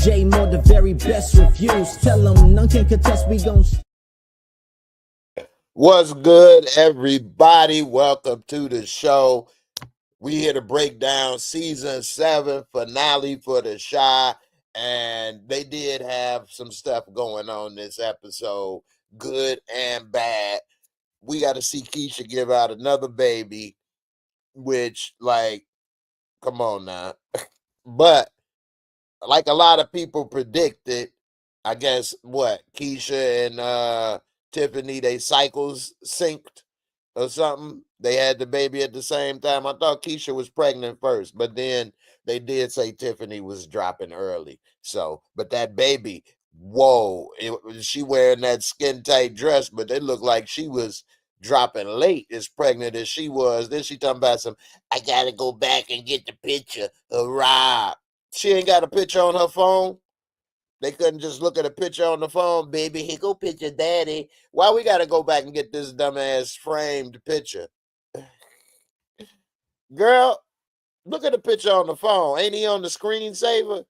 J-Moore, the very best reviews. Tell them none can contest, we gon' What's good, everybody? Welcome to the show. We here to break down season 7 finale for the Shy, and they did have some stuff going on this episode, good and bad. We got to see Keisha give out another baby, which, like, come on now. But like a lot of people predicted, I guess what Keisha and Tiffany, they cycles synced or something. They had the baby at the same time. I thought Keisha was pregnant first, but then they did say Tiffany was dropping early. So, but that baby, whoa, she wearing that skin tight dress, but it looked like she was dropping late, as pregnant as she was. Then she talking about some, I gotta go back and get the picture of Rob. She ain't got a picture on her phone. They couldn't just look at a picture on the phone, baby. Here go picture daddy. Why we gotta go back and get this dumbass framed picture? Girl, look at the picture on the phone. Ain't he on the screensaver?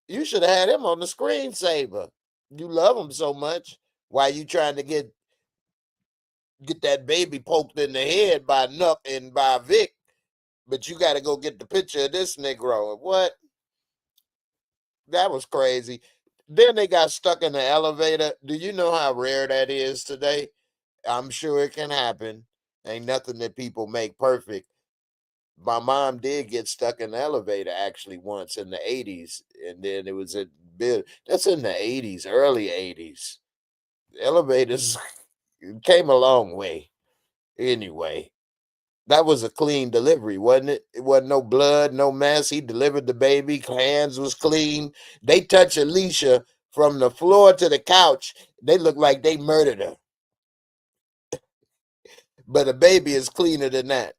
You should have had him on the screensaver. You love him so much. Why you trying to get that baby poked in the head by Nuck and by Vic? But you gotta go get the picture of this Negro. What? That was crazy. Then they got stuck in the elevator. Do you know how rare that is today? I'm sure it can happen. Ain't nothing that people make perfect. My mom did get stuck in the elevator actually once in the 80s. And then it was a bit that's in the 80s, early 80s. Elevators came a long way. Anyway, that was a clean delivery, wasn't it? It wasn't no blood, no mess. He delivered the baby. Hands was clean. They touch Alicia from the floor to the couch. They look like they murdered her. But a baby is cleaner than that.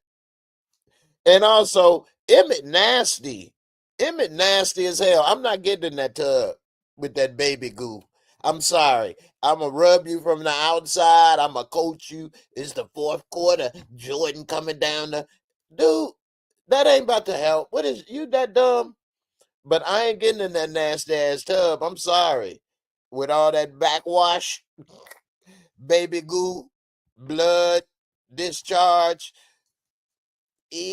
And also, Emmett nasty. Emmett nasty as hell. I'm not getting in that tub with that baby goo. I'm sorry. I'm going to rub you from the outside. I'm going to coach you. It's the fourth quarter. Jordan coming down the... Dude, that ain't about to help. What is... You that dumb? But I ain't getting in that nasty ass tub. I'm sorry. With all that backwash, baby goo, blood, discharge. Ew.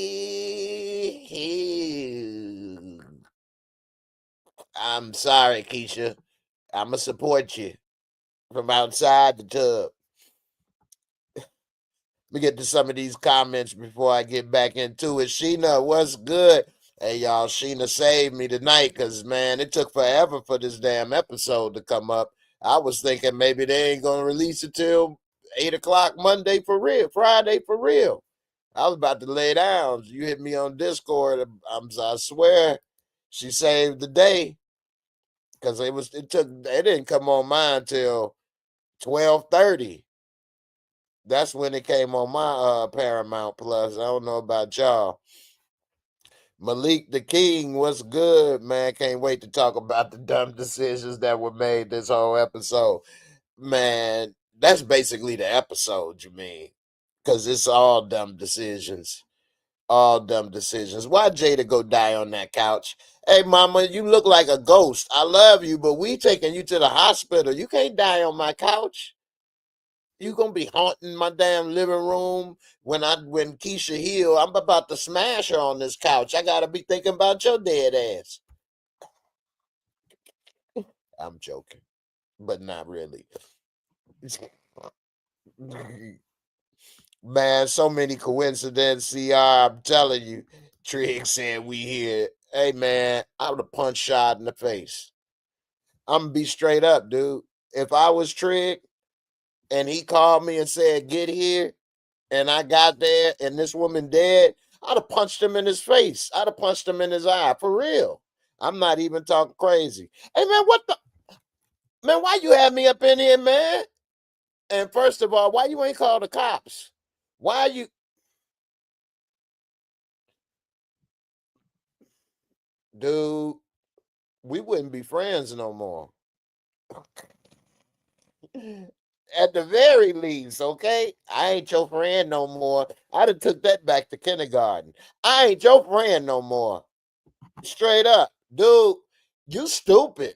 I'm sorry, Keisha. I'ma support you from outside the tub. Let me get to some of these comments before I get back into it. Sheena, what's good? Hey, y'all, Sheena saved me tonight because, man, it took forever for this damn episode to come up. I was thinking maybe they ain't going to release it till 8 o'clock Monday for real, Friday for real. I was about to lay down. You hit me on Discord. I swear she saved the day because it didn't come on mine till 12:30. That's when it came on my Paramount Plus. I don't know about y'all. Malik the King, what's good, man? Can't wait to talk about the dumb decisions that were made this whole episode. Man, that's basically the episode, you mean? Because it's all dumb decisions. All dumb decisions. Why Jada go die on that couch? Hey, mama, you look like a ghost. I love you, but we taking you to the hospital. You can't die on my couch. You gonna be haunting my damn living room when Keisha heal. I'm about to smash her on this couch. I gotta be thinking about your dead ass. I'm joking, but not really. Man, so many coincidences. I'm telling you. Trig said we here. Hey man, I would have punched Shad in the face. I'm gonna be straight up, dude. If I was Trig and he called me and said, get here, and I got there and this woman dead, I'd have punched him in his face. I'd have punched him in his eye. For real. I'm not even talking crazy. Hey man, what the man, why you have me up in here, man? And first of all, why you ain't called the cops? Why you dude? We wouldn't be friends no more. At the very least, okay? I ain't your friend no more. I'd have took that back to kindergarten. I ain't your friend no more. Straight up. Dude, You stupid.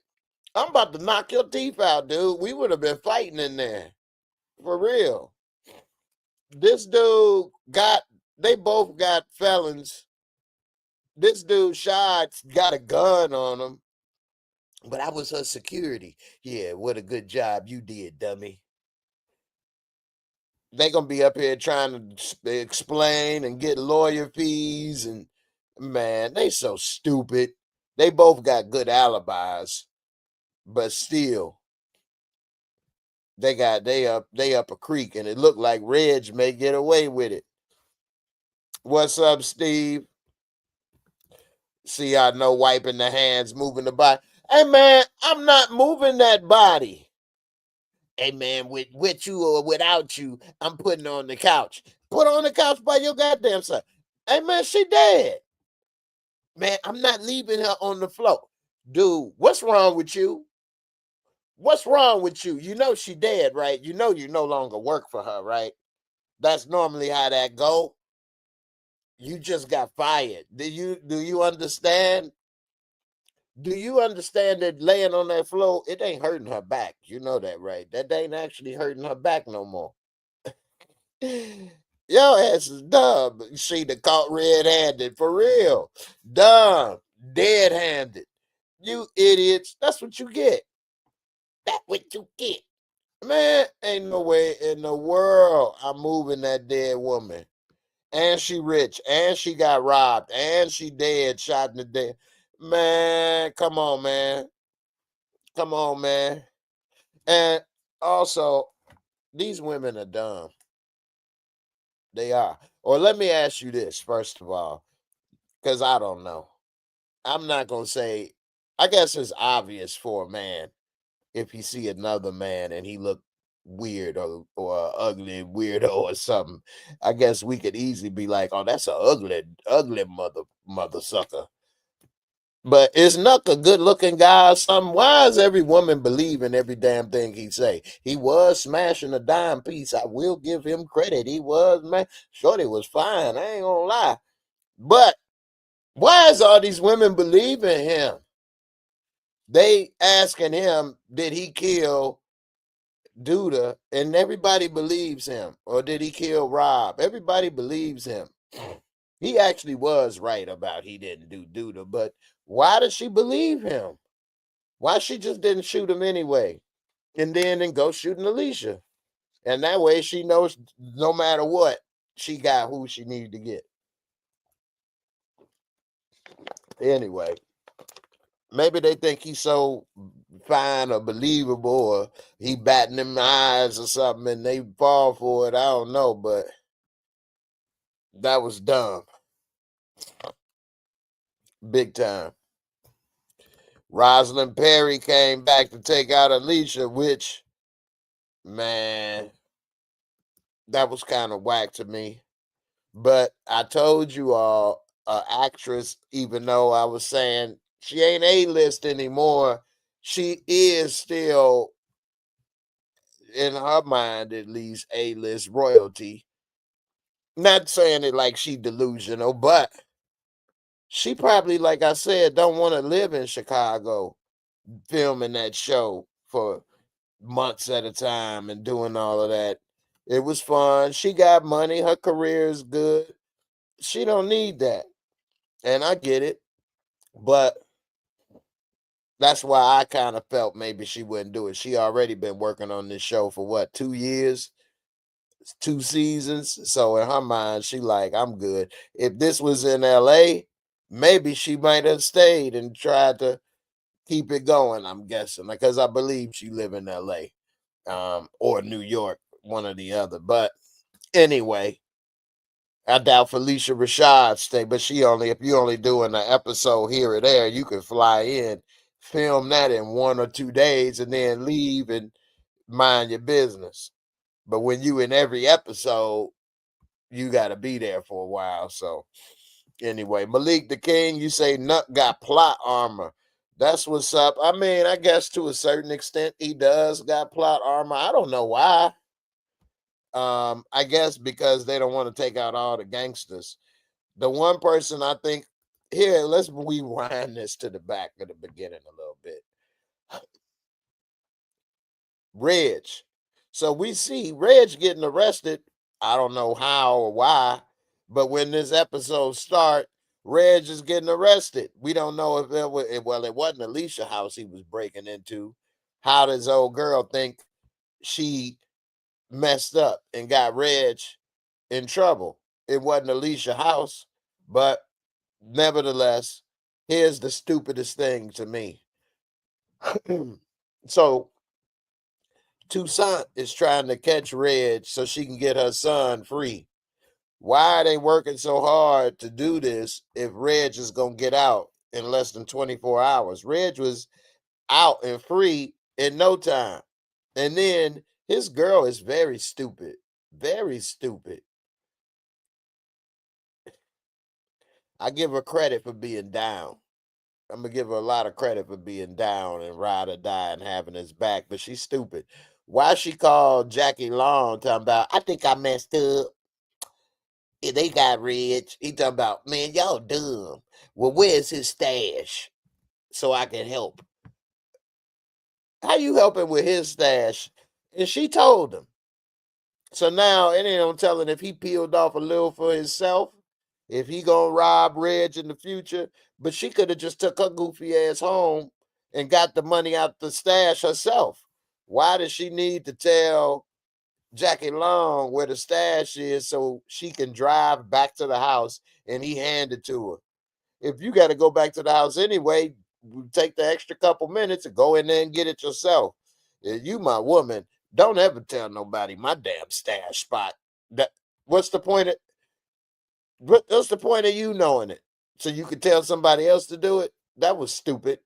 I'm about to knock your teeth out, dude. We would have been fighting in there. For real. This dude they both got felons. This dude, Shad's got a gun on him, but I was her security. Yeah, what a good job you did, dummy. They gonna be up here trying to explain and get lawyer fees, and man, they so stupid. They both got good alibis, but still, they up a creek, and it looked like Reg may get away with it. What's up, Steve? See, I know wiping the hands, moving the body. Hey man, I'm not moving that body. Hey man, with you or without you, I'm putting her on the couch. Put her on the couch by your goddamn side. Hey man, she dead. Man, I'm not leaving her on the floor. Dude, what's wrong with you? What's wrong with you? You know she dead, right? You know you no longer work for her, right? That's normally how that go. You just got fired. Do you understand? Do you understand that laying on that floor, it ain't hurting her back? You know that, right? That ain't actually hurting her back no more. Your ass is dumb. She done caught red-handed for real. Dumb, dead-handed. You idiots. That's what you get. That's what you get. Man, ain't no way in the world I'm moving that dead woman. And she rich, and she got robbed, and she dead, shot in the dead. Man, come on, man. Come on, man. And also, these women are dumb. They are. Or let me ask you this, first of all, because I don't know. I'm not going to say, I guess it's obvious for a man if he see another man and he look weird or ugly weirdo or something. I guess we could easily be like, oh, that's a ugly mother sucker. But is Nuck a good looking guy or something? Why does every woman believe in every damn thing he say? He was smashing a dime piece. I will give him credit. He was, man. Shorty was fine. I ain't gonna lie. But why is all these women believe in him? They asking him, did he kill Duda? And everybody believes him. Or did he kill Rob? Everybody believes him. He actually was right about he didn't do Duda, but why does she believe him? Why she just didn't shoot him anyway? And then go shooting Alicia. And that way she knows no matter what, she got who she needed to get. Anyway, maybe they think he's so fine or believable, or he batting them eyes or something, and they fall for it. I don't know, but that was dumb. Big time. Rosalind Perry came back to take out Alicia, which, man, that was kind of whack to me. But I told you all, actress, even though I was saying she ain't A-list anymore, she is still, in her mind at least, A-list royalty. Not saying it like she delusional, but she probably, like I said, don't want to live in Chicago filming that show for months at a time and doing all of that. It was fun. She got money. Her career is good. She don't need that. And I get it. But that's why I kind of felt maybe she wouldn't do it. She already been working on this show for what, 2 years, 2 seasons. So in her mind, she like, I'm good. If this was in LA, maybe she might have stayed and tried to keep it going, I'm guessing, because I believe she live in LA, or New York, one or the other. But anyway, I doubt Felicia Rashad stay, but if you only doing an episode here or there, you can fly in, film that in 1 or 2 days, and then leave and mind your business. But when you in every episode, you got to be there for a while. So anyway, Malik the King, you say Nut got plot armor. That's what's up. I mean, I guess to a certain extent, he does got plot armor. I don't know why. I guess because they don't want to take out all the gangsters. The one person I think, here, let's rewind this to the back of the beginning a little Reg. So we see Reg getting arrested. I don't know how or why, but when this episode start, Reg is getting arrested. We don't know if it was, well, it wasn't Alicia's house he was breaking into. How does old girl think she messed up and got Reg in trouble? It wasn't Alicia's house, but nevertheless, here's the stupidest thing to me. So Toussaint is trying to catch Reg so she can get her son free. Why are they working so hard to do this if Reg is going to get out in less than 24 hours? Reg was out and free in no time. And then his girl is very stupid. Very stupid. I give her credit for being down. I'm gonna give her a lot of credit for being down and ride or die and having his back, but she's stupid. Why she called Jackie Long talking about, I think I messed up. Yeah, they got rich. He talking about, man, y'all dumb. Well, where's his stash so I can help? How you helping with his stash? And she told him. So now it ain't no telling if he peeled off a little for himself, if he gonna rob Reg in the future. But she could have just took her goofy ass home and got the money out the stash herself. Why does she need to tell Jackie Long where the stash is so she can drive back to the house and he hand it to her? If you got to go back to the house anyway, take the extra couple minutes and go in there and get it yourself. If you my woman, don't ever tell nobody my damn stash spot. That what's the point of what's the point of you knowing it? So you could tell somebody else to do it? That was stupid.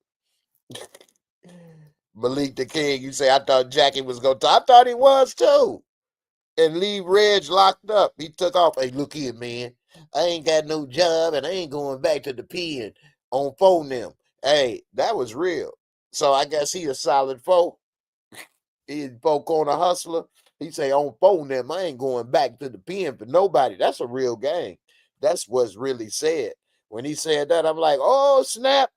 Malik the King, you say I thought Jackie was gonna talk. I thought he was too. And leave Reg locked up. He took off. Hey, look here, man. I ain't got no job and I ain't going back to the pen on phone them. Hey, that was real. So I guess he a solid folk. He a folk on a hustler. He say on phone them. I ain't going back to the pen for nobody. That's a real gang. That's what's really said. When he said that, I'm like, oh snap.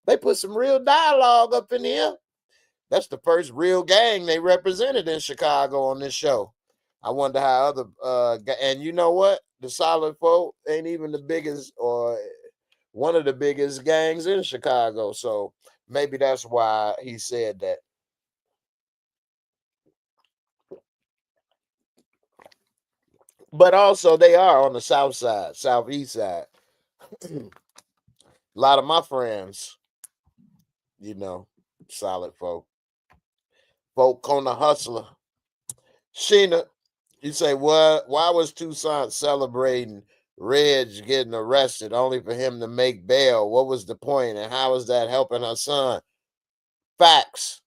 They put some real dialogue up in here. That's the first real gang they represented in Chicago on this show. I wonder how other and you know what? The Solid Folk ain't even the biggest or one of the biggest gangs in Chicago. So maybe that's why he said that. But also they are on the south side, southeast side. A lot of my friends, solid folk. Folk on the hustler. Sheena, you say, what? Why was Toussaint celebrating Reg getting arrested only for him to make bail? What was the point, and how is that helping her son? Facts.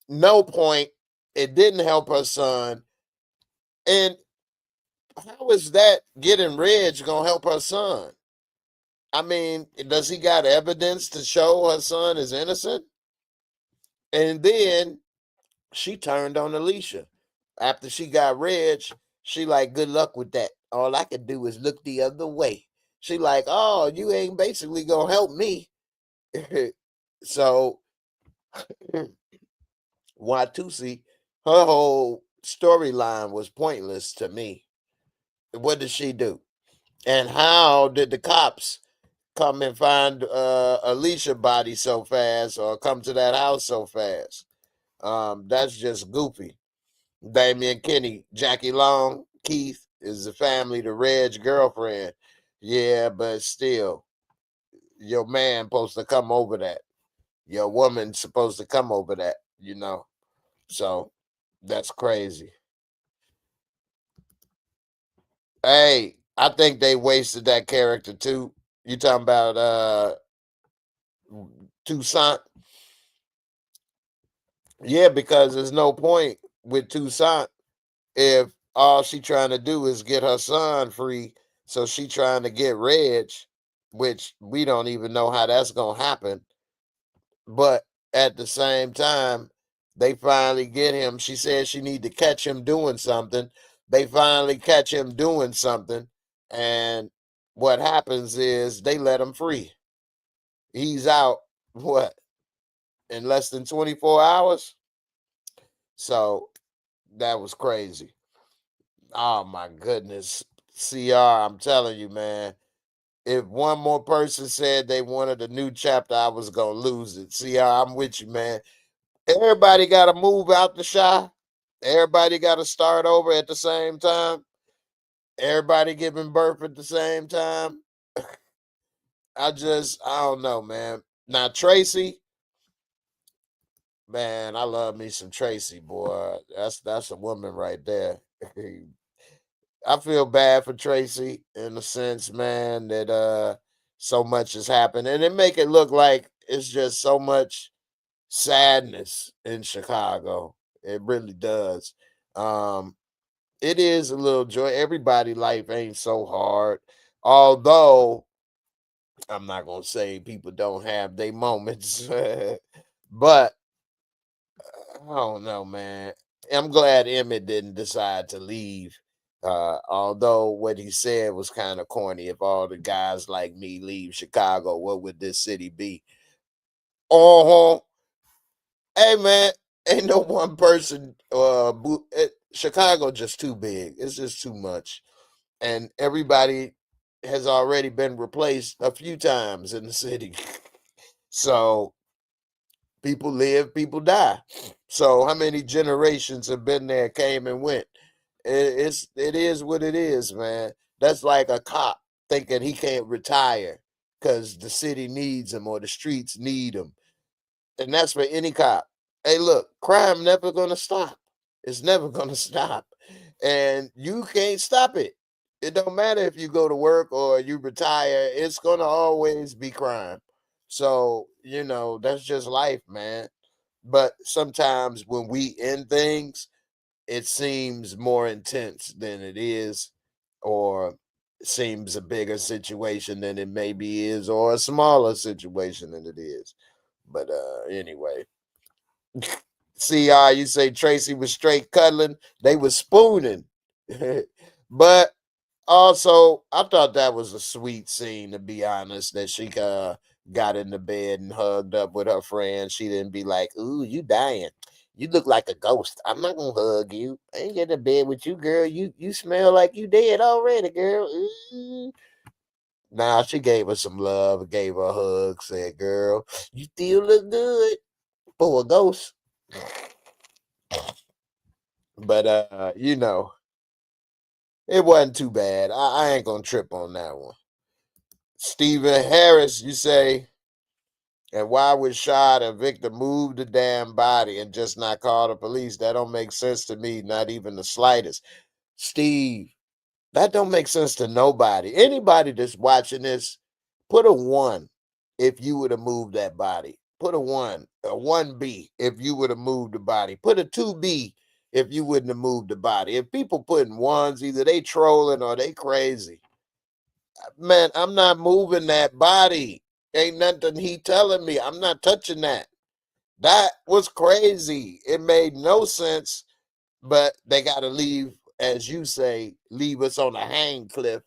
No point. It didn't help her son. And how is that getting Reg gonna help her son? I mean, does he got evidence to show her son is innocent? And then she turned on Alicia. After she got Reg, she like, good luck with that. All I could do is look the other way. She like, oh, you ain't basically gonna help me. So Watusi, her whole storyline was pointless to me. What did she do? And how did the cops come and find Alicia body so fast or come to that house so fast? That's just goofy. Damian Kenny, Jackie Long, Keith is the family, the Reg girlfriend. Yeah, but still, your man supposed to come over that. Your woman supposed to come over that. So that's crazy. Hey, I think they wasted that character too. You talking about Toussaint? Yeah, because there's no point with Toussaint if all she trying to do is get her son free. So she trying to get Reg, which we don't even know how that's gonna happen. But at the same time, they finally get him. She said she need to catch him doing something. They finally catch him doing something, and what happens is they let him free. He's out. What, in less than 24 hours? So that was crazy. Oh my goodness. CR, I'm telling you, man. If one more person said they wanted a new chapter, I was gonna lose it. CR, I'm with you, man. Everybody gotta move out the shy. Everybody gotta start over at the same time. Everybody giving birth at the same time. I don't know, man. Now Tracy, man, I love me some Tracy, boy. That's a woman right there. I feel bad for Tracy in the sense, man, that so much has happened. And it make it look like it's just so much sadness in Chicago. It really does. Um, it is a little joy. Everybody life ain't so hard. Although I'm not gonna say people don't have their moments, but I don't know, man. I'm glad Emmett didn't decide to leave. Although what he said was kind of corny. If all the guys like me leave Chicago, what would this city be? Oh, hey man, ain't no one person. Chicago just too big. It's just too much, and everybody has already been replaced a few times in the city. So people live, people die. So how many generations have been there, came and went? It is what it is, man. That's like a cop thinking he can't retire because the city needs him or the streets need him, and that's for any cop. Hey, look, crime never gonna stop. It's never gonna stop, and you can't stop it. It don't matter if you go to work or you retire. It's gonna always be crime. So that's just life, man. But sometimes when we end things, it seems more intense than it is, or seems a bigger situation than it maybe is, or a smaller situation than it is. But anyway, you say Tracy was straight cuddling, they was spooning. But also, I thought that was a sweet scene, to be honest, that she got in the bed and hugged up with her friend. She didn't be like, "Ooh, you dying. You look like a ghost. I'm not gonna hug you. I ain't get in bed with you, girl. You smell like you dead already, girl." Ooh. Nah, she gave her some love, gave her a hug, said, "Girl, you still look good for a ghost." But it wasn't too bad. I ain't gonna trip on that one. Stephen Harris, you say, and why would Shad and Victor move the damn body and just not call the police? That don't make sense to me, not even the slightest. Steve, that don't make sense to nobody. Anybody that's watching this, put a one if you would have moved that body. Put a 1B if you would have moved the body. Put a 2B if you wouldn't have moved the body. If people putting ones, either they trolling or they crazy. Man, I'm not moving that body. Ain't nothing he telling me. I'm not touching that. That was crazy. It made no sense, but they got to leave, as you say, leave us on a hang cliff.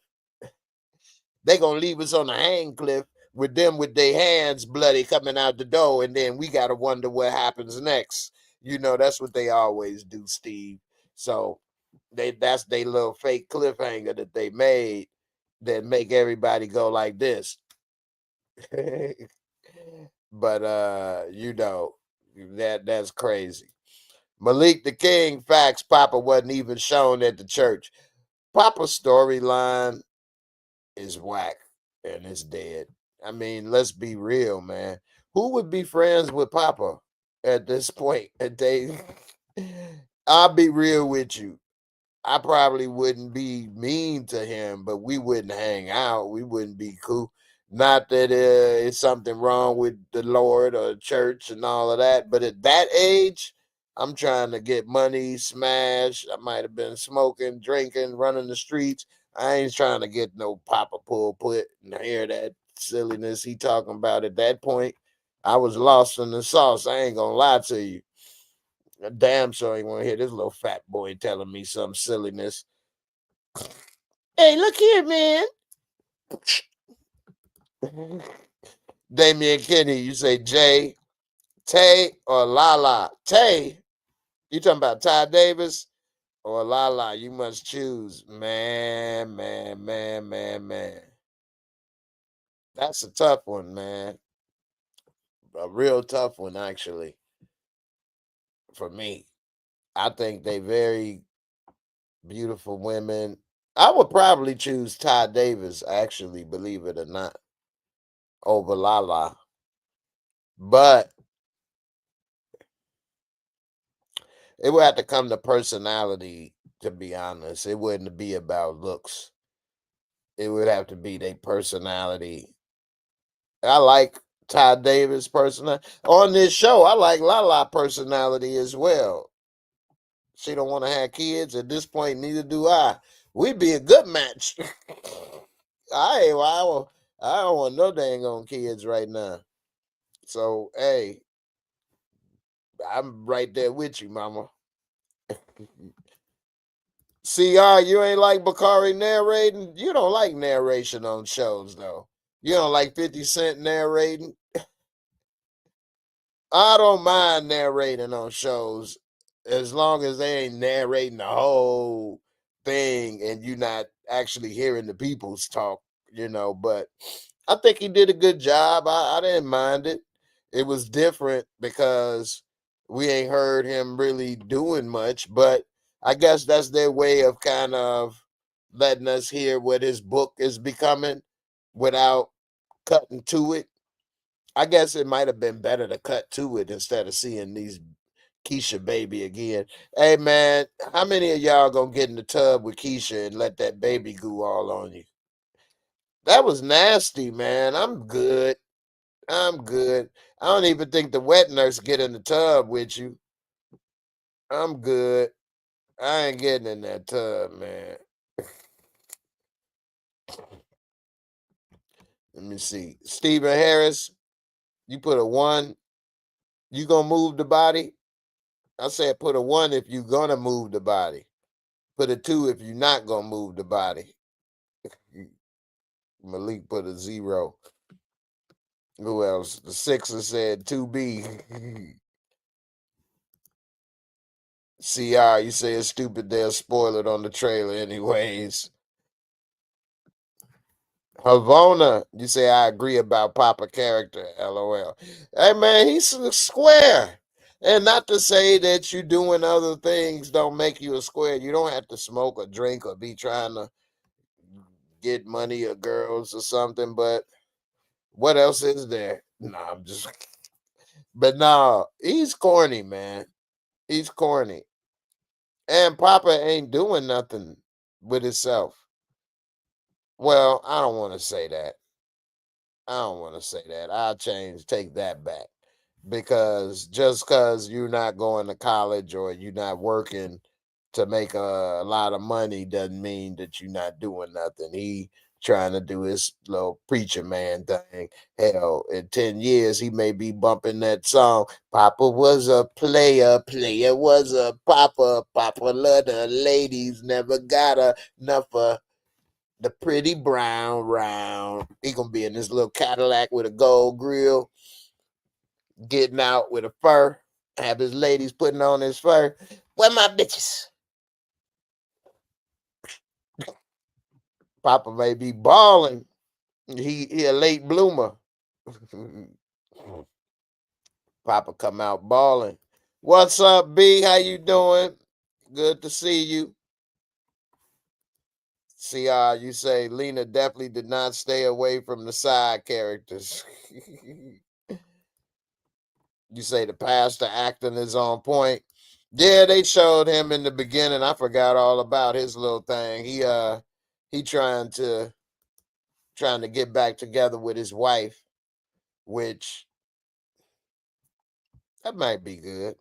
They going to leave us on a hang cliff with them with their hands bloody coming out the door, and then we got to wonder what happens next. That's what they always do, Steve. So that's their little fake cliffhanger that they made that make everybody go like this. But that's crazy. Malik the King, facts, Papa wasn't even shown at the church. Papa's storyline is whack and it's dead. I mean, let's be real, man. Who would be friends with Papa at this point? I'll be real with you. I probably wouldn't be mean to him, but we wouldn't hang out. We wouldn't be cool. Not that it's something wrong with the Lord or church and all of that, but at that age, I'm trying to get money, smash. I might have been smoking, drinking, running the streets. I ain't trying to get no Papa pulpit and hear that silliness he talking about at that point. I was lost in the sauce. I ain't gonna lie to you. Damn sure ain't want to hear this little fat boy telling me some silliness. Hey, look here, man. Damian Kenny, you say Jay, Tay, or Lala? Tay. You talking about Ty Davis or Lala? You must choose. Man, man, man, man, man. That's a tough one, man. A real tough one, actually, for me. I think they very beautiful women. I would probably choose Ty Davis, actually, believe it or not, over Lala. But it would have to come to personality, to be honest. It wouldn't be about looks. It would have to be their personality. I like Ty Davis' personality. On this show, I like Lala personality as well. She don't want to have kids. At this point, neither do I. We'd be a good match. I don't want no dang on kids right now. So hey, I'm right there with you, mama. CR, you ain't like Bakari narrating? You don't like narration on shows, though. You don't like 50 Cent narrating? I don't mind narrating on shows as long as they ain't narrating the whole thing and you not actually hearing the people's talk, But I think he did a good job. I didn't mind it. It was different because we ain't heard him really doing much, but I guess that's their way of kind of letting us hear what his book is becoming without cutting to it. I guess it might have been better to cut to it instead of seeing these Keisha baby again. Hey man, how many of y'all gonna get in the tub with Keisha and let that baby goo all on you? That was nasty, man. I'm good. I'm good. I don't even think the wet nurse get in the tub with you. I'm good. I ain't getting in that tub, man. Let me see. Stephen Harris, you put a 1. You gonna move the body? I said put a 1 if you gonna move the body. Put a 2 if you're not gonna move the body. Malik put a 0. Who else? The Sixer said 2B. CR, you say it's stupid they'll spoil it on the trailer anyways. Havona, you say I agree about Papa character, LOL. Hey man, he's a square. And not to say that you doing other things don't make you a square. You don't have to smoke or drink or be trying to get money or girls or something, but what else is there? Nah, I'm just but nah, he's corny, man. He's corny. And Papa ain't doing nothing with himself. Well, I don't want to say that. I don't want to say that. Take that back. Because just because you're not going to college or you're not working to make a lot of money doesn't mean that you're not doing nothing. He trying to do his little preacher man thing. Hell, in 10 years, he may be bumping that song. Papa was a player, player was a papa. Papa loved the ladies, never got enough of the pretty brown round. He gonna be in this little Cadillac with a gold grill, getting out with a fur. Have his ladies putting on his fur. Where my bitches? Papa may be balling. He a late bloomer. Papa come out balling. What's up, B? How you doing? Good to see you. CR, you say Lena definitely did not stay away from the side characters. You say the pastor acting is on point. Yeah, they showed him in the beginning. I forgot all about his little thing. He trying to get back together with his wife, which that might be good.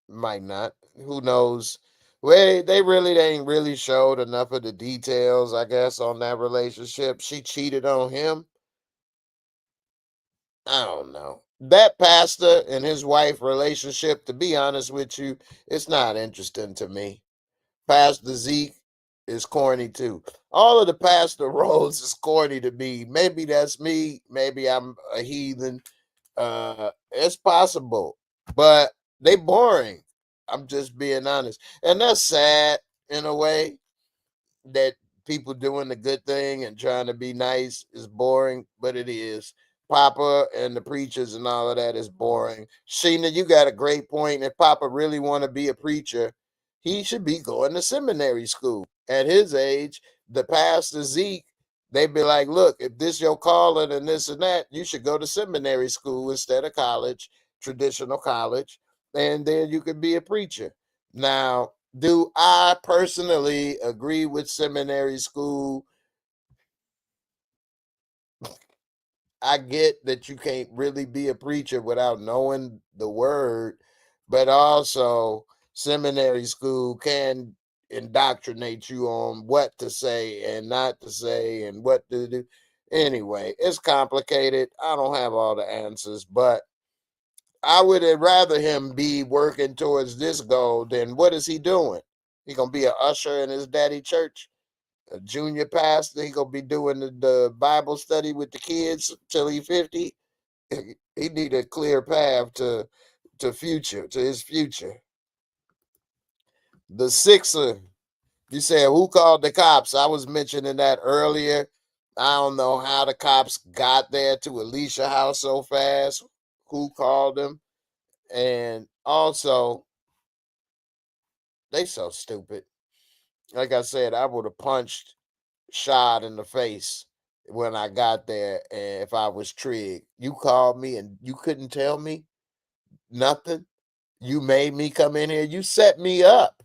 Might not. Who knows? Well, they ain't really showed enough of the details, I guess, on that relationship. She cheated on him. I don't know. That pastor and his wife relationship, to be honest with you, it's not interesting to me. Pastor Zeke is corny too. All of the pastor roles is corny to me. Maybe that's me. Maybe I'm a heathen. It's possible, but they boring. I'm just being honest. And that's sad in a way that people doing the good thing and trying to be nice is boring, but it is. Papa and the preachers and all of that is boring. Sheena, you got a great point. If Papa really want to be a preacher, he should be going to seminary school. At his age, the pastor Zeke, they'd be like, look, if this your calling and this and that, you should go to seminary school instead of college, traditional college, and then you could be a preacher. Now, do I personally agree with seminary school? I get that you can't really be a preacher without knowing the word, but also seminary school can indoctrinate you on what to say and not to say and what to do. Anyway, it's complicated. I don't have all the answers, but I would rather him be working towards this goal than what is he doing? He gonna be an usher in his daddy church, a junior pastor. He gonna be doing the Bible study with the kids till he 50. He need a clear path to his future. The Sixer, you said who called the cops? I was mentioning that earlier. I don't know how the cops got there to Alicia's house so fast. Who called them? And also, they so stupid. Like I said, I would have punched Shad in the face when I got there. And if I was Trig, you called me and you couldn't tell me nothing. You made me come in here. You set me up.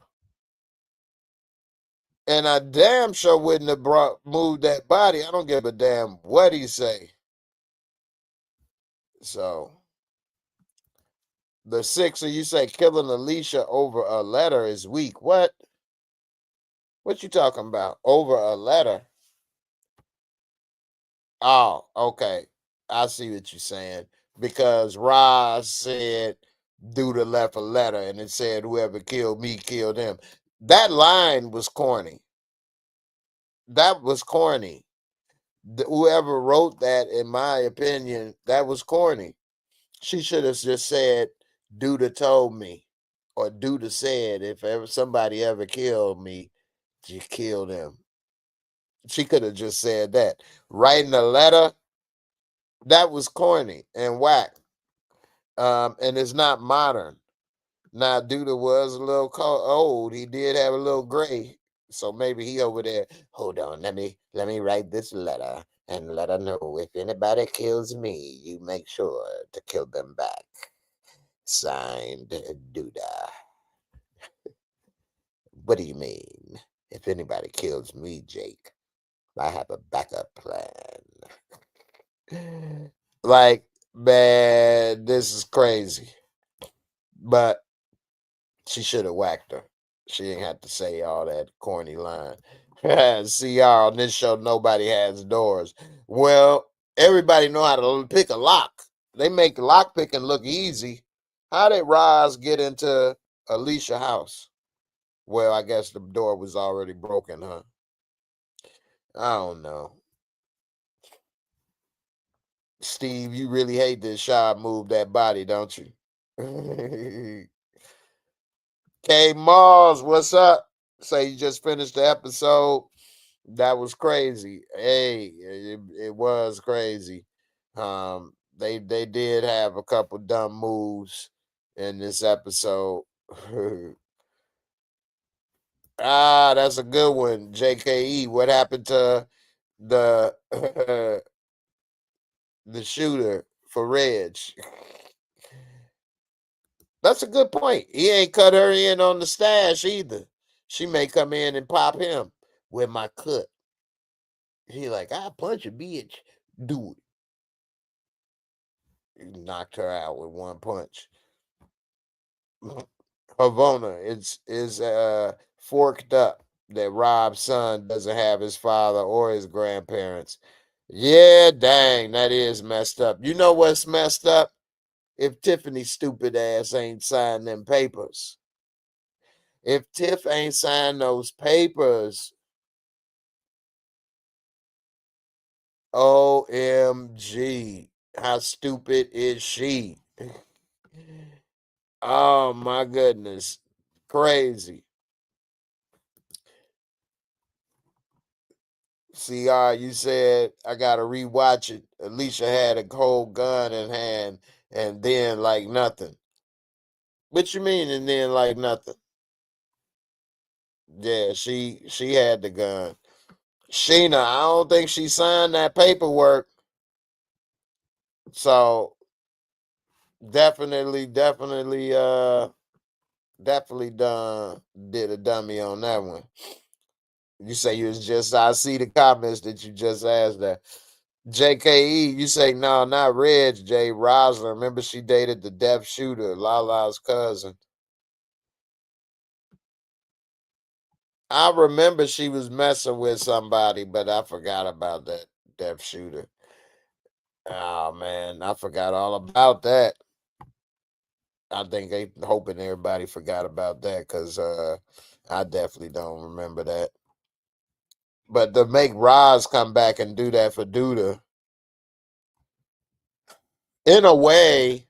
And I damn sure wouldn't have moved that body. I don't give a damn what he say. So the Sixer, you say killing Alicia over a letter is weak. What? What you talking about? Over a letter? Oh, okay. I see what you're saying. Because Roz said, dude left a letter and it said, whoever killed me, killed him. That line was corny. That was corny. Whoever wrote that, in my opinion, that was corny. She should have just said, Duda told me, or Duda said, if ever somebody ever killed me, you killed him. She could have just said that. Writing a letter, that was corny and whack. And it's not modern. Now, Duda was a little old. He did have a little gray, so maybe he over there. Hold on, let me write this letter and let her know if anybody kills me, you make sure to kill them back. Signed, Duda. What do you mean? If anybody kills me, Jake, I have a backup plan. Like, man, this is crazy. But she should have whacked her. She didn't have to say all that corny line. See, y'all, on this show, nobody has doors. Well, everybody know how to pick a lock. They make lock picking look easy. How did Roz get into Alicia's house? Well, I guess the door was already broken, huh? I don't know. Steve, you really hate this shot move that body, don't you? K Mars, what's up? Say you just finished the episode. That was crazy. Hey, it was crazy. They did have a couple dumb moves in this episode. That's a good one. JKE. What happened to the the shooter for Reg? That's a good point. He ain't cut her in on the stash either. She may come in and pop him with my cut. He like, I punch a bitch. Do it. He knocked her out with one punch. Havona is forked up that Rob's son doesn't have his father or his grandparents. Yeah, dang, that is messed up. You know what's messed up? If Tiffany's stupid ass ain't signed them papers. If Tiff ain't signed those papers, OMG, how stupid is she? Oh my goodness. Crazy. CR, you said I gotta rewatch it. Alicia had a whole gun in hand and then like nothing. What you mean and then like nothing? Yeah, she had the gun. Sheena, I don't think she signed that paperwork. So definitely done did a dummy on that one. You say you was just I see the comments that you just asked that. JKE, you say no, not Reg, J. Rosalind. Remember she dated the deaf shooter, Lala's cousin. I remember she was messing with somebody, but I forgot about that deaf shooter. Oh man, I forgot all about that. I think they hoping everybody forgot about that because I definitely don't remember that. But to make Roz come back and do that for Duda, in a way,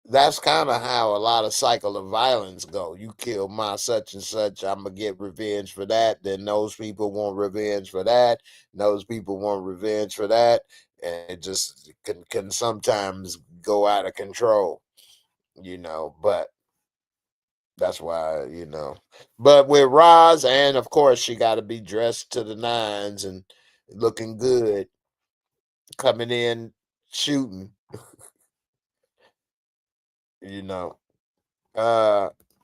that's kind of how a lot of cycle of violence go. You kill my such and such, I'm gonna get revenge for that. Then those people want revenge for that. Those people want revenge for that, and it just can sometimes go out of control, But that's why, But with Roz, and of course, she got to be dressed to the nines and looking good, coming in shooting, you know.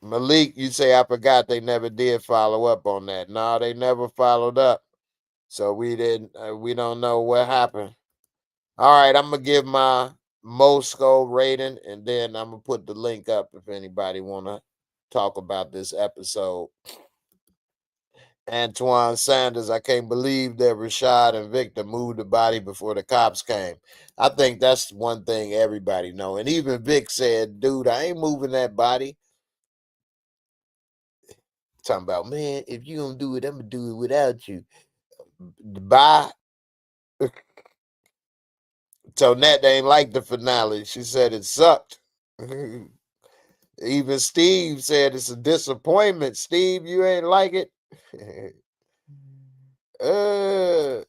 Malik, you say I forgot they never did follow up on that. No, they never followed up. So we didn't. We don't know what happened. All right, I'm gonna give my Mosco rating, and then I'm gonna put the link up if anybody wanna talk about this episode. Antoine Sanders, I can't believe that Rashad and Victor moved the body before the cops came. I think that's one thing everybody know. And even Vic said, dude, I ain't moving that body. Talking about, man, if you don't do it, I'm going to do it without you. Bye. Tonette ain't like the finale. She said it sucked. Even Steve said it's a disappointment. Steve, you ain't like it? uh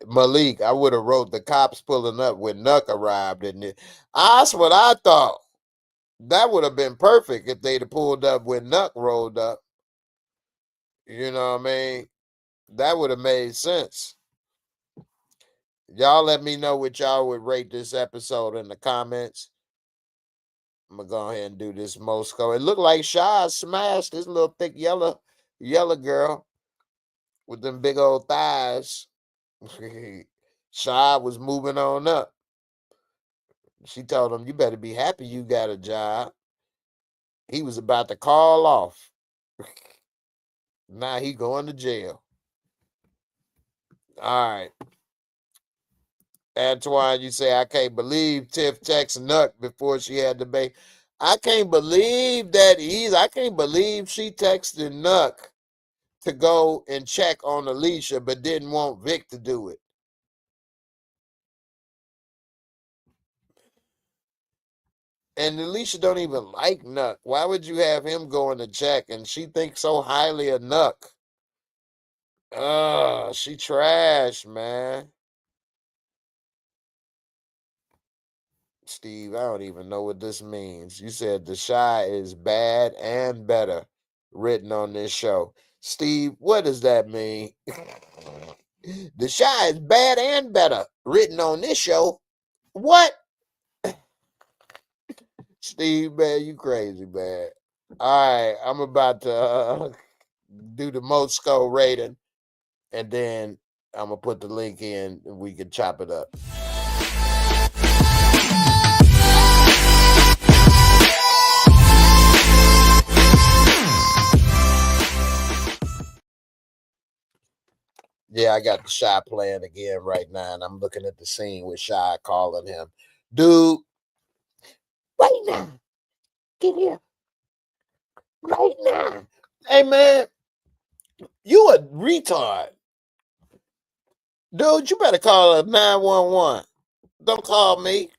Malik, I would have wrote the cops pulling up when Nuck arrived, and that's what I thought. That would have been perfect if they'd have pulled up when Nuck rolled up. You know what I mean? That would have made sense. Y'all let me know what y'all would rate this episode in the comments. I'm gonna go ahead and do this Mosco. It looked like Shy smashed this little thick yellow girl with them big old thighs. Shy was moving on up. She told him, "You better be happy you got a job." He was about to call off. Now he going to jail. All right. Antoine, you say, I can't believe Tiff texted Nuck before she had the baby. I can't believe that I can't believe she texted Nuck to go and check on Alicia, but didn't want Vic to do it. And Alicia don't even like Nuck. Why would you have him going to check? And she thinks so highly of Nuck. She trash, man. Steve, I don't even know what this means. You said the Shy is bad and better written on this show. Steve, what does that mean? The Shy is bad and better written on this show. What? Steve, man, you crazy, man. All right, I'm about to do the Mosco rating, and then I'm going to put the link in and we can chop it up. Yeah, I got the Shy playing again right now, and I'm looking at the scene with Shy calling him, dude, right now, get here, right now. Hey, man, you a retard. Dude, you better call a 911. Don't call me.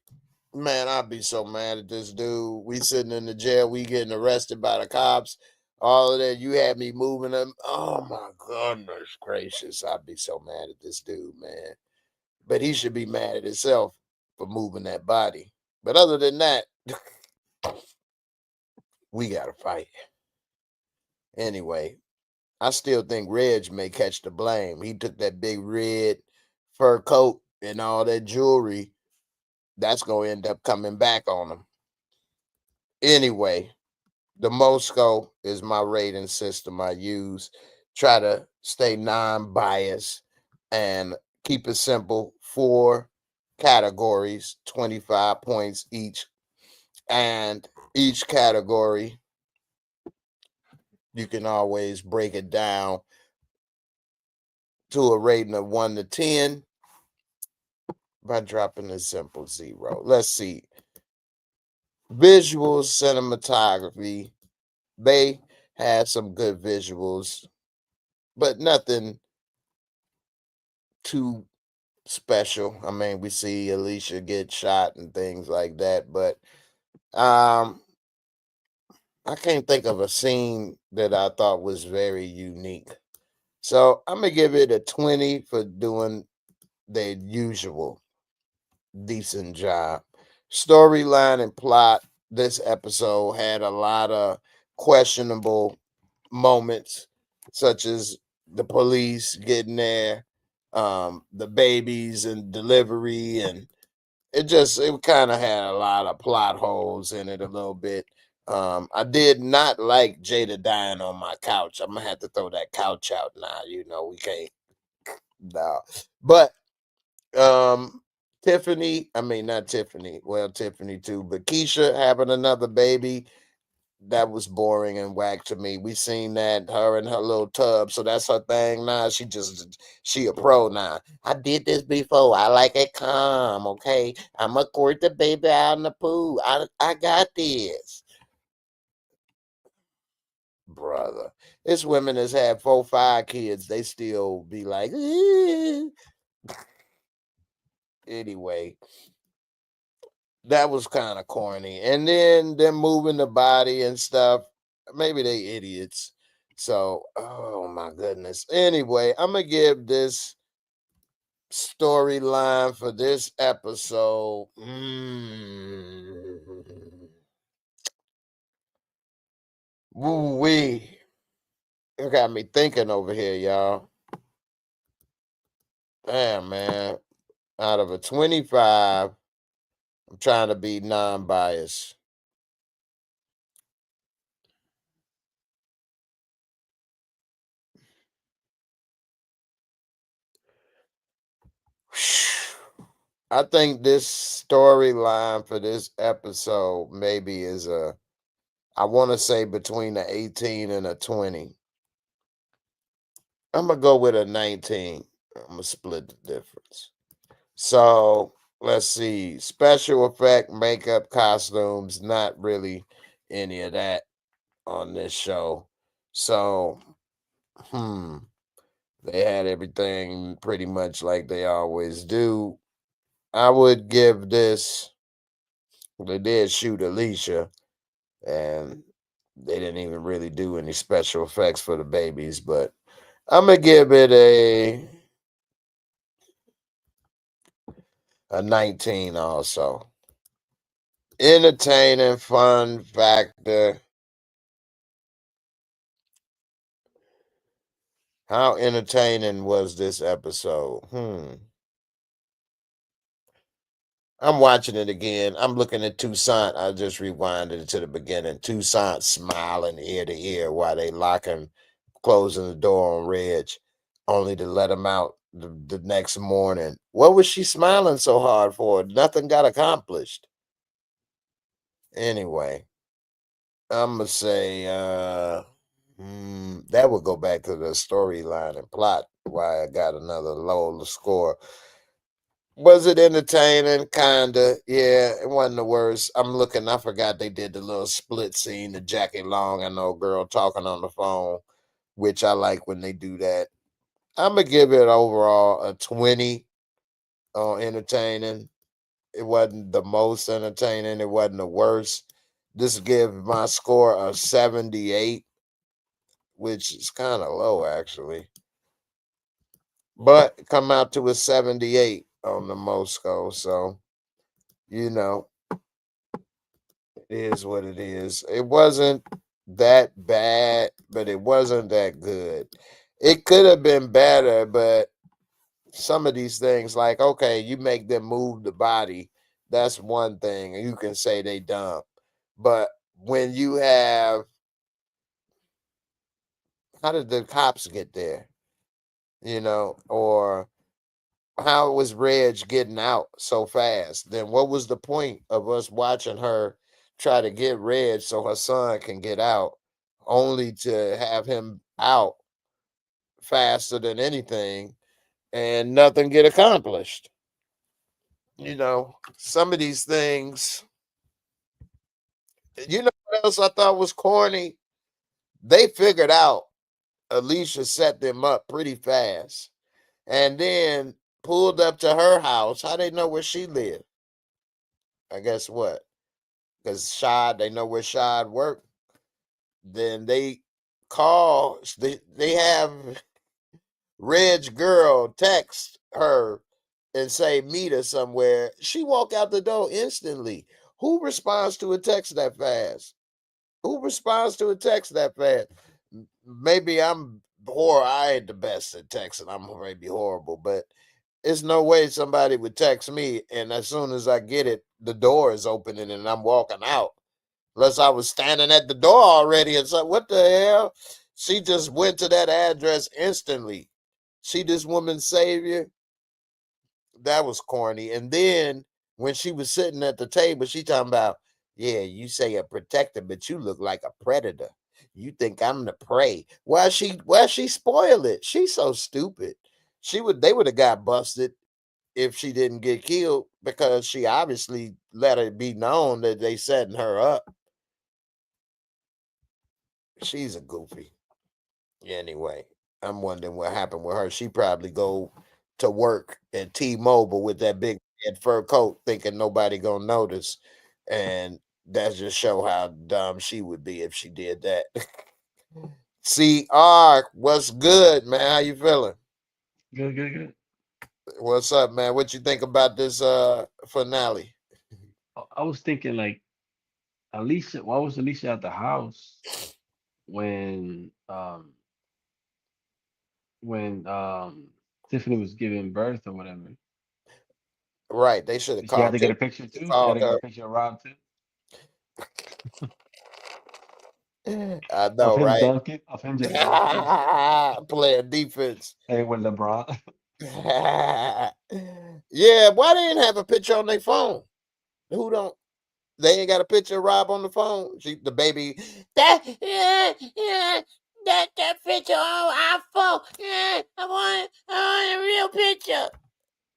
Man, I'd be so mad at this dude. We sitting in the jail, we getting arrested by the cops. All of that, you had me moving them. Oh my goodness gracious. I'd be so mad at this dude, man. But he should be mad at himself for moving that body. But other than that, we gotta fight. Anyway, I still think Reg may catch the blame. He took that big red fur coat and all that jewelry. That's gonna end up coming back on him. Anyway, the Mosco is my rating system I use. Try to stay non-biased and keep it simple. 4 categories, 25 points each. And each category, you can always break it down to a rating of 1 to 10 by dropping a simple 0. Let's see. Visuals, cinematography. They had some good visuals, but nothing too special. I mean, we see Alicia get shot and things like that, but I can't think of a scene that I thought was very unique. So I'm gonna give it a 20 for doing their usual decent job. Storyline and plot. This episode had a lot of questionable moments, such as the police getting there, the babies and delivery, and it kind of had a lot of plot holes in it a little bit. I did not like Jada dying on my couch. I'm gonna have to throw that couch out now. We can't. No. But Tiffany, I mean not Tiffany, well, Tiffany too, but Keisha having another baby, that was boring and whack to me. We seen that, her in her little tub, so that's her thing now. She a pro now. I did this before. I like it calm, okay? I'ma squirt the baby out in the pool. I got this. Brother. It's women that's had 4, 5 kids. They still be like, "Eh." Anyway, that was kind of corny. And then them moving the body and stuff. Maybe they idiots. So, oh my goodness. Anyway, I'm gonna give this storyline for this episode. Woo wee. It got me thinking over here, y'all. Damn, man. Out of a 25, I'm trying to be non-biased. I think this storyline for this episode maybe is I want to say between a 18 and a 20. I'm gonna go with a 19. I'm gonna split the difference. So let's see. Special effect, makeup, costumes, not really any of that on this show. So, they had everything pretty much like they always do. I would give this, they did shoot Alicia, and they didn't even really do any special effects for the babies, but I'm gonna give it a 19 also. Entertaining, fun factor. How entertaining was this episode? I'm watching it again. I'm looking at Toussaint. I just rewinded it to the beginning. Toussaint smiling ear to ear while they locking, closing the door on Reg, only to let him out the next morning. What was she smiling so hard for? Nothing got accomplished. Anyway, I'm gonna say that would go back to the storyline and plot. Why I got another low score. Was it entertaining? Kinda. Yeah, it wasn't the worst. I'm looking. I forgot they did the little split scene, the Jackie Long and old girl talking on the phone, which I like when they do that. I'm gonna give it overall a 20 on entertaining. It wasn't the most entertaining. It wasn't the worst. This give my score a 78, which is kind of low actually, but come out to a 78 on the Mosco. So you know, it is what it is. It wasn't that bad, but it wasn't that good. It could have been better, but some of these things, like, okay, you make them move the body, that's one thing, and you can say they dumb. But when you have, how did the cops get there? Or how was Reg getting out so fast? Then what was the point of us watching her try to get Reg so her son can get out, only to have him out faster than anything and nothing get accomplished? Some of these things, what else I thought was corny? They figured out Alicia set them up pretty fast and then pulled up to her house. How they know where she lived? I guess what? Because they know where Shad worked. Then they call, they have Reg girl text her and say, meet her somewhere. She walk out the door instantly. Who responds to a text that fast? Who responds to a text that fast? Maybe I'm I ain't the best at texting. I'm maybe horrible, but it's no way somebody would text me and as soon as I get it, the door is opening and I'm walking out. Unless I was standing at the door already and said, what the hell? She just went to that address instantly. She this woman's savior. That was corny. And then when she was sitting at the table, she talking about, yeah, you say a protector, but you look like a predator. You think I'm the prey. Why she spoil it? She's so stupid. They would have got busted if she didn't get killed because she obviously let it be known that they setting her up. She's a goofy. Anyway, I'm wondering what happened with her. She probably go to work at T-Mobile with that big red fur coat, thinking nobody gonna notice, and that just show how dumb she would be if she did that. CR, what's good, man? How you feeling? Good, good, good. What's up, man? What you think about this finale? I was thinking like Alicia, why was Alicia at the house when Tiffany was giving birth or whatever? Right, they should have Did she have called to get a Tiffany. picture They too? She had called to get her. a picture of Rob too? I Of know, him right? dunking, of him just dunking. Playing defense. Hey, with LeBron. Yeah, why they didn't have a picture on their phone? Who don't? They ain't got a picture of Rob on the phone. The baby. That picture on our phone. I want a real picture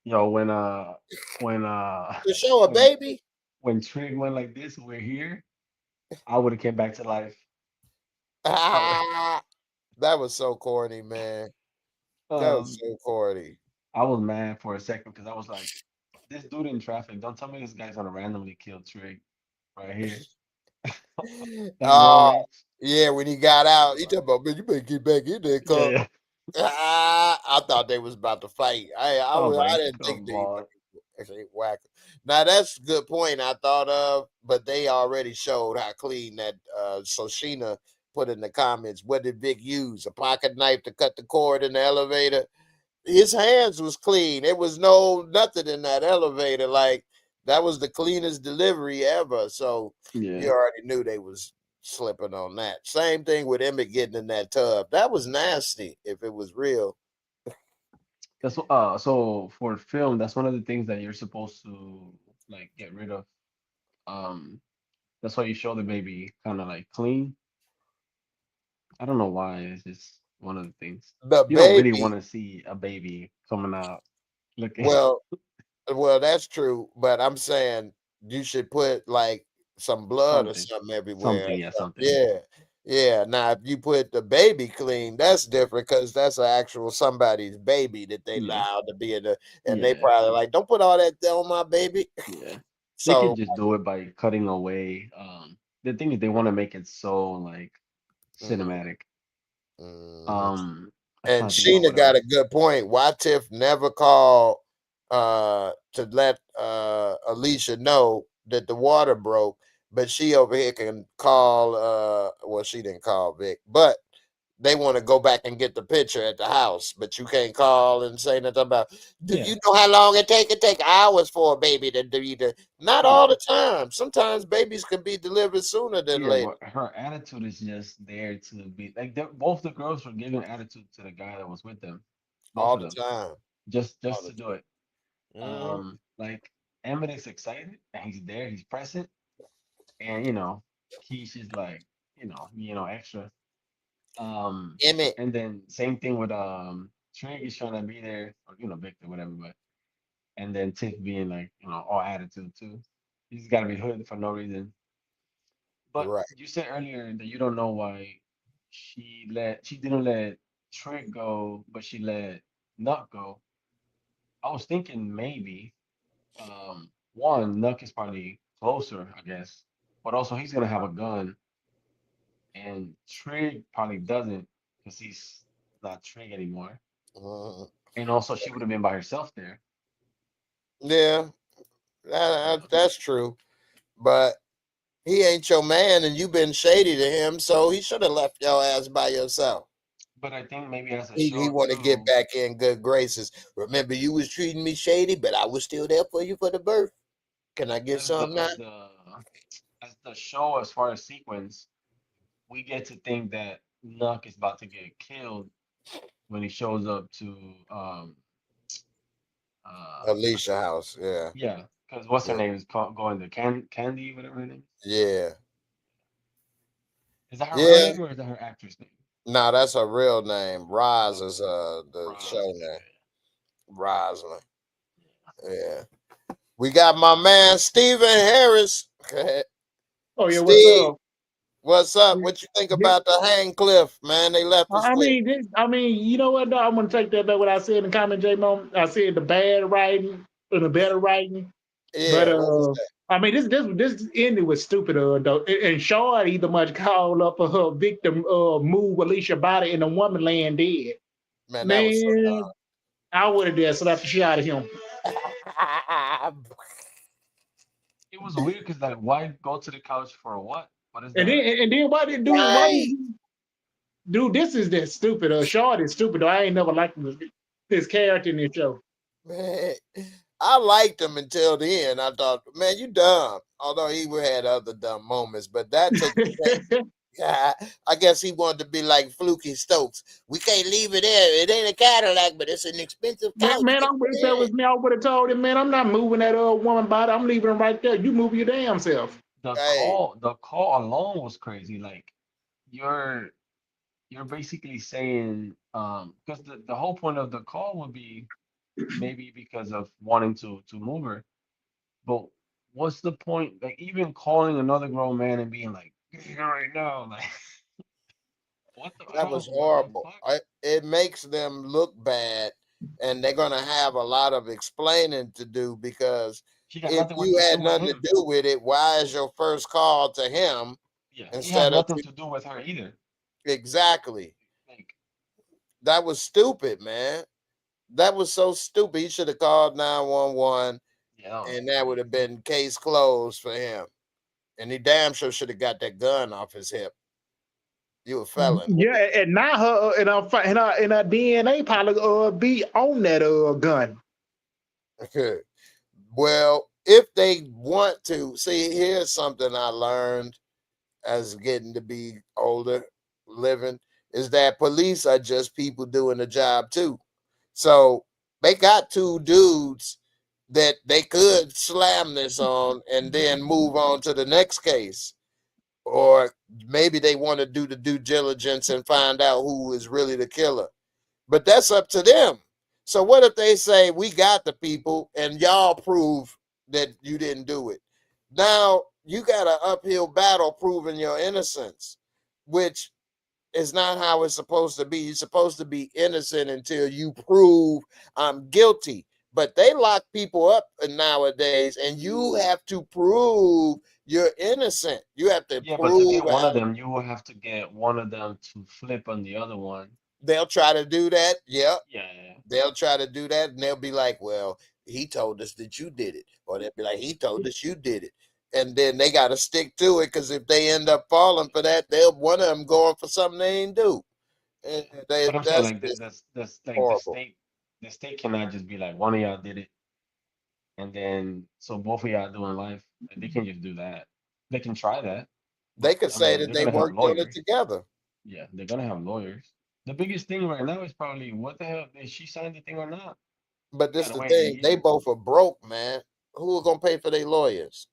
Yo, when to show a when baby. when Trig went like this, we're here. I would have came back to life. I would, That was so corny, man. That was um so corny. I was mad for a second because I was like, this dude in traffic, don't tell me this guy's gonna randomly kill Trig right here. That Oh, road rage. yeah, when he got I out, was he like, talking about, man, you better get back in there, yeah, cuz. yeah. I thought they was about to fight. I was I like, didn't think come they on. actually whack. Now that's a good point I thought of, but they already showed how clean that Soshina put in the comments. What did Vic use? A pocket knife to cut the cord in the elevator? His hands was clean. It was nothing in that elevator. Like that was the cleanest delivery ever. So you Yeah. already knew they was slipping on that. Same thing with Emmett getting in that tub. That was nasty if it was real. So for film, that's one of the things that you're supposed to like get rid of. Um, that's why you show the baby kind of like clean. I don't know why. It's just one of the things. The You don't really want baby, to see a baby coming out looking. well, that's true, but I'm saying you should put like some blood or Something, something everywhere. something, yeah, something. Yeah. Yeah, now if you put the baby clean, that's different because that's an actual somebody's baby that they Yeah, allowed to be in the, and they yeah, probably like, don't put all that on my baby. yeah. They could So, just do it by cutting away. The thing is, they want to make it so like mhm, cinematic. mhm. Um, I'm And trying to think about Sheena what got a else. good point. Why Tiff never called to let Alicia know that the water broke, but she over here can call well, she didn't call Vic, but they want to go back and get the picture at the house, but you can't call and say nothing about, do Yeah, you know how long it take? It take hours for a baby to be the, not all yeah, the time. Sometimes babies can be delivered sooner than yeah. later. But her attitude is just there to be like both the girls were giving attitude to the guy that was with them, both All of the them, time. All just the to do it. time. Like Emmett is excited and he's there, he's present, and Keisha's like extra. Emmett. And then same thing with Trig is trying to be there, or Victor, whatever, but and then Tiff being like, all attitude too. He's got to be hood for no reason. But Right. you said earlier that you don't know why she didn't let Trig go, but she let Nut go. I was thinking maybe one Nuck is probably closer, I guess, but also he's gonna have a gun, and Trig probably doesn't because he's not Trig anymore. Mhm. And also, she would have been by herself there. Yeah, So, that's true. But he ain't your man, and you been shady to him, so he should have left your ass by yourself. but I think maybe as a He show want to get too, back in good graces. Remember, you was treating me shady, but I was still there for you for the birth. Can I get as the some now? as the show as far as sequence, we get to think that Nuck is about to get killed when he shows up to I Alicia forget. House, yeah, Yeah, because what's her yeah, name is going to Candy, whatever her name yeah, is. That her real yeah. name or is that her actress name? Nah, that's her real name. Roz is Okay, the Roz. show Okay, name. Roslyn. Yeah. We got my man Stephen Harris. Oh yeah, what's Steve, up? what's up? What you think This, about the hang cliff, man? They left us I with. mean, you know what? Though? I'm gonna take that back. What I said in the comment, J Mo. I said the bad writing and the better writing, but Yeah, what was that? I mean, this ended was stupid. Though, and Shaw either much called up for her victim, move Alicia body in a woman laying dead. Man, that was so Man, I would have just slapped the shit out of him. dumb. It was weird because like, why go to the couch for what? What is And then that? and then why did dude? Why did Right. you? Dude, this is that stupid. Shaw is stupid. Though I ain't never liked his character in this show. Man, I liked him until the end. I thought, man, you dumb. Although he had other dumb moments, but that took the yeah, I guess he wanted to be like Fluky Stokes. We can't leave it there. It ain't a Cadillac, but it's an expensive Man, couch. man, if that was me, I would have told him, man, I'm not moving that woman body. I'm leaving her right there. You move your damn self. Hey, The call alone was crazy. Like you're you're basically saying because the whole point of the call would be maybe because of wanting to move her, but what's the point? Like even calling another grown man and being like, "Get here right now," like what the I that don't know was what the horrible. fuck. It makes them look bad, and they're gonna have a lot of explaining to do because She got if nothing you to do had with nothing to him. do with it, why is your first call to him Yeah, he has instead of nothing to do with her either. exactly? Like That was stupid, man. That was so stupid. He should have called 911, yeah, that was and that would weird. have been case closed for him. And he damn sure should have got that gun off his hip. You a felon. Yeah, and now and her DNA probably be on that gun. Well, if they want to, see, here's something I learned as getting to be older, living, is that police are just people doing the job too. So they got two dudes that they could slam this on and then move on to the next case. Or maybe they want to do the due diligence and find out who is really the killer. But that's up to them. So what if they say we got the people and y'all prove that you didn't do it? Now you got an uphill battle proving your innocence. which is not how it's supposed to be. You're supposed to be innocent until you prove I'm guilty. But they lock people up nowadays, and you have to prove you're innocent. You have to Yeah, but to prove get one of them, you will have to get one of them to flip on the other one. they'll try to do that. Yep. Yeah. They'll try to do that, and they'll be like, well, he told us that you did it. Or they'll be like, he told us you did it. And then they got to stick to it, because if they end up falling for that, one of them going for something they ain't do. And But I'm saying that's like just that's like horrible. the state cannot just be like one of y'all did it, and then so both of y'all doing life. Like, they can just do that. They can try that, They but could I say mean that they're they gonna have worked on it lawyers. together. Yeah, they're gonna have lawyers. The biggest thing right now is probably what the hell did she sign the thing or not? But this Gotta the wait a thing, they year. both are broke, man. Who are gonna pay for their lawyers?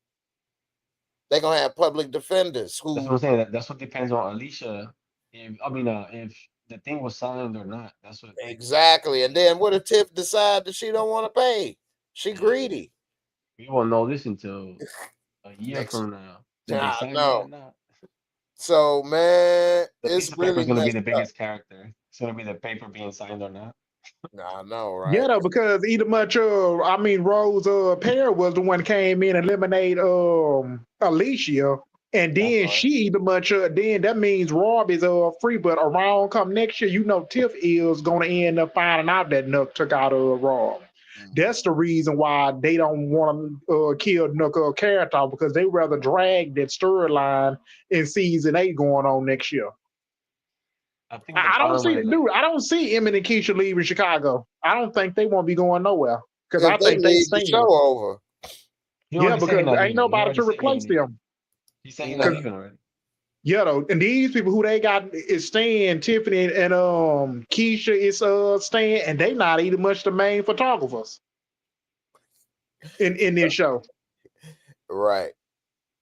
They're gonna have public defenders That's what who I'm saying. That's what depends on Alicia. If the thing was signed or not. That's what. exactly. And then what if Tiff decide that she don't want to pay? She Yeah, greedy. we won't know this until a year Next, from now. Did they I sign it or know. not? So man, The piece it's of paper really is gonna be the messed up. biggest character. It's gonna be the paper being signed or not. I know, Yeah, right? though, because either much Rose Perry was the one came in and eliminate Alicia, and That's then right. she either much then that means Rob is free, but around come next year, Tiff is gonna end up finding out that Nook took out Rob. Mhm. That's the reason why they don't want to kill Nook character, because they rather drag that storyline in season 8 going on next year. I think the I don't problem see with it, like, dude. I don't see Emmett and Keisha leaving Chicago. I don't think they won't be going nowhere, because If I they think they leave the show staying. over, he Yeah, already said he's because not ain't leaving. He nobody already to said he ain't replace leaving. them. He said he's not no, Because leaving already. yeah, though, and these people who they got is staying. Tiffany and Keisha is staying, and they not even much the main photographers in this show. right?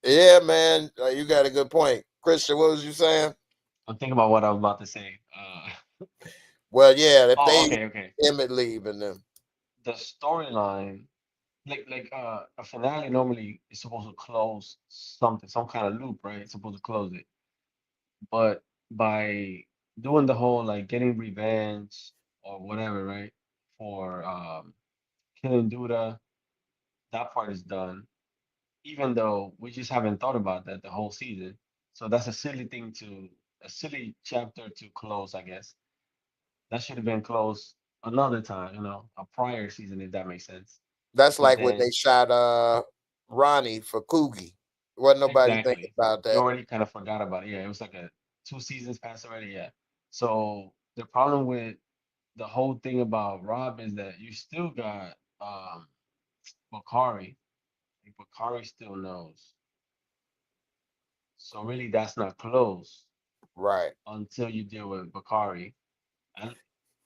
Yeah, man, you got a good point, Christian. What was you saying? I'm thinking about what I was about to say. Well, yeah, if Oh, they okay. Emmett leaving them, The storyline, a finale normally is supposed to close something, some kind of loop, right? It's supposed to close it. But by doing the whole like getting revenge or whatever, right? For killing Duda, that part is done. Even though we just haven't thought about that the whole season. So that's a silly chapter to close, I guess. That should have been closed another time, a prior season, if that makes sense. that's But like when then, they shot Ronnie for Coogie. Wasn't nobody thinking exactly, about you that. already kind of forgot about it. Yeah, it was like a 2 seasons passed already. Yeah. So the problem with the whole thing about Rob is that you still got Bakari. Like, Bakari still knows. So really, that's not closed Right. until you deal with Bakari. And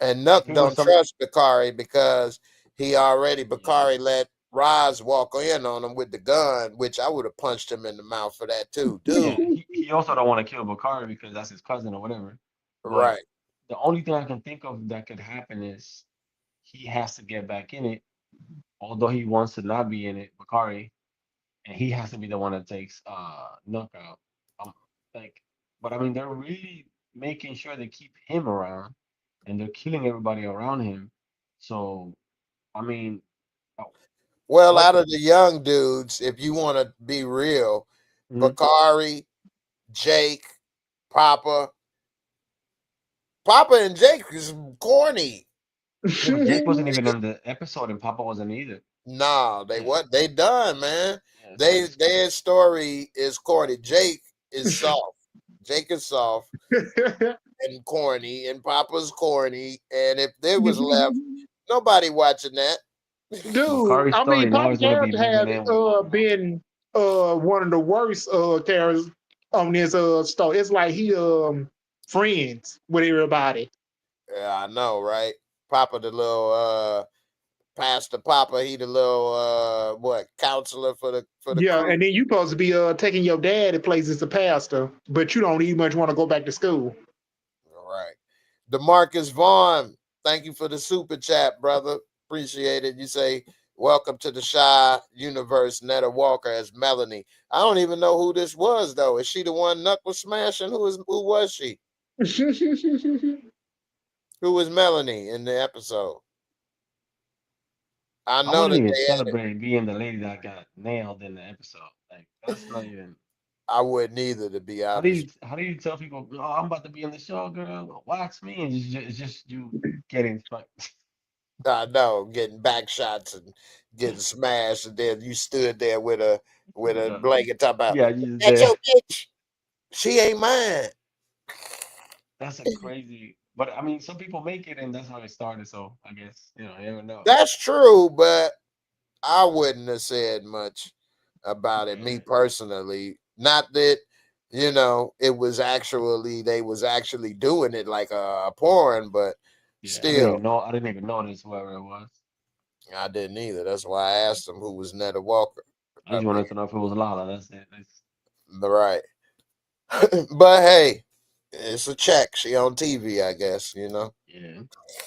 And if Nuck it was don't some, trust Bakari because yeah, Bakari let Roz walk in on him with the gun, which I would have punched him in the mouth for that too, dude. yeah, he also don't want to kill Bakari because that's his cousin or whatever. But Right. the only thing I can think of that could happen is he has to get back in it, although he wants to not be in it, Bakari, and he has to be the one that takes Nook out. Like, but I mean, they're really making sure they keep him around, and they're killing everybody around him. So, I mean, uh, Well, what? out of the young dudes, if you want to be real, Mhm. Bakari, Jake, Papa, Papa and Jake is corny. Yeah, but Jake wasn't even in the episode, and Papa wasn't either. Nah, they Yeah, what they done, man. yeah. So it's Their story is corny. Jake is soft. Jake is soft and corny, and Papa's corny. And if there was left, nobody watching that. Dude, Bakari's I mean, story now Papa is gonna be character moving has in with Mama. been one of the worst characters on this story. It's like he friends with everybody. Yeah, I know, right? Papa, the little Pastor Papa, he the little what counselor for the Yeah, crew. and then you supposed to be taking your dad to places as a pastor, but you don't even much want to go back to school. All right. DeMarcus Vaughn, thank you for the super chat, brother. Appreciate it. You say Welcome to the Shy Universe, Netta Walker as Melanie. I don't even know who this was though. Is she the one Nuck was smashing? Who was she? Who was Melanie in the episode? I I know wouldn't that even they had it. celebrate being the lady that got nailed in the episode. Like that's not even. I wouldn't either, to be honest. How do you tell people, oh, I'm about to be in the show, girl? Watch me, and it's just you getting fucked. I know, getting back shots and getting smashed, and then you stood there with a Yeah, blanket talking about yeah, you just that's there. your bitch. She ain't mine. That's a crazy. But I mean, some people make it, and that's how it started. So I guess you never know. That's true, but I wouldn't have said much about it, me Yeah, personally. Not that it was actually they was actually doing it like a porn, but yeah. I didn't still, even know. I didn't even notice whoever it was. I didn't either. That's why I asked him who was Netta Walker. I I just mean, wanted to know if it was Lala. That's it. right. But hey, it's a check. She on TV, I guess. Yeah,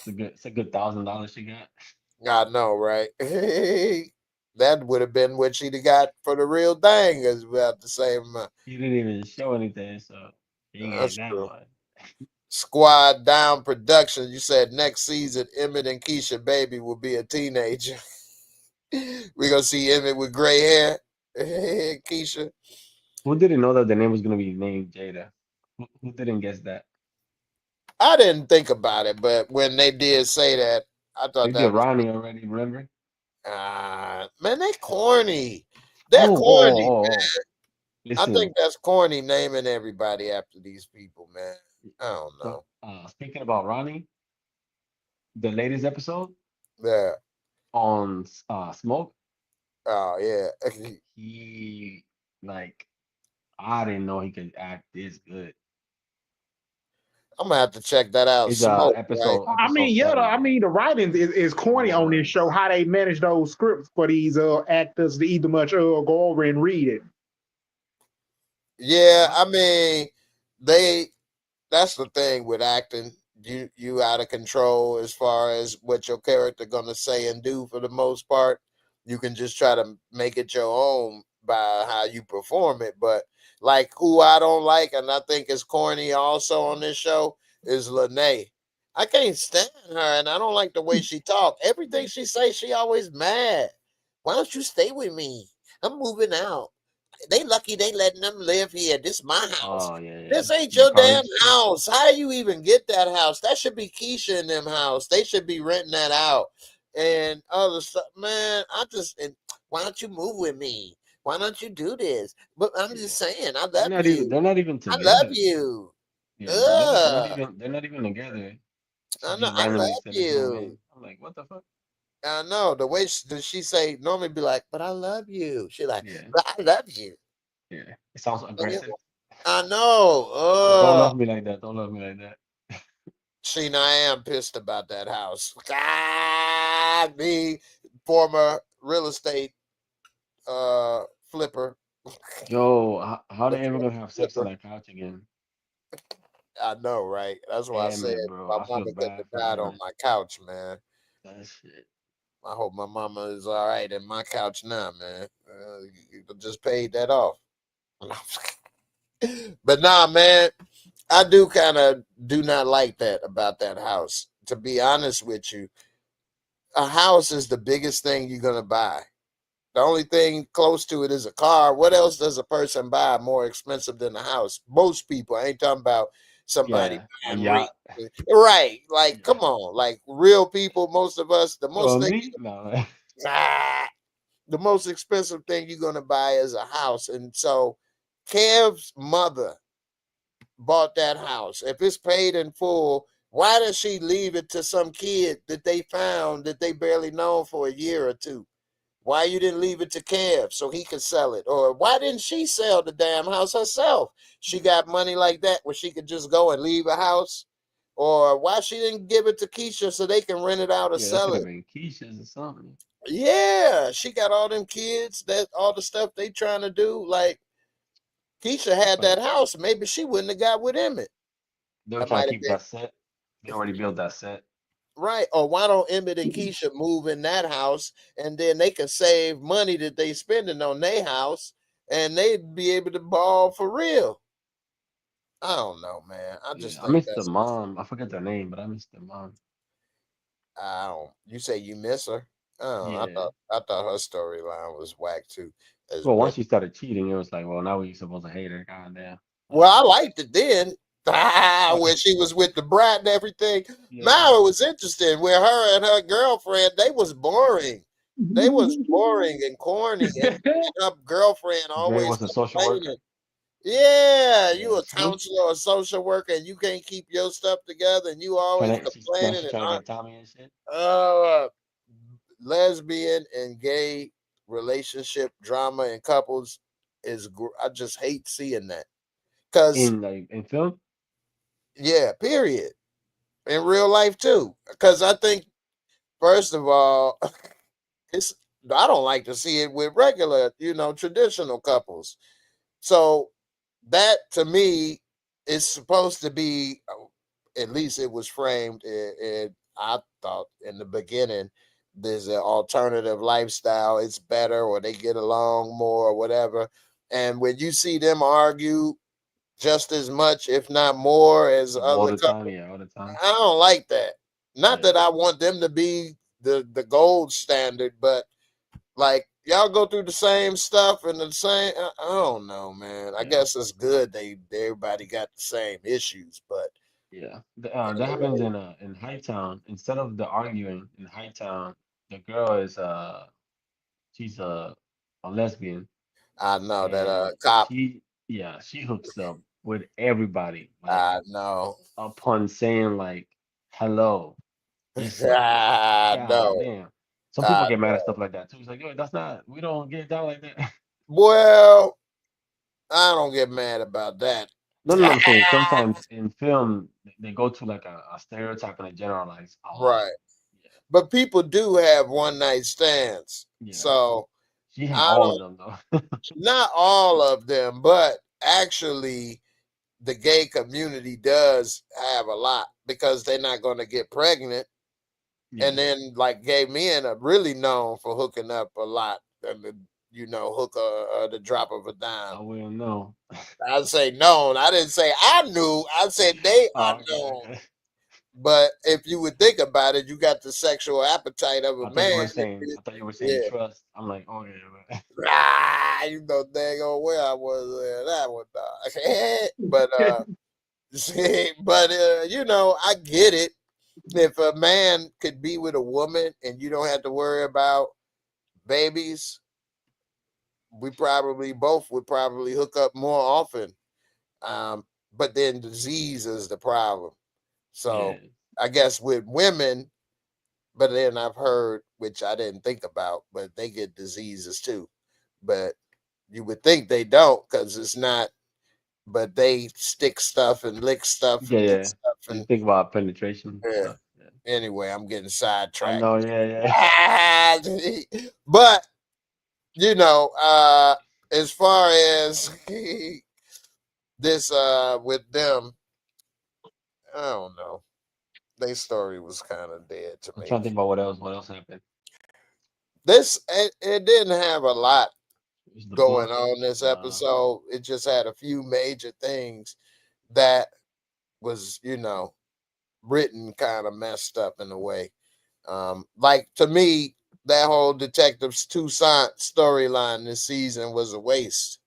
it's a good $1,000 she got. I know, right? That would have been what she'd have got for the real thing, is about the same amount. He didn't even show anything, so he ain't That's getting that true. much. Squad Down Productions. You said next season Emmett and Keisha Baby will be a teenager. We're gonna see Emmett with gray hair. Keisha. Who didn't know that the name was gonna be named Jada? Who didn't guess that? I didn't think about it, but when they did say that, I They thought did that was Ronnie already, remember? man, they corny. They're Oh, oh, corny. oh, oh. I Listen, think that's corny naming everybody after these people, man. I don't so know. speaking about Ronnie, the latest episode Yeah. on Smoke, Oh yeah. he like I didn't know he could act this good. I'm gonna have to check that out. It's Smoke, right? I mean, episode yeah, 7, I bro. mean, the writing is corny on this show. Was How they manage those scripts for these actors to either much go over and read it. Yeah, what? I mean, they that's the thing with acting. You out of control as far as what your character gonna say and do for the most part. You can just try to make it your own by how you perform it. But like who I don't like and I think is corny also on this show is Lene. I can't stand her and I don't like the way she talk. Everything she say, she always mad. Why don't you stay with me? I'm moving out. They lucky they letting them live here. This my house. Oh yeah, yeah. This ain't The your damn courage shit. house. How you even get that house? That should be Keisha in them house. They should be renting that out. And other stuff, man. Why don't you move with me? Why don't you do this? But I'm Yeah. just saying, I love you. They're not even I love together. you. Yeah, Ugh. they're not even together. She I know. just I randomly love said, let's move you. in. I'm like, what the fuck? I know the way she say normally be like, but I love you. She like, Yeah, but I love you. yeah. It sounds aggressive. I know. Don't love me like that. Don't love me like that. Sheena, I am pissed about that house. God, me, former real estate flipper. Yo, how The they ever gonna have sex on flipper. that couch again? I know, right? That's why I Damn said it, bro. my I feel mama couldn't bad have for died on Emmett. my couch, man. That shit. I hope my mama is all right in my couch now, man. You just paid that off. But nah, man, I do kind of do not like that about that house. To be honest with you, a house is the biggest thing you're gonna buy. The only thing close to it is a car. What else does a person buy more expensive than a house? Most people, I ain't talking about somebody Yeah, a buying yacht. right. Like, Yeah. come on, like real people. Most of us, the most Well, thing, me? No. ah, the most expensive thing you're gonna buy is a house. And so, Kev's mother bought that house. If it's paid in full, why does she leave it to some kid that they found that they barely known for a year or two? Why you didn't leave it to Kev so he could sell it? Or why didn't she sell the damn house herself? She got money like that where she could just go and leave a house? Or why she didn't give it to Keisha so they can rent it out or Yeah, that sell should it? have been Keisha's or something. Yeah, she got all them kids, that all the stuff they trying to do. Like Keisha had But that house, maybe she wouldn't have got with Emmett. they were I trying might to have keep been. that set. They already built that set. Right. Or why don't Emmett and Keisha move in that house and then they can save money that they spending on their house and they'd be able to ball for real. I don't know, man. I Yeah, just I think miss the that's mom. I forget their name, but I miss the mom. I don't you say you miss her? Oh, Yeah. I thought her storyline was whack too. As Well, Brett. once she started cheating, it was like, well, now we supposed to hate her. God damn. Well, Like, I liked it then. When she was with the brat and everything. yeah. Now it was interesting where her and her girlfriend, they was boring. They was boring and corny, and her girlfriend Dre always was a social complaining. worker. Yeah, you Yeah, a see? counselor or a social worker and you can't keep your stuff together and you always Now complaining she's and trying to get Tommy and shit. uh, lesbian and gay relationship drama in couples I just hate seeing that. Cause In film. yeah, period. In real life too. Cause I think first of all, it's I don't like to see it with regular, traditional couples. So that to me is supposed to be, at least it was framed. I thought in the beginning, there's an alternative lifestyle. It's better, or they get along more, or whatever. And when you see them argue just as much, if not more, as All other the time, couples, yeah, all the time. I don't like that. Not that Yeah, I want them to be the gold standard, but like y'all go through the same stuff and the same. I don't know, man. I yeah, guess it's good everybody got the same issues, but yeah. That happens in Hightown. Instead of the arguing in Hightown, the girl is she's a lesbian, I know that and cop. she hooks up with everybody like I know. upon saying like hello. It's like I god know. damn. Some people I get mad at know. stuff like that too. It's like, yo, that's not we don't get down like that. Well, I don't get mad about that. No, no, no, I'm saying sometimes in film they go to like a stereotype and they generalize a lot. Right. Yeah, But people do have one night stands. yeah. So She had I all of don't, them though. not all of them, but actually the gay community does have a lot because they're not going to get pregnant. And Yeah, then, like, gay men are really known for hooking up a lot. And hook the drop of a dime. I wouldn't know. I'd say known. I didn't say I knew. I said they Oh, are okay, known. okay. But if you would think about it, you got the sexual appetite of a I thought you man. were saying. I thought you were saying Yeah. trust. I'm like, okay, You know dang on where I was there. That one, dog. But I get it. If a man could be with a woman and you don't have to worry about babies, we probably both would probably hook up more often. But then disease is the problem. yeah. So I guess with women, but then I've heard, which I didn't think about, but they get diseases too. But you would think they don't because it's not, but they stick stuff and lick stuff Yeah, and get yeah. stuff. You And think about penetration yeah. stuff. Yeah. Anyway, I'm getting I sidetracked. know. Yeah, But as far as this with them, I don't know. Their story was kind of dead to I'm me. trying to think about what else happened. It didn't have a lot Is the going book? on this episode. It just had a few major things that was, written kind of messed up in a way. Like to me, that whole Detectives Toussaint storyline this season was a waste.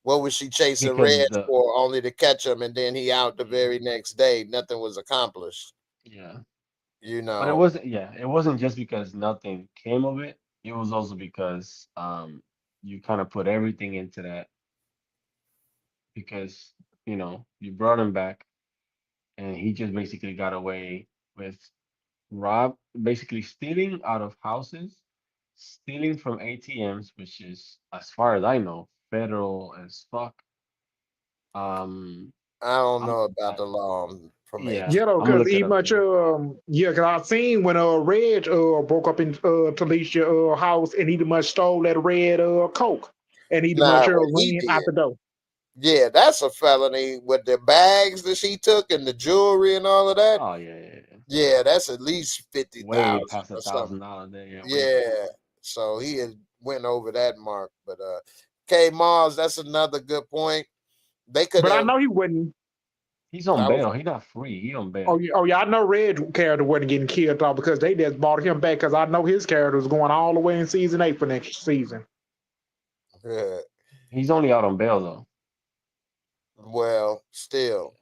What was she chasing Because Red the for only to catch him and then he out the yeah, very next day? Nothing was accomplished. yeah. You But it know, wasn't. Yeah, it wasn't just because nothing came of it. It was also because you kind of put everything into that because you brought him back and he just basically got away with basically stealing out of houses, stealing from ATMs, which is, as far as I know, federal as fuck. Um, I don't I'm, know about I, the law from yeah, Yeah, though, I'm gonna because look it he up much too. yeah, cause I seen when Reg broke up in Talisha house and he much stole that red coke and he much Nah, what he ran out did. the door. Yeah, that's a felony with the bags that she took and the jewelry and all of that. Oh yeah, yeah, yeah. Yeah, that's at least 50,000 Way past or something. $1,000 there. Yeah, way past. Yeah, so he had went over that mark. But K Mars, that's another good point. They could But I have. know he wouldn't. He's on I was bail. He's not free. He on Oh, bail. oh yeah, I know Red character wasn't getting killed off because they just brought him back because I know his character was going all the way in season 8 for next season. He's only out on bail though. well, still.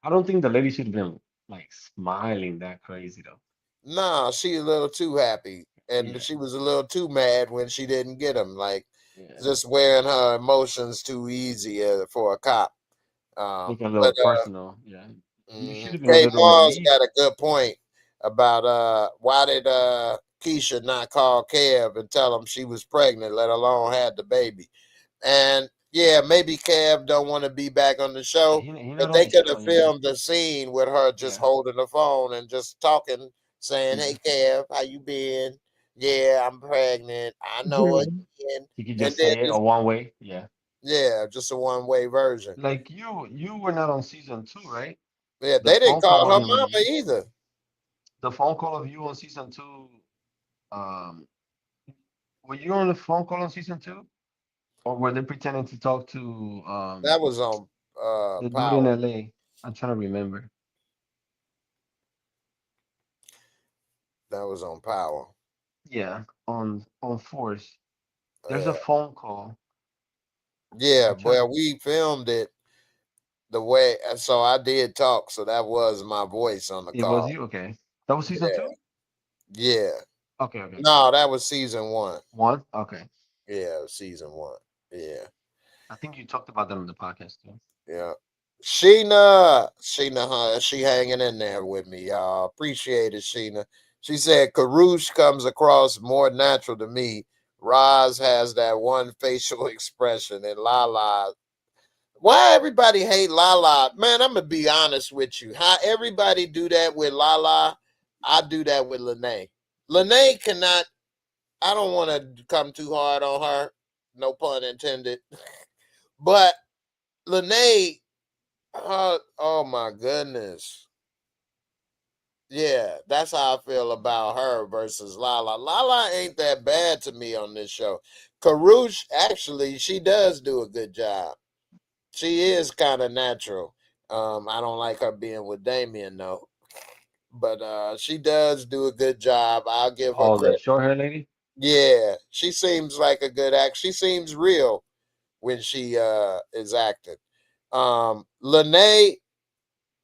I don't think the lady should have been like smiling that crazy though. Nah, she a little too happy, and Yeah, she was a little too mad when she didn't get him. Like yeah. just wearing her emotions too easy for a cop. Make it a little But personal. Yeah, you should have been a K little Mars relieved. got a good point about why did Keisha not call Kev and tell him she was pregnant, let alone had the baby. And yeah, maybe Kev don't want to be back on the Yeah, show, he but not on they the could show. have Yeah, filmed a scene with her just yeah, holding the phone and just talking, saying, yeah. "Hey Kev, how you been? Yeah, I'm pregnant. I know Mhm. again." He could And just then say it a just one way. Yeah, just a one-way version. like you were not on season 2, right? Yeah, The they didn't phone call call her wasn't mama released. either. The phone call of you on season 2. Um, were you on the phone call on season 2, or were they pretending to talk to That was on the dude in Power. LA? I'm trying to remember. That was on Power. Yeah, on Force. There's a Yeah, phone call. yeah. I'm trying. Well, we filmed it the way, so I did talk. So that was my voice on the It was call. you. Okay, that was season Yeah, 2. yeah. Okay, okay. No, that was season one. One. Okay. Yeah, season one. Yeah, I think you talked about that on the podcast too. yeah. Sheena, she hanging in there with me, y'all. Appreciate it, Sheena. She said Karush comes across more natural to me. Roz has that one facial expression, and Lala. Why everybody hate Lala? Man, I'm gonna be honest with you. How everybody do that with Lala, I do that with Lene. Lene cannot. I don't want to come too hard on her. No pun intended. But Lene, oh my goodness. Yeah, that's how I feel about her versus Lala. Lala ain't that bad to me on this show. Karush, actually, she does do a good job. She is kind of natural. I don't like her being with Damien though, but she does do a good job. I'll give her Oh, the credit. short hair lady. Yeah, she seems like a good act. She seems real when she is acting. Lene,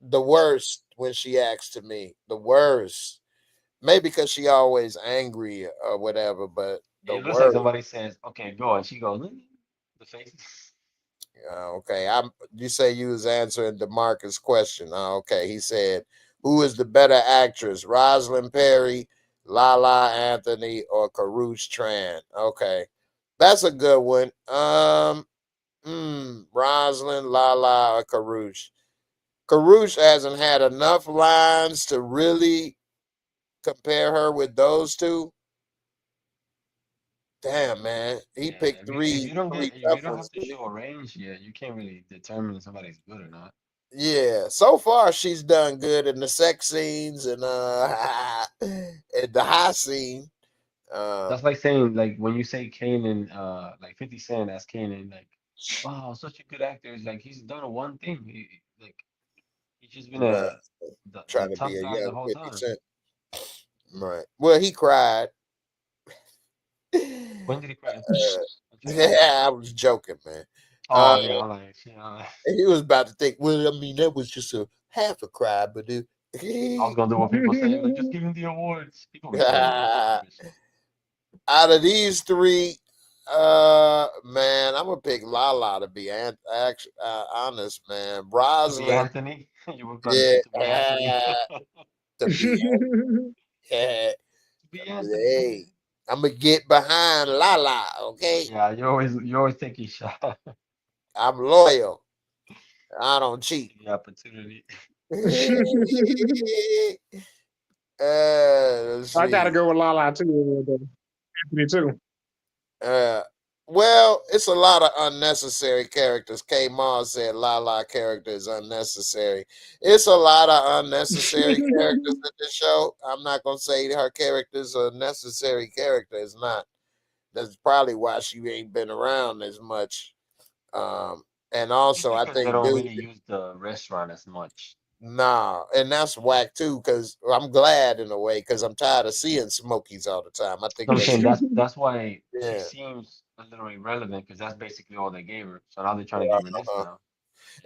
the worst when she acts to me. The worst. Maybe because she always angry or whatever, but the It looks like worst. somebody says, "Okay, go," and she goes, the face. Okay, You say you was answering DeMarcus' question. Okay, he said, "Who is the better actress, Rosalind Perry, Lala Anthony, or Karush Tran?" Okay, that's a good one. Rosalind, Lala, or Karush. Karush hasn't had enough lines to really compare her with those two. Damn, man, he Yeah, picked if you don't three get if you tough don't ones. have to show a range, yeah, you can't really determine if somebody's good or not. Yeah, so far she's done good in the sex scenes and at the high scene. Um, That's like saying like when you say Kanan, like 50 Cent as Kanan, like, wow, such a good actor. It's like he's done one thing. Like he's just been right, the trying to be top a guy the young whole 50 time. Cent. Right. Well, he cried. When did he cry? I'm trying to remember. Yeah, I was joking, man. Uh, Oh yeah, I'm like, shit, he was about to think, well, I mean, that was just a half a cry, but I was gonna do what people say, like just give him the awards. People be funny with that out stupid shit. of these three, man, I'm gonna pick Lala to be honest, man. To be Rosalind, Anthony, you were about to yeah, say to be Anthony. to be, yeah, To be Anthony. hey, I'm gonna get behind Lala, okay? Yeah, you always take your shot. I'm loyal. I don't cheat. The opportunity. Let's I gotta see. go with Lala too. Anthony too. Uh, Well, it's a lot of unnecessary characters. K. Mars said Lala character is unnecessary. It's a lot of unnecessary characters in the show. I'm not gonna say her character's a necessary character. It's not. That's probably why she ain't been around as much. And Just also I because they think don't dude, really use the restaurant as much. nah, and that's whack too, because I'm glad in a way, because I'm tired of seeing Smokies all the time. I So think I'm saying that's that's why she yeah. seems a little irrelevant because that's basically all they gave her. So now they're trying to give her this Uh-huh. now.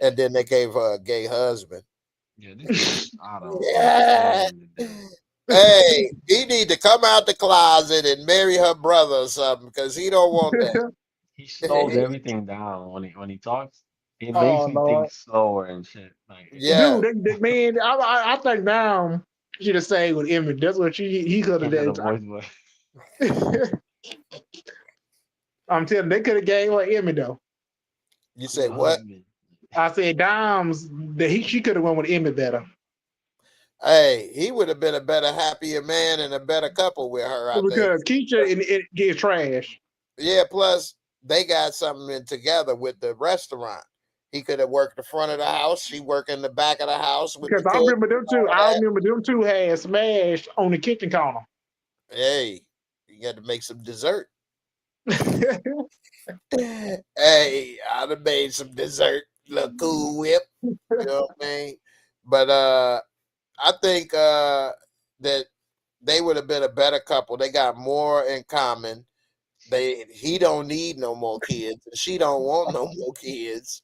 And then they gave her a gay husband. Yeah, this dude, I don't Yeah. understand the dude. Hey, he need to come out the closet and marry her brother or something, because he don't want He slows that. everything down when he talks. It makes Oh me Lord, think slower and shit. Like Yeah. dude, man, I think now she the same with Emmett. That's what he could have changes the done. voice, but I'm telling you, they could have gave her Emmy though. You say the what? husband. I said Dom's that she could have went with Emmy better Hey, he would have been a better, happier man and a better couple with her, I think. because Keisha it gets trash. Yeah, plus they got something in together with the restaurant. He could have worked the front of the house. She work in the back of the house with the Because I kids remember them and two. all I that. remember them two had smashed on the kitchen counter. Hey, you got to make some dessert. Hey, I'd have made some dessert, little Cool Whip. You know what I mean? But I think that they would have been a better couple. They got more in common. He don't need no more kids. She don't want no more kids.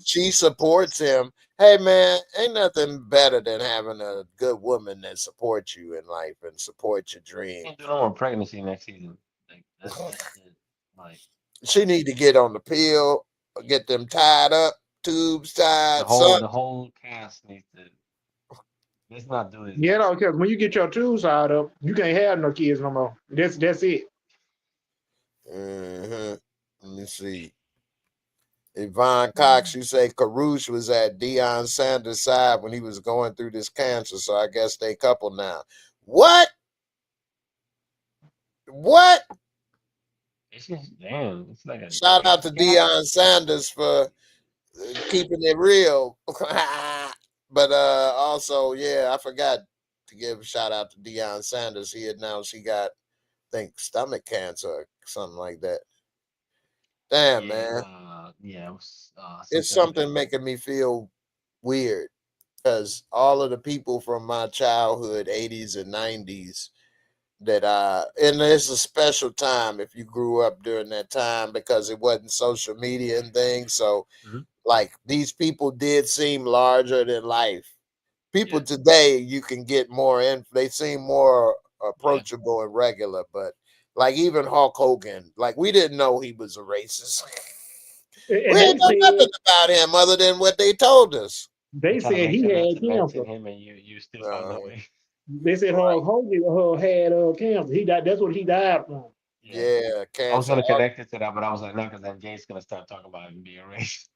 She supports him. Hey man, ain't nothing better than having a good woman that supports you in life and supports your Can't do dreams. no more pregnancy next season. Like that's it. Like She need to get on the pill, get them tied up, tubes tied, something. the whole cast needs to. Let's not do this You next know, season. because when you get your tools out up, you can't have no kids no more. That's it. Let me see. Yvonne Cox, you say Carouche was at Deion Sanders' side when he was going through this cancer, so I guess they couple now. What? What? It's just damn. It's like a Shout out age to gap. Deion Sanders for keeping it real. But also, yeah, I forgot to give a shout out to Deion Sanders. He announced he got, I think, stomach cancer or something like that. Damn, Yeah, man. yeah. It was It's something like something a making me feel weird, because all of the people from my childhood, 80s and 90s, that and it's a special time if you grew up during that time, because it wasn't social media and things. So Mhm. like these people did seem larger than life. People Yeah, today, you can get more in, they seem more yeah. approachable and regular, but like even Hulk Hogan, like we didn't know he was a racist. We And didn't know nothing about him other than what they told us. They they try to said he mention not had to mention cancer. him, and you still found Uh, that way. They said right. Hulk Hogan had cancer. He died. That's what he died from. Yeah, Yeah, I was cancer. gonna connect it to that, but I was like, no, because then Jay's gonna start talking about him being racist.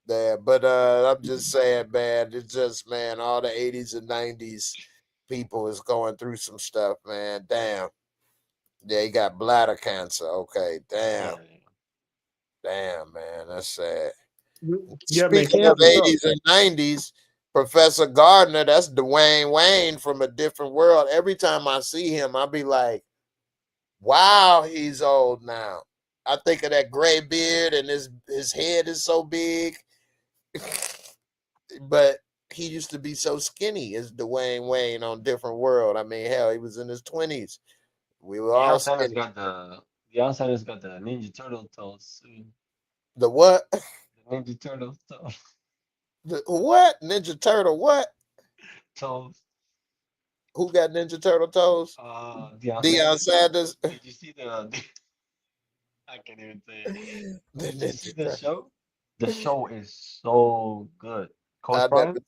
There, but I'm just saying, man, it's just, man, all the 80s and 90s people is going through some stuff, man. Damn. Yeah, he got bladder cancer. Okay, damn. Yeah, Damn, man, that's sad. Yeah, man, Speaking of cancer tough. 80s and 90s, Professor Gardner, that's Dwayne Wayne from a different world. Every time I see him, I'll be like, wow, he's old now. I think of that gray beard and his head is so big. But he used to be so skinny as Dwayne Wayne on Different World. I mean, hell, he was in his 20s. We were all Deion Sanders skinny. got the Deion Sanders got the Ninja Turtle toes. The what? The Ninja Turtle The what? Ninja Turtle what? toes. Who got Ninja Turtle toes? Deion Deion Sanders. Sanders. Did you see the? I can't even say it. The Did you see Ninja the Turtle. show? The show is so good. I Coach never, Prime?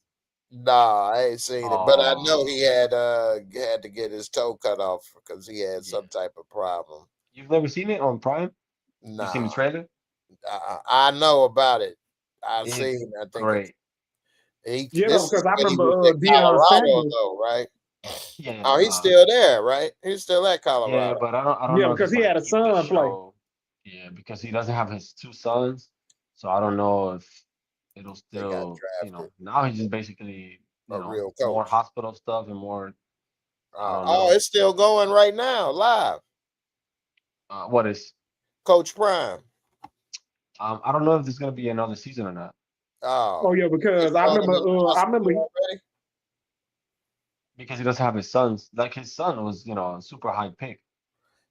nah, I ain't seen it. But I know Oh, he had to get his toe cut off because he had yeah. some type of problem. You've never seen it on Prime? You've seen the Nah, trailer? I know about it. I It's seen. I think great. he. You know, This is because I when he remember was in Deion Colorado, Sanders. though, right? Yeah, Oh, he's still there, right? He's still at yeah, Colorado. but I don't Yeah, know if because it's he like had a keep the son play. show. Yeah, because he doesn't have his two sons, so I don't know if it'll They got still, drafted. now he's just basically, A real more coach. hospital stuff and more, I don't Oh, know. it's still going right now, live. What is, Coach Prime. I don't know if there's gonna be another season or not Oh, Oh yeah, they because I showed him remember in the I hospital remember already. because he doesn't have his sons. Like his son was, a super high pick.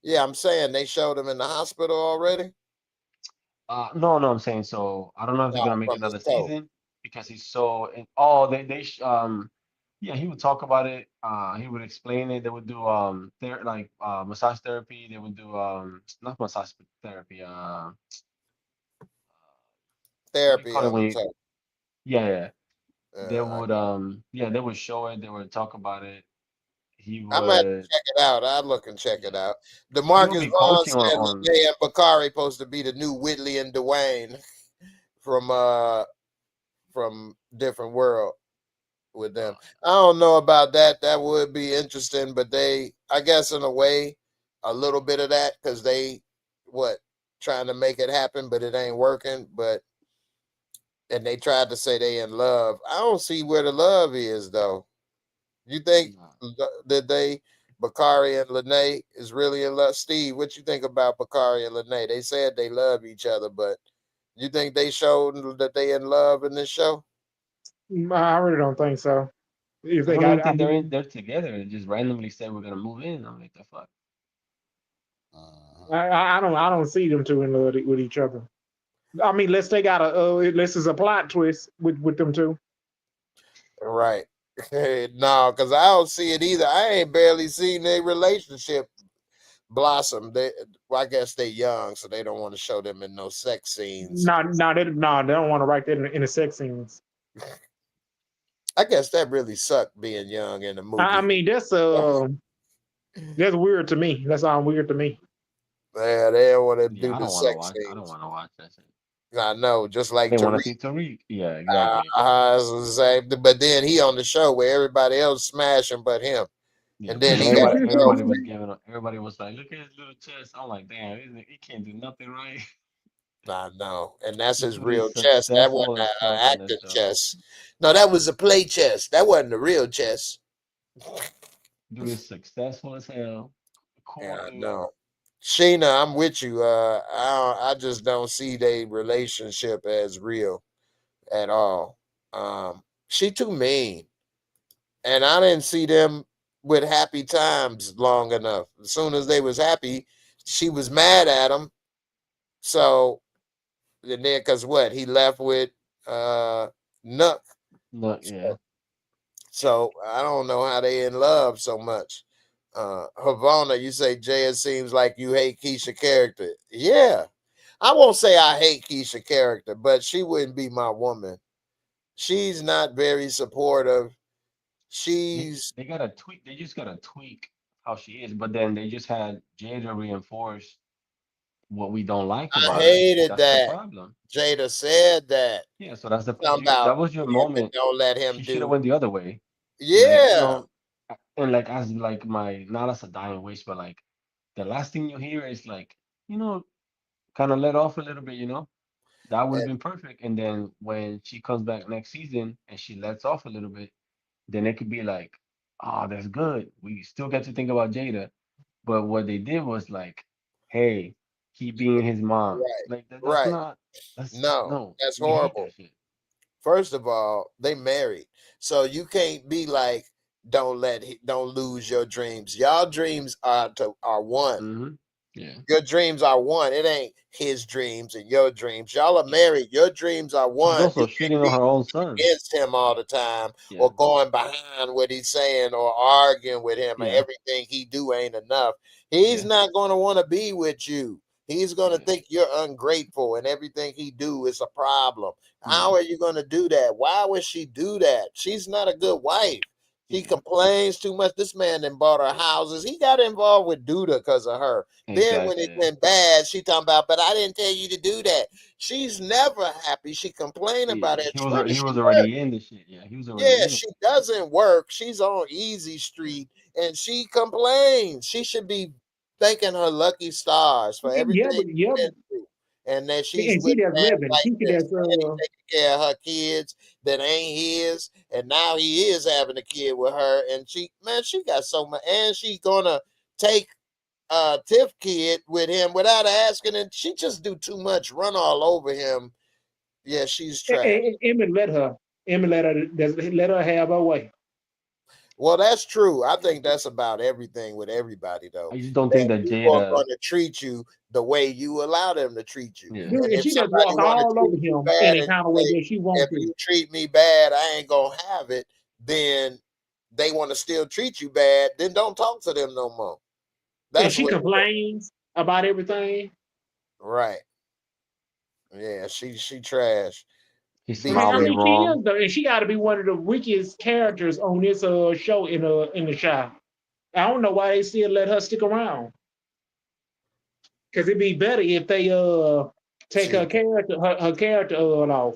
Yeah, I'm saying they showed him in the hospital already. No, no, I'm saying so. I don't know if they're No, gonna make from his another toe. season because he's so. Oh, yeah, he would talk about it. He would explain it. They would do massage therapy. They would do not massage therapy. What do you Therapy call it on when the you? toe. Yeah, yeah. They Yeah, would they would show it. They would talk about it. He I'm gonna have to would check it out. I'll look and check it yeah. out. He would DeMarcus be Vaughn coaching said on Lene and Bakari supposed to be the new Whitley and Dwayne from different world with them. I don't know about that. That would be interesting, but I guess in a way, a little bit of that because they trying to make it happen, but it ain't working. And they tried to say they in love. I don't see where the love is though. You think nah. that Bakari and Lene is really in love? Steve, what you think about Bakari and Lene? They said they love each other, but you think they showed that they in love in this show? I really don't think so. If I they don't even got, I think mean, they're together. They just randomly said we're gonna move in. I'm like the fuck. Uh-huh. I don't see them two in love with each other. I mean, unless they got unless it's a plot twist with them two. Right. No, because I don't see it either. I ain't barely seen their relationship blossom. I guess they young, so they don't want to show them in no sex scenes. They don't want to write that in the sex scenes. I guess that really sucked being young in the I movie. mean, that's weird to me. That's all weird to me. Yeah, they don't want to Yeah, do the sex I don't scenes. wanna watch that shit. I know, just I like didn't want to Tariq. see Tariq. Yeah, exactly. But then he on the show where everybody else smashing but him, Yeah, and but then he got himself. everybody was like, look at his little chest. I'm like, damn, he can't do nothing right. I know, and that's This his dude is real chest. That wasn't successful as an fuck on the acting show. chest. No, that was a play chest. That wasn't the real chest. Dude is successful as hell. Yeah, Cool I dude. know. Sheena, I'm with you. I just don't see their relationship as real at all. She too mean, and I didn't see them with happy times long enough. As soon as they was happy, she was mad at him. So and then, cause what he left with Nuck. Look, yeah. So I don't know how they in love so much. Havana, you say Jay, it seems like you hate Keisha character. Yeah. I won't say I hate Keisha character, but she wouldn't be my woman. She's not very supportive. She's They gotta tweak. They just gotta tweak how she is. But then they just had Jada reinforce what we don't like I about her. hated That's the that. problem. Jada said that. Yeah, so that's the Something that about was your women moment. don't let him She should have do. went the other way. Like, Yeah. and like as like my not as a dying wish, but like the last thing you hear is like, you know, kind of let off a little bit. That would have And been perfect. And then when she comes back next season and she lets off a little bit, then it could be like, oh, that's good. We still get to think about Jada. But what they did was like, hey, keep being his mom. right, Like that's right. not that's No, no. that's We hate horrible. that shit. First of all, they married. So you can't be like, don't lose your dreams. Y'all dreams are one. Hmm. Yeah. Your dreams are one. It ain't his dreams and your dreams. Y'all are Yeah. married. Your dreams are She was one. also You shitting can't on be her own son. against him all the time Yeah. or going behind what he's saying or arguing with him or Yeah. everything he do ain't enough. He's Yeah. not going to want to be with you. He's going to Yeah. think you're ungrateful and everything he do is a problem. Yeah. How are you going to do that? Why would she do that? She's not a good wife. He complains too much. This man then bought her houses. He got involved with Duda because of her. Then when it Exactly. went bad, she talking about, but I didn't tell you to do that. She's never happy. She complained about it. He She was worked. already in the shit. Yeah, he was already Yeah, in it. she doesn't work. She's on easy street and she complains. She should be thanking her lucky stars for everything Yeah, but she's yeah, been through. And that she's and with she a that's man living. like She this. that's And he taking care of her kids that ain't his. And now he is having a kid with her. And she got so much. And she gonna take Tiff kid with him without asking. And she just do too much, run all over him. Yeah, she's trash. Emmett let her. Emmett let her have her way. Well, that's true. I think that's about everything with everybody, though. I just don't think That that people are Jada. going to treat you the way you allow them to treat you. Yeah. Dude, And and if she just somebody walk want to all over treat you him bad any and kind of way say, that she if wants to. you treat me bad, I ain't going to have it, then they want to still treat you bad, then don't talk to them no more. And That's she what it is. complains about everything. Right. Yeah, she trash. He's Be I morally mean, she is wrong. though, and she got to be one of the weakest characters on this show in the show. I don't know why they still let her stick around. Because it'd be better if they take she, her character off.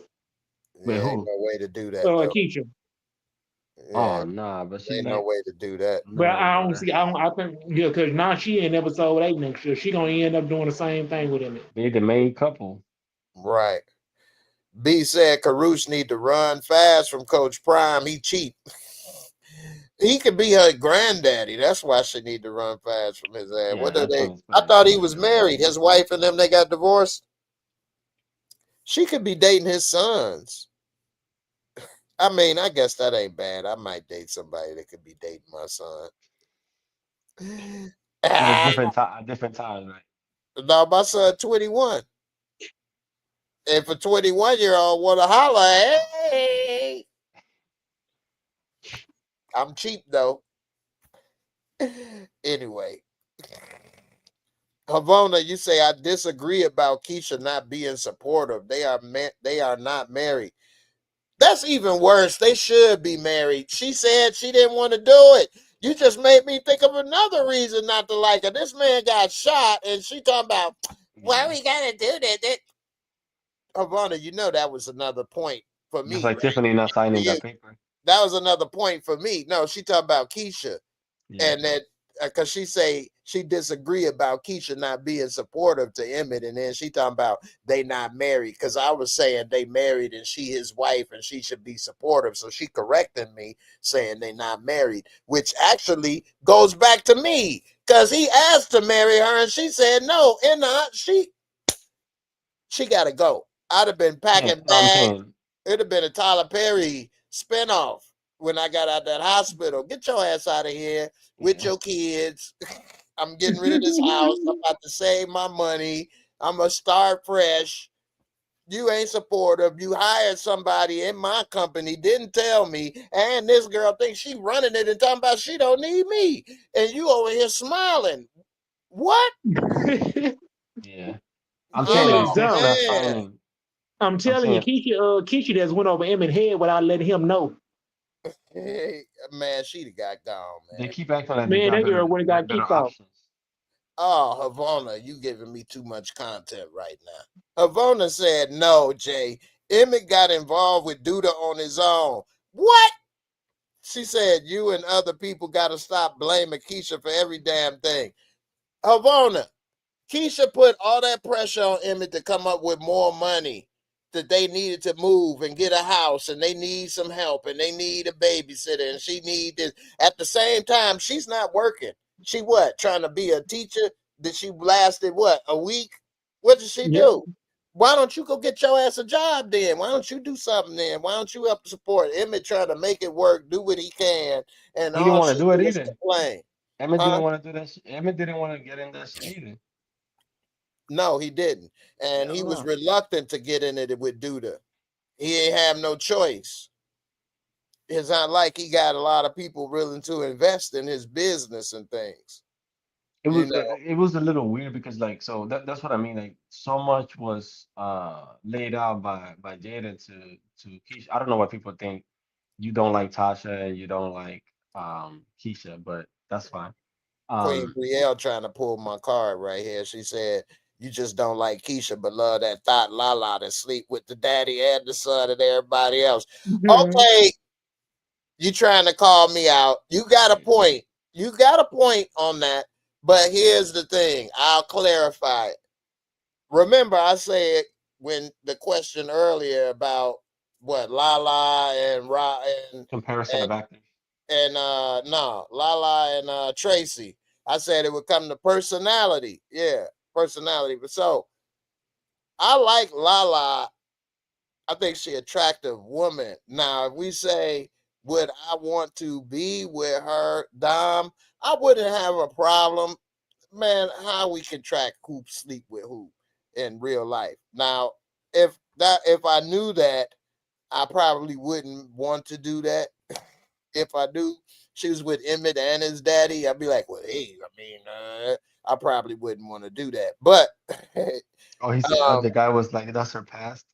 Wait, yeah, ain't who? no way to do that, though. Keisha. Yeah, Oh nah, but she's ain't no like way to do that. But no, I don't brother. see. I think yeah, because now she in episode 8 next year. She gonna end up doing the same thing with him. They the main couple. Right. B said Caruth need to run fast from Coach Prime. He cheap. He could be her granddaddy. That's why she need to run fast from his ass. Yeah, What do that's they? what it's I better. thought he Yeah, was married. His wife and them, they got divorced. She could be dating his sons. I mean, I guess that ain't bad. I might date somebody that could be dating my son. at a Ah, different time, right? no, my son 21. If a 21-year-old want to holler, hey, I'm cheap though. Anyway, Havona, you say I disagree about Keisha not being supportive. They are not married. That's even worse. They should be married. She said she didn't want to do it. You just made me think of another reason not to like her. This man got shot, and she talking about why Yeah. we gotta do that. Havana, you know that was another point for Just me, like right? Tiffany not For signing you. that paper. That was another point for me. No, she talking about Keisha, Yeah. and that because she say she disagree about Keisha not being supportive to Emmett, and then she talking about they not married because I was saying they married and she his wife and she should be supportive. So she corrected me saying they not married, which actually goes back to me because he asked to marry her and she said no, and she got to go. I'd have been Yeah, packing that's what I'm bags. saying. It'd have been a Tyler Perry spinoff when I got out that hospital. Get your ass out of here with Yeah. your kids. I'm getting rid of this house. I'm about to save my money. I'm going to start fresh. You ain't supportive. You hired somebody in my company, didn't tell me, and this girl thinks she running it and talking about she don't need me. And you over here smiling. What? Yeah. I'm saying Emmett like is Oh, Tiff dumb. not man. signing. I'm I'm telling you, saying Keisha just went over Emmett head without letting him know. Hey, man, she'd have got gone, they man. keep acting like they Man, got that girl would have got better kicked off. options. Oh, Havona, you giving me too much content right now. Havona said, no, Jay. Emmett got involved with Duda on his own. What? She said, you and other people got to stop blaming Keisha for every damn thing. Havona, Keisha put all that pressure on Emmett to come up with more money that they needed to move and get a house and they need some help and they need a babysitter and she need this. At the same time, she's not working. She what? Trying to be a teacher? Did she lasted what? A week? What did she Yep. do? Why don't you go get your ass a job then? Why don't you do something then? Why don't you help support Emmett trying to make it work, do what he can, and He didn't all want she to do it do is either. complain? Emmett Huh? didn't want to do that. Emmett didn't want to get in that shit either. No, he didn't. And he was Yeah. reluctant to get in it with Duda. He ain't have no choice. It's not like he got a lot of people willing to invest in his business and things. You know, It was a little weird because like so that's what I mean. Like so much was laid out by Jada to Keisha. I don't know why people think you don't like Tasha and you don't like Keisha, but that's fine. Queen Um, Brielle trying to pull my card right here. She said, "You just don't like Keisha, but love that thought Lala to sleep with the daddy and the son and everybody else." Okay, you trying to call me out? You got a point. You got a point on that. But here's the thing. I'll clarify it. Remember, I said when the question earlier about what Lala and Ra comparison of actors. and no, Lala and Tracy. I said it would come to personality. Yeah, personality. But so I like Lala. I think she attractive woman. Now, if we say would I want to be with her, Dom, I wouldn't have a problem. Man, how we can track who sleep with who in real life. Now, if I knew that, I probably wouldn't want to do that. If I knew she was with Emmett and his daddy, I'd be like, well, hey, I mean, I probably wouldn't want to do that. But Oh, he said um, the guy was like, that's her past.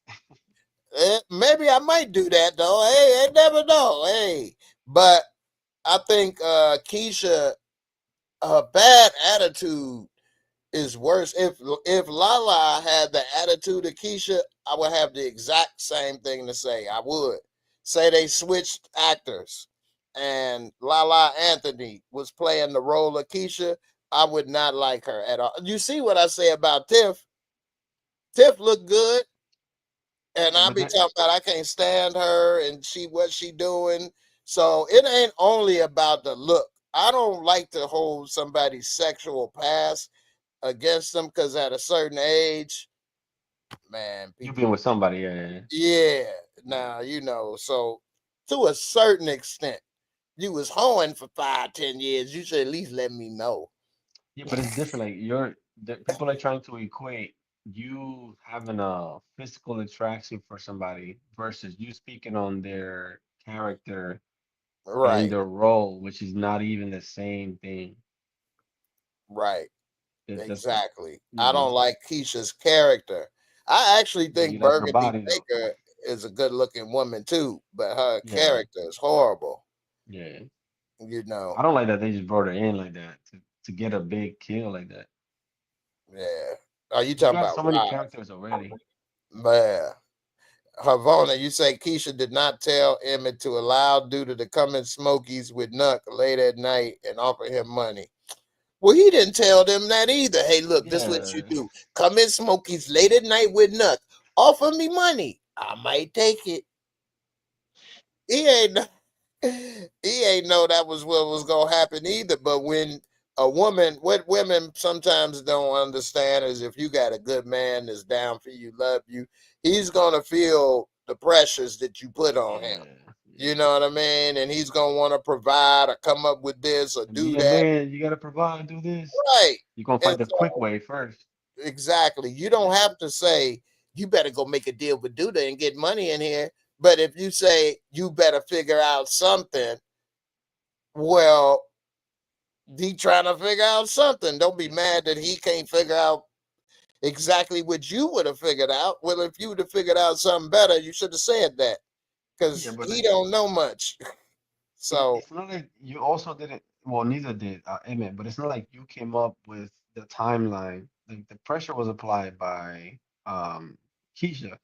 maybe I might do that though. Hey, I never know. Hey, but I think Keisha, her bad attitude is worse. If Lala had the attitude of Keisha, I would have the exact same thing to say. I would say they switched actors, and Lala Anthony was playing the role of Keisha. I would not like her at all. You see what I say about Tiff? Tiff looked good, and Yeah, I but be then talking about I can't stand her and what she doing. So it ain't only about the look. I don't like to hold somebody's sexual past against them because at a certain age, man, you've people, been with somebody, yeah. yeah. Yeah. Now so to a certain extent, you was hoeing for 5, 10 years. You should at least let me know. Yeah, but it's different. Like people are trying to equate you having a physical attraction for somebody versus you speaking on their character and Right, their role, which is not even the same thing. right, That's exactly. I yeah. don't like Keisha's character. I actually But you think like her Burgundy body though. Baker is a good looking woman too, but her Yeah, character is horrible. yeah. You know, I don't like that they just brought her in like that to get a big kill like that. yeah. Are you You talking got about so many Rob? characters already. Man. Havona, you say Keisha did not tell Emmett to allow Duda to come in Smokies with Nuck late at night and offer him money. Well, he didn't tell them that either. Hey, look, this is what you Yeah. do. Come in Smokies late at night with Nuck. Offer me money. I might take it. He ain't he ain't know that was what was gonna happen either. But when a woman, what women sometimes don't understand is if you got a good man that's down for you, love you, he's gonna feel the pressures that you put on him. Yeah. You Yeah. know what I mean? And he's gonna want to provide or come up with this or To be do a that. man, you gotta provide, do this. Right. You're gonna And find the quick so way first. exactly. You don't Yeah. have to say you better go make a deal with Duda and get money in here. But if you say you better figure out something, well, he trying to figure out something. Don't be Yeah. mad that he can't figure out exactly what you would have figured out. Well, if you would have figured out something better, you should have said that Yeah, because but he like don't know much. So, it's not like you also didn't well, neither did Emmett, but it's not like you came up with the timeline. Like the pressure was applied by Keisha.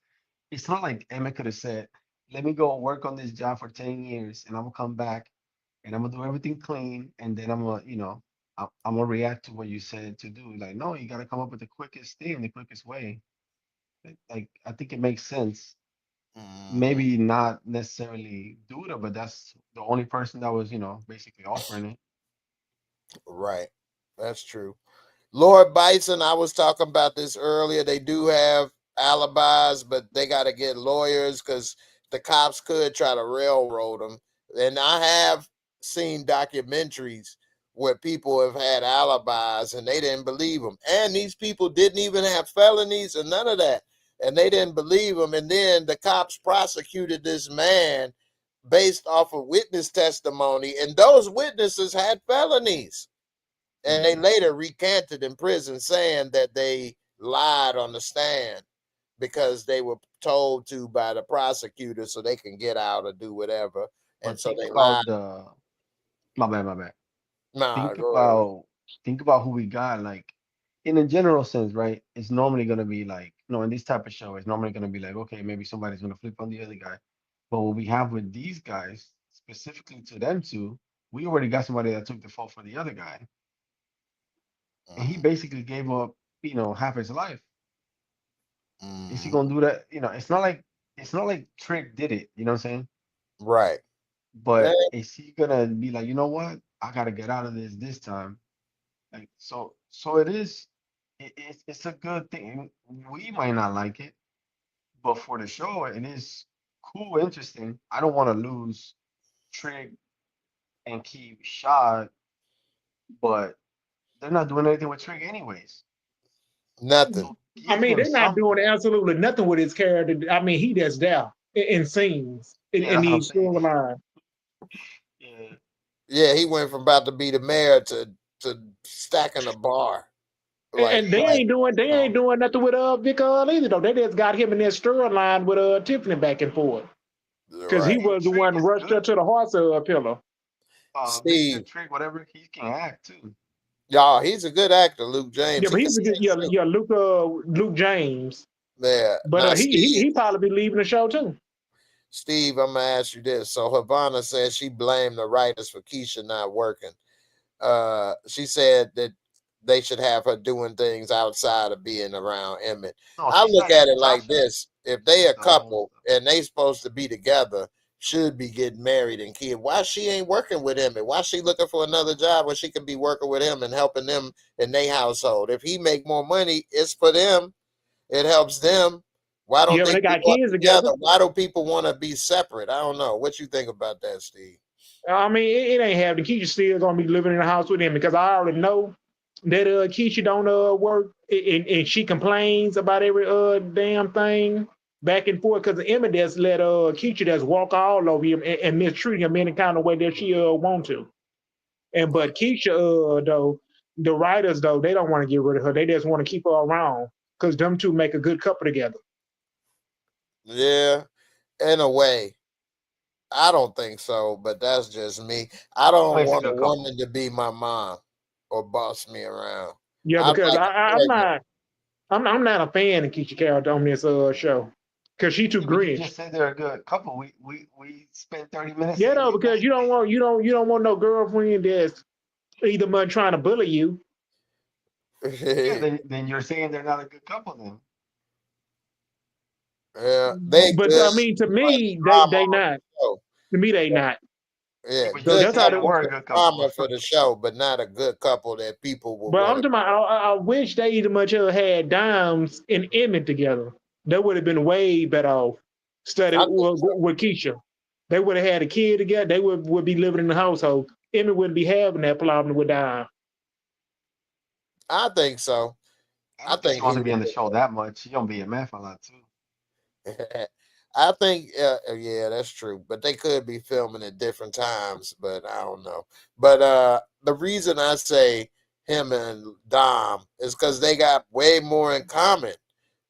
It's not like Emmett could have said, let me go work on this job for 10 years and I'm gonna come back and I'm gonna do everything clean and then I'm gonna, I'm gonna react to what you said to do. Like, no, you gotta come up with the quickest thing, the quickest way. Like I think it makes sense. mhm, Maybe not necessarily Duda, but that's the only person that was, basically offering it. right, that's true. Lord Bison, I was talking about this earlier. They do have alibis, but they got to get lawyers because the cops could try to railroad them. And I have seen documentaries where people have had alibis and they didn't believe them. And these people didn't even have felonies and none of that. And they didn't believe them. And then the cops prosecuted this man based off of witness testimony. And those witnesses had felonies and they Yeah. later recanted in prison saying that they lied on the stand because they were told to by the prosecutor so they can get out or do whatever. And But so think they lied. about My bad, my bad. Nah, Think go ahead. about think about who we got. Like in a general sense, right? It's normally gonna be like, no, in this type of show, it's normally gonna be like, okay, maybe somebody's gonna flip on the other guy. But what we have with these guys, specifically to them two, we already got somebody that took the fall for the other guy, and he Mm, basically gave up, half his life. Is he mm, gonna do that? It's not like Trick did it. You know what I'm saying? right. Eh, But is he gonna be like, you know what? I gotta get out of this time. Like so it is. It's a good thing. We might not like it, but for the show, it is cool, interesting. I don't want to lose Trig and keep Shad, but they're not doing anything with Trig anyways. nothing. So I give mean, him they're not doing something. absolutely nothing with his character. I mean, he just there in scenes Yeah, in that's what I'm the saying. storyline. Yeah, Yeah, he went from about to be the mayor to stacking a bar. Like, And they yeah, ain't doing nothing with Vic Earl either though. They just got him in their storyline with Tiffany back and forth because he right. and was the Trig one is rushed her good. to the horse pillar. Mr. Steve, Trig, whatever he can act too. y'all, he's a good actor, Luke Yeah, James. but He can he's a sing good too. yeah Luke James. Yeah. But Now, he probably be leaving the show too. Steve, I'm gonna ask you this. So Havana said she blamed the writers for Keisha not working. She said that they should have her doing things outside of being around Emmett. No, I she's look not at even it like Tasha. this: if they Just a the whole couple stuff. and they supposed to be together, should be getting married and kid. Why she ain't working with Emmett? Why she looking for another job where she can be working with him and helping them in their household? If he make more money, it's for them. It helps them. Why don't Yeah, but they they keep got up kids together? together. Why do people want to be separate? I don't know. What you think about that, Steve? I mean, it ain't happening. Keisha still gonna be living in the house with him because I already know that Keisha don't work and she complains about every damn thing back and forth because Emma just let Keisha just walk all over him and mistreat him any kind of way that she want to. And Right. but Keisha though, the writers though, they don't want to get rid of her. They just want to keep her around because them two make a good couple together. Yeah, in a way. I don't think so, but that's just me. I don't Makes a want a good couple. woman to be my mom or boss me around. Yeah, I'd because like a I'm pregnant. not I'm not a fan of Keisha character on this show because she too Yeah, but you Grinch. just said they're a good couple. We spent 30 minutes Yeah, saying no, they because bad. you don't want no girlfriend that's either much trying to bully you. Yeah, Yeah, then you're saying they're not a good couple then. they But good I mean, to like me, drama they on not. the show. To me, they not. Yeah, Yeah, but you So good just that's said how. they couple were a for good couple. drama for the show, but not a good couple that people will But want I'm to. talking about. I wish they either much had Dimes and Emmett together. That would have been way better off. Study I think so. with Keisha. They would have had a kid together. They would be living in the household. Emmett wouldn't be having that problem with Dime. I think so. I I don't think she think he wants to would be on the have show that much. She gonna be a math a lot too. been. I think, yeah, that's true. But they could be filming at different times, but I don't know. But the reason I say him and Dom is because they got way more in common.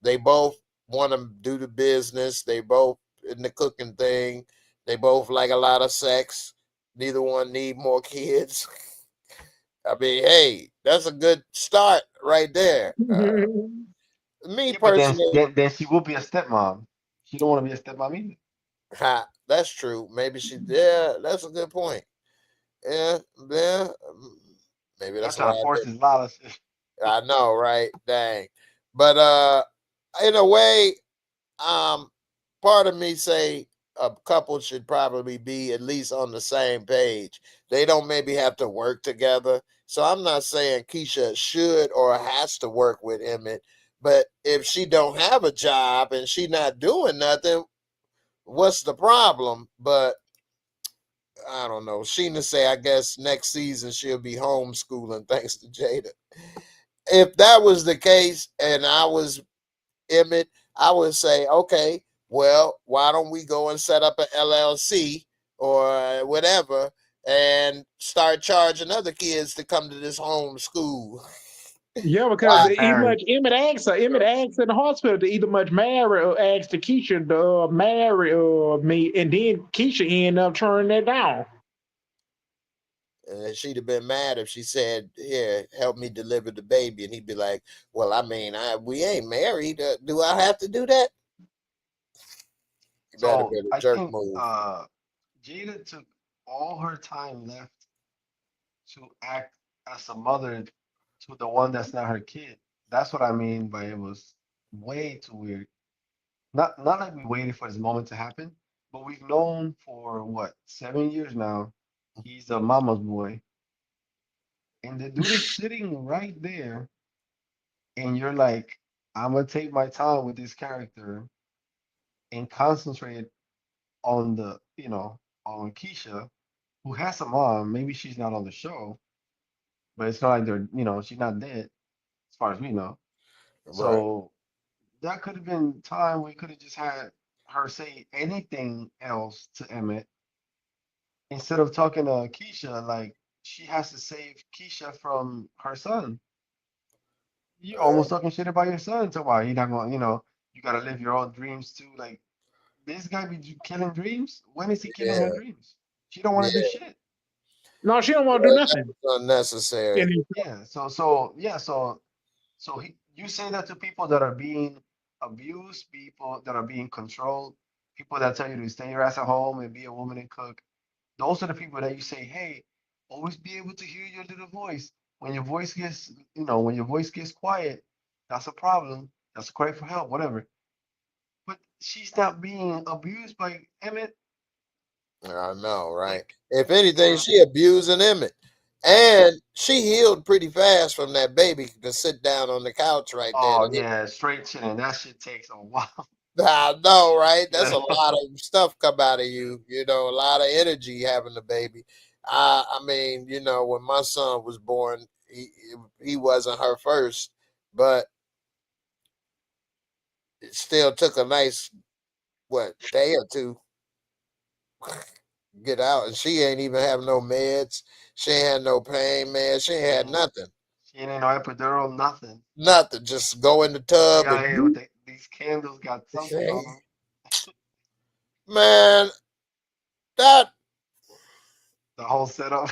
They both want to do the business. They both in the cooking thing. They both like a lot of sex. Neither one need more kids. I mean, hey, that's a good start right there. Me Yeah, but then personally, then, then she will be a stepmom. She don't want to be a stepmom either. that's true. Maybe she, yeah, that's a good point. Yeah, yeah. Maybe Y'all that's trying why to I force did. his lot of shit. I know, right? Dang. But in a way, um, part of me say a couple should probably be at least on the same page. They don't maybe have to work together. So I'm not saying Keisha should or has to work with Emmett, but if she don't have a job and she not doing nothing, what's the problem? But I don't know. Sheena say I guess next season she'll be homeschooling thanks to Jada. If that was the case and I was Emmett, I would say, okay, well, why don't we go and set up an LLC or whatever and start charging other kids to come to this home school? Yeah, Or because the Why? either much parents. Emmett asks her, Emmett asks in the hospital to either much marry or asks to Keisha to marry me, and then Keisha end up turning that down. And she'd have been mad if she said, "Here, help me deliver the baby," and he'd be like, "Well, I mean, we ain't married. Do I have to do that?" That'd have So been a I jerk think move. Jada took all her time left to act as a mother to the one that's not her kid. That's what I mean by it was way too weird. Not like we waited for this moment to happen, but we've known for what, 7 years now. He's a mama's boy, and the dude is sitting right there, and you're like, I'm gonna take my time with this character and concentrate on on Keisha, who has a mom. Maybe she's not on the show, but it's not like she's not dead as far as we know. Right. So that could have been time we could have just had her say anything else to Emmett instead of talking to Keisha like she has to save Keisha from her son. You almost talking shit about your son. So why he not going? You gotta live your own dreams too. Like this guy be killing dreams. When is he killing her Yeah. dreams? She don't want to do Yeah. shit. No, she don't want to do Well, that nothing. was unnecessary. And Yeah. So you say that to people that are being abused, people that are being controlled, people that tell you to stay your ass at home and be a woman and cook. Those are the people that you say, hey, always be able to hear your little voice. When your voice gets quiet, that's a problem. That's a cry for help, whatever. But she's not being abused by Emmett. I know, right? Like, If anything, uh, she abusing Emmett. And she healed pretty fast from that baby to sit down on the couch right there. oh yeah, straight chilling. That shit takes a while. I know, right? That's Yeah. a lot of stuff come out of you, a lot of energy having a baby. I mean, when my son was born, he wasn't her first, but it still took a nice, what, day or two get out. And she ain't even have no meds. She ain't had no pain, man. She ain't had Mhm. nothing. She ain't no epidural, nothing. Nothing. Just go in the She tub out and here with these candles got something on them. man, that The whole setup.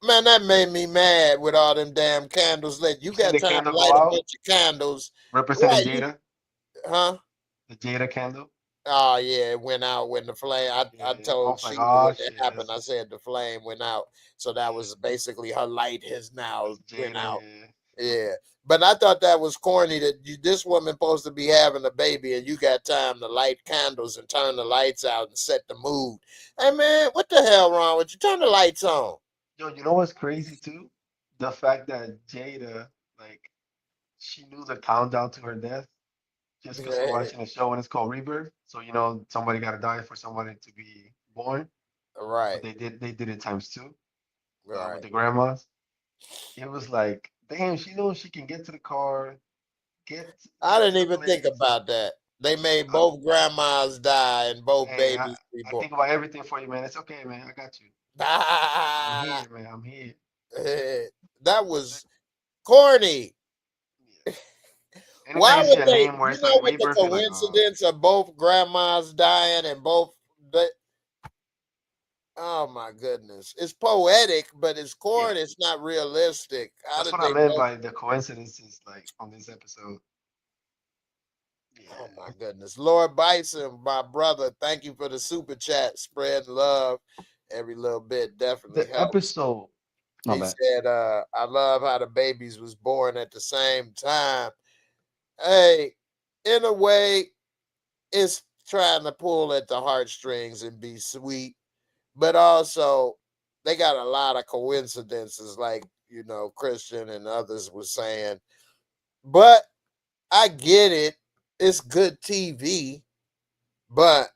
that made me mad with all them damn candles lit. You You see got the time to candle go light a out, bunch of candles. representing Right, you Jada, huh? the Jada candle. Oh yeah, it went out when the flame. I Yeah, I told was like, Sheila oh when it shit, happened. I said the flame went out, so that yeah, was basically her light has that's now went Jada. out. Yeah. Yeah, but I thought that was corny that this woman supposed to be having a baby and you got time to light candles and turn the lights out and set the mood. Hey man, what the hell wrong with you? Turn the lights on. Yo, you know what's crazy too? The fact that Jada, like, she knew the countdown to her death just because we're watching a show and it's called Rebirth. So somebody got to die for somebody to be born. But Right, they did it times two with right. the grandmas. It was like, damn, she knows she can get to the car, get I get didn't to the even think place. about that. They made I, both grandmas die and both hey, I, babies be I born. think about everything for you, man. It's okay, man. I got you. I'm Ah, here, man. I'm here. that was corny. Yeah. Anytime Why you would see a they? name where You it's like know what the Rebirth, you're like, oh, coincidence of both grandmas dying and both? They, oh my goodness, it's poetic, but it's yeah. corny. It's not realistic. How That's did what I they meant both? by the coincidences, like on this episode. Oh my Yeah. goodness, Lord Bison, my brother, thank you for the super chat. Spread love. Every little bit definitely The helps. episode, my He bad. said, I love how the babies was born at the same time. Hey, in a way, it's trying to pull at the heartstrings and be sweet, but also they got a lot of coincidences, like Christian and others were saying. But I get it; it's good TV, but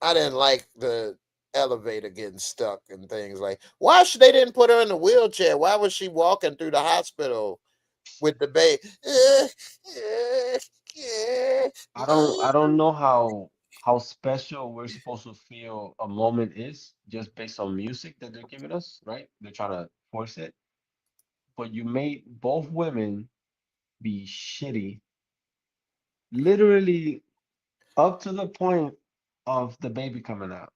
I didn't like the elevator getting stuck and things like. Why should they didn't put her in the wheelchair? Why was she walking through the hospital with the baby? I don't know how special we're supposed to feel a moment is just based on music that they're giving us, right? They're trying to force it. But you made both women be shitty, literally up to the point of the baby coming out.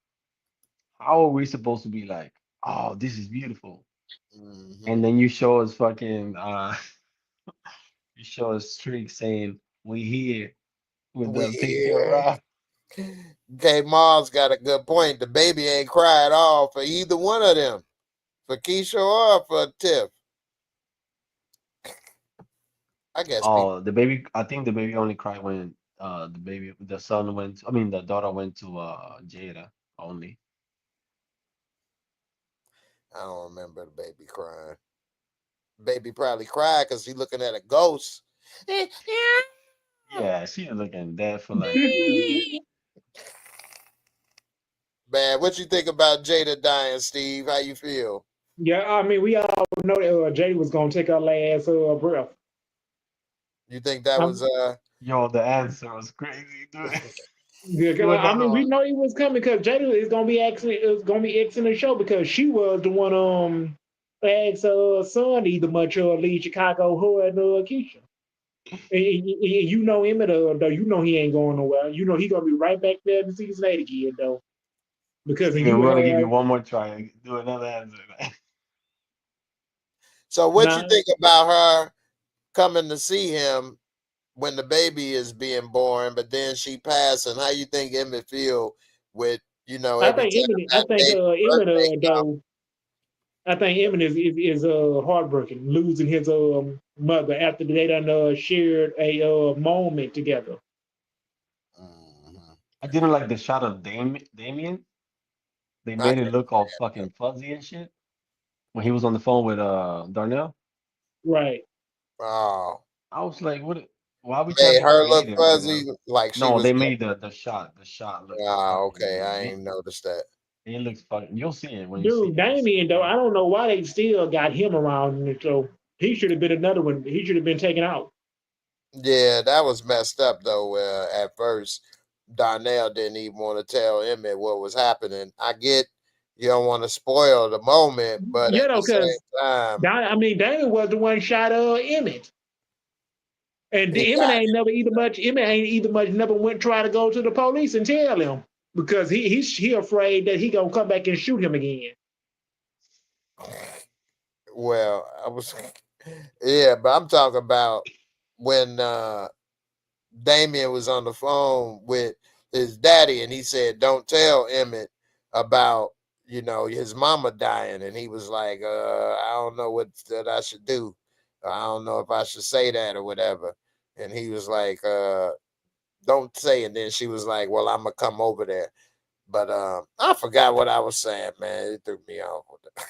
how are we supposed to be like, oh, this is beautiful, and Mhm. then you show us fucking you show us Streak saying we here with We them taking care of Rob. K Mars got a good point. The baby ain't cry at all for either one of them, for Keisha or for Tiff. I guess people. Oh, the baby. I think the baby only cried when the son went. I mean, the daughter went to Jada only. I don't remember the baby crying. Baby probably cried because he looking at a ghost. Yeah, she was looking dead for like. Man, what you think about Jada dying, Steve? How you feel? Yeah, I mean, we all know that Jay was gonna take her last breath. You think that was Um, Yo, the answer was crazy, dude. yeah, Do 'cause, I another mean, we one. know he was coming because Jada is gonna be asking, is gonna be asking the show because she was the one asked son either much leave Chicago her and Keisha. And you know him though, you know he ain't going nowhere. You know he gonna be right back there in season 8 again though. Because Steven, you we're gonna give you have one more try. Do another answer. so. What you now. think about her coming to see him when the baby is being born, but then she passed, and how you think Emmett feel with I every think time Emmett. I that think baby Emmett birthday come? though. I think Emmett is heartbroken, losing his mother after they done shared a moment together. Mhm. I didn't like the shot of Damien. They I made it can look all fucking fuzzy and shit when he was on the phone with Darnell. Right. Oh, I was like, what? Why we trying to made be her look creative right fuzzy now? like she No, was. they made the shot look Okay, fucking. I ain't noticed that. It looks fucking. You'll see it when you see Dude, it. You'll see Damien it, though, bro. I don't know why they still got him around in the show. He should have been another one. He should have been taken out. Yeah, that was messed up though. At first, Darnell didn't even want to tell Emmett what was happening. I get you don't want to spoil the moment, but You at the know, same because time, I mean, Damien was the one shot Emmett. And he Emmett got ain't never either much. Emmett ain't either much. Never went try to go to the police and tell him because he afraid that he gonna come back and shoot him again. well. I was yeah, but I'm talking about when Damien was on the phone with his daddy, and he said, "Don't tell Emmett about his mama dying," and he was like, "I don't know what that I should do. I don't know if I should say that or whatever." And he was like, "Don't say." And then she was like, "Well, I'm gonna come over there." But I forgot what I was saying, man. It threw me off.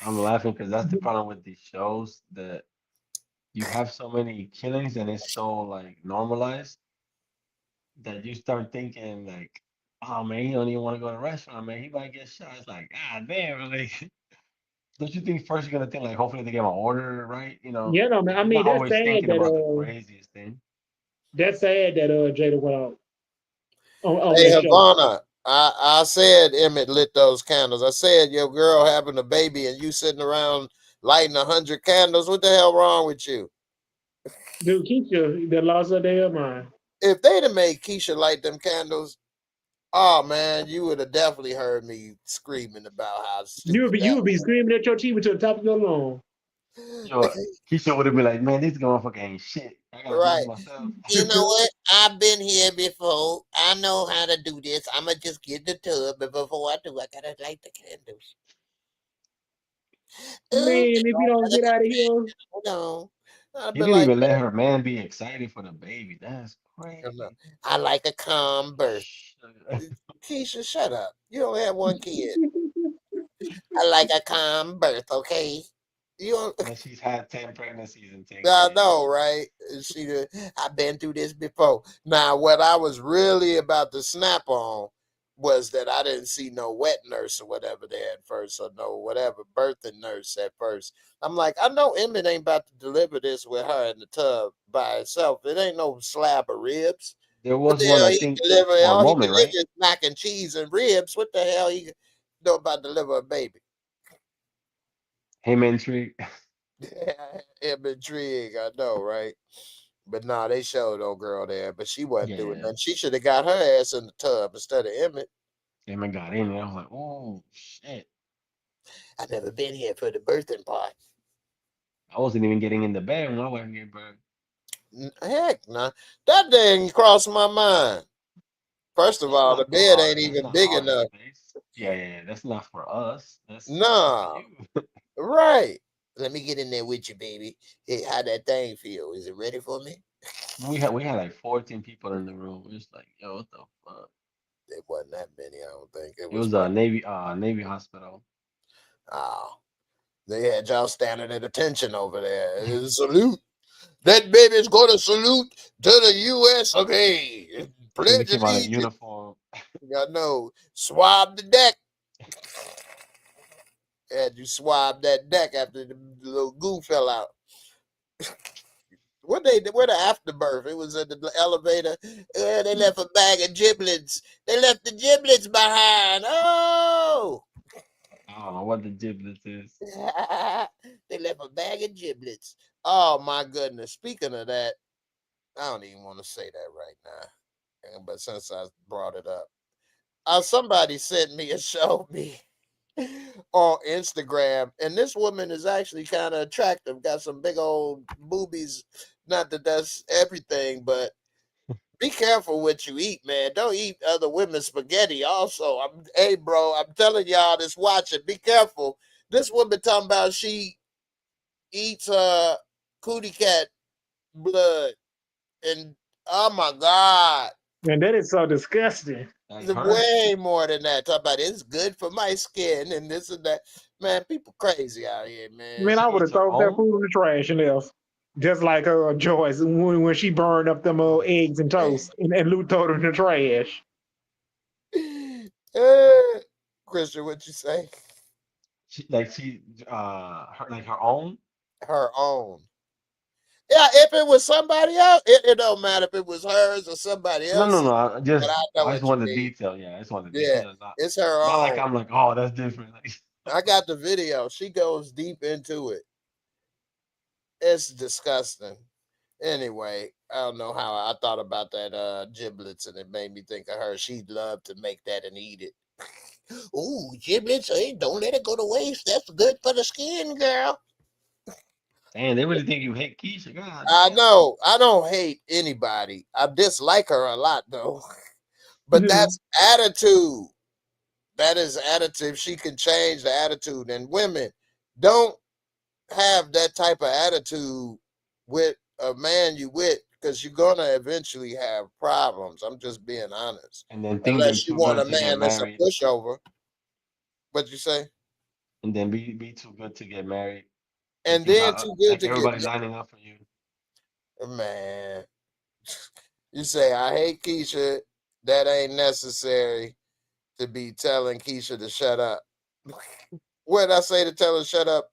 I'm laughing because that's the problem with these shows that you have so many killings and it's so like normalized that you start thinking like, oh man, he don't even want to go to a restaurant, man. He might get shot. It's like, ah damn, like don't you think first you're gonna think like hopefully they get my order right? You know, man. I You're mean, not always thinking about the craziest thing. that's sad that Jada went out on Hey, that show. Havana, I said Emmett lit those candles. I said your girl having a baby and you sitting around lighting 100 candles. What the hell wrong with you? Dude, Keisha that lost her damn mind. If they'd have made Keisha light them candles, oh man, you would have definitely heard me screaming about how stupid You that would be screaming at your TV to the top of your lungs. Yo, was. Keisha would have been like, man, this motherfucker ain't shit. I gotta do Right. this myself. You know what? I've been here before. I know how to do this. I'ma just get the tub, but before I do, I gotta light the candles. Oh, Man, if you don't get out of here, hold on. I'd He be didn't like, even let her man be excited for the baby. That's "No, crazy. I like a calm birth." Shh. Keisha, shut up. You don't have one kid. I like a calm birth, okay? You don't. And she's had 10 pregnancies and 10 I kids. know, right? I've been through this before. Now, what I was really about to snap on was that I didn't see no wet nurse or whatever there at first, or no whatever birthing nurse at first. I'm like, I know Emmett ain't about to deliver this with her in the tub by herself. It ain't no slab of ribs. There What was the one, hell I he think, deliver? for a All he moment, delivered right? is mac and cheese and ribs. What the hell he know about deliver a baby? Him and Tree. I'm intrigued. I know, right? But nah, they showed old girl there, but she wasn't doing Yeah. nothing. She should have got her ass in the tub instead of Emmett. And I got in there. I was like, oh shit. I never been here for the birthing part. I wasn't even getting in the bed when I went here, but Heck, nah. That didn't cross my mind. First of that's all, the not bed our ain't that's even not big our enough. space. Yeah. That's not for us. That's for Nah, you. right. Let me get in there with you, baby. Hey, how that thing feel? Is it ready for me? We had like 14 people in the room. It was like, yo, what the fuck? It wasn't that many, I don't think. It It was was a probably, Navy hospital. oh, they had y'all standing at attention over there. Salute. That baby's going to salute to the U.S. of A. Then they Pledge came out in allegiance. uniform. I know. Swab the deck. Had you swab that deck after the little goo fell out. Where the afterbirth? It was in the elevator. They left a bag of giblets. They left the giblets behind. Oh, I don't know what the giblets is. they left a bag of giblets. Oh my goodness. Speaking of that, I don't even want to say that right now. But since I brought it up, somebody sent me and showed me on Instagram, and this woman is actually kind of attractive. Got some big old boobies. Not that that's everything, but be careful what you eat, man. Don't eat other women's spaghetti. Also, hey, bro, I'm telling y'all this. Watch it. Be careful. This woman talking about she eats cootie cat blood, and oh my god, And that is so disgusting. Like it's her, way more than that. Talk about it's good for my skin and this and that. Man, people crazy out here, I man. mean, she I would have eats her thrown that own. food in the trash and else. Just like Joyce when she burned up them eggs and toast and Lou threw it in the trash. Christian, what you say? Her own. Her own. Yeah, if it was somebody else, it don't matter if it was hers or somebody No. else's. But I know I just what you want the mean. detail. Yeah, I just want the Yeah, detail. Not it's her not like own. I'm like, oh, that's different. Like, I got the video. She goes deep into it. It's disgusting. Anyway, I don't know how I thought about that giblets, and it made me think of her. She'd love to make that and eat it. Ooh, giblets, hey, don't let it go to waste. That's good for the skin, girl. damn, they really think you hate Keisha. God I damn. know. I don't hate anybody. I dislike her a lot though. But Yeah. that's attitude. That is attitude. She can change the attitude. And women don't have that type of attitude with a man you with, because you're gonna eventually have problems. I'm just being honest. And then think they Unless you too want good a to get man that's a married, pushover. What you say? and then be too good to get married, and And think then too good like to get everybody lining up for you. man. You say I hate Keisha. That ain't necessary to be telling Keisha to shut up. What did I say to tell her to shut up?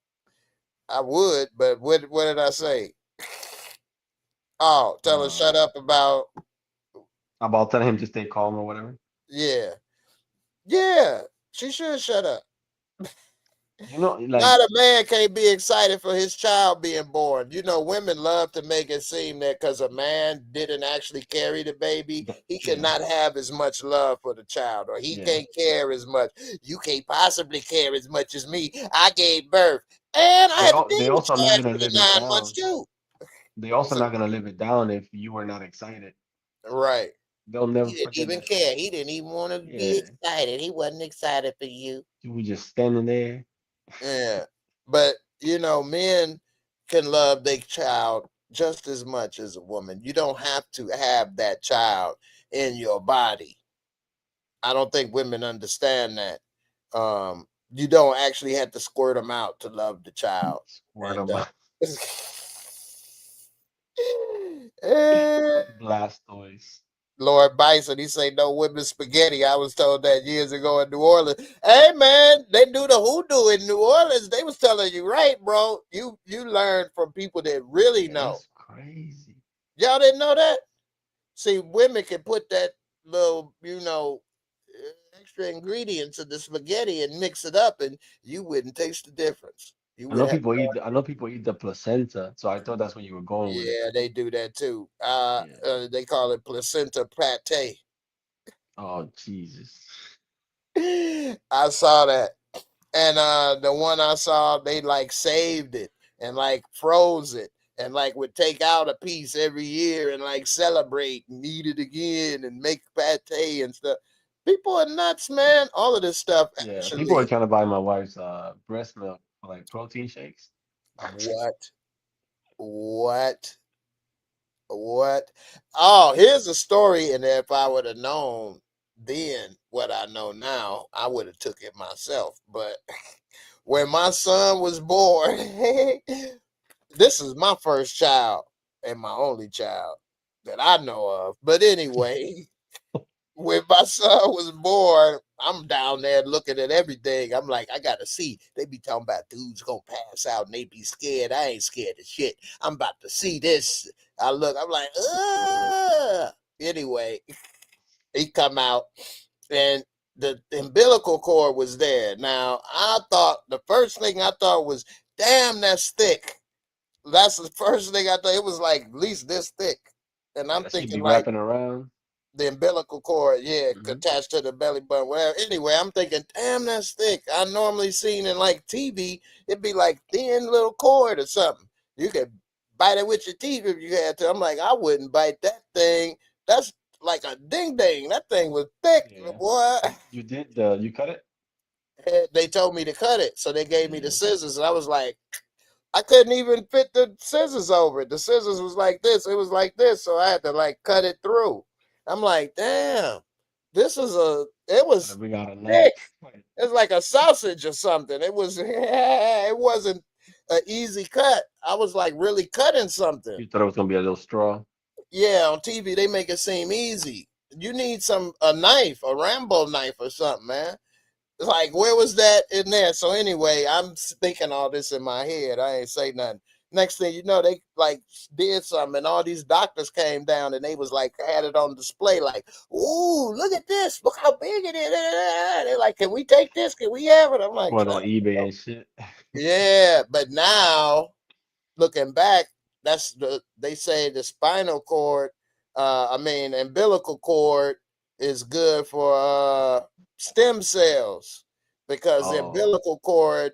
I would, but what did I say? Oh, tell her shut Uh, up about about telling him to stay calm or whatever. yeah. Yeah. She should shut up. Like Not a man can't be excited for his child being born. You know, women love to make it seem that because a man didn't actually carry the baby, he yeah, cannot have as much love for the child, or he yeah. can't care as much. You can't possibly care as much as me. I gave birth. And I had to They deal with also your not ass gonna for the live it 9 months down. too. They also So, not gonna live it down if you were not excited. right. They'll He never didn't forget even that shit. care. He didn't even want to be Yeah, excited. He wasn't excited for you. you were just standing there. Yeah. But men can love their child just as much as a woman. You don't have to have that child in your body. I don't think women understand that. You don't actually have to squirt them out to love the child. Word And of mouth. eh, Blastoise. Lord Bison, he say no women spaghetti. I was told that years ago in New Orleans. Hey man, they do the hoodoo in New Orleans. They was telling you right, bro. You learn from people that really Yeah, know. that's crazy. Y'all didn't know that? See, women can put that little, extra ingredients in the spaghetti and mix it up, and you wouldn't taste the difference. You I would know have. people eat. I know people eat the placenta, so I thought that's where you were going with it. Yeah, they do that too. Yeah. They call it placenta pate. Oh Jesus. I saw that. And the one I saw, they like saved it and like froze it and like would take out a piece every year and like celebrate and eat it again and make pate and stuff. People are nuts, man. All of this stuff Yeah, people are actually. trying to buy my wife's breast milk for like protein shakes. What? What? What? Oh, here's a story. And if I would have known then what I know now, I would have took it myself. But when my son was born, this is my first child and my only child that I know of. But anyway, when my son was born, I'm down there looking at everything. I'm like, I gotta see. They be talking about dudes gonna pass out and they be scared. I ain't scared of shit. I'm about to see this. I look, I'm like, ugh. Anyway, he come out and the umbilical cord was there. Now I thought the first thing I thought was, damn, that's thick. That's the first thing I thought. It was like at least this thick. And Yeah, I'm that should thinking be like wrapping around. the umbilical cord, yeah, Hmm. attached to the belly button, whatever. Anyway, I'm thinking, damn, that's thick. I normally seen in like TV, it'd be like thin little cord or something. You could bite it with your teeth if you had to. I'm like, I wouldn't bite that thing. That's like a ding ding. That thing was thick, Yeah. boy. You did the you cut it? They told me to cut it, so they gave me the Yeah. scissors, and I was like, I couldn't even fit the scissors over it. The scissors was like this. It was like this. So I had to like cut it through. I'm like, damn, it Gotta was bring out a thick. knife. It's like a sausage or something. It was, it wasn't an easy cut. I was like really cutting something. You thought it was gonna be a little straw. Yeah, on TV, they make it seem easy. You need a knife, a Rambo knife or something, man. Like, where was that in there? So anyway, I'm thinking all this in my head. I ain't say nothing. Next thing you know, they like did something, and all these doctors came down, and they was like had it on display, like, "Ooh, look at this! Look how big it is!" They're like, "Can we take this? Can we have it?" I'm like, What on eBay and shit. "Yeah," but now looking back, they say the spinal cord, umbilical cord is good for stem cells because the Oh, umbilical cord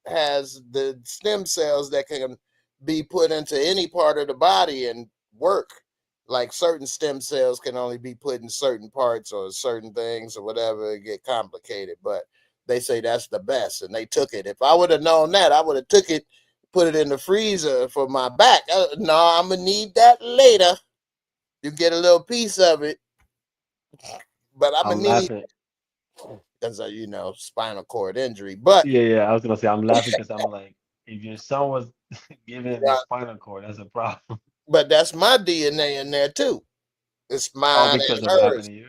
has the stem cells that can be put into any part of the body and work. Like certain stem cells can only be put in certain parts or certain things or whatever, it get complicated. But they say that's the best, and they took it. If I would have known that, I would have took it, put it in the freezer for my back. No, I'm gonna need that later. You get a little piece of it, but I'm I'm gonna need laughing. because spinal cord injury. But Yeah, yeah. I was gonna say I'm laughing because I'm like, if your son was giving him a spinal cord, that's a problem. but that's my DNA in there too. It's Oh, mine because and of what happened hers. to you.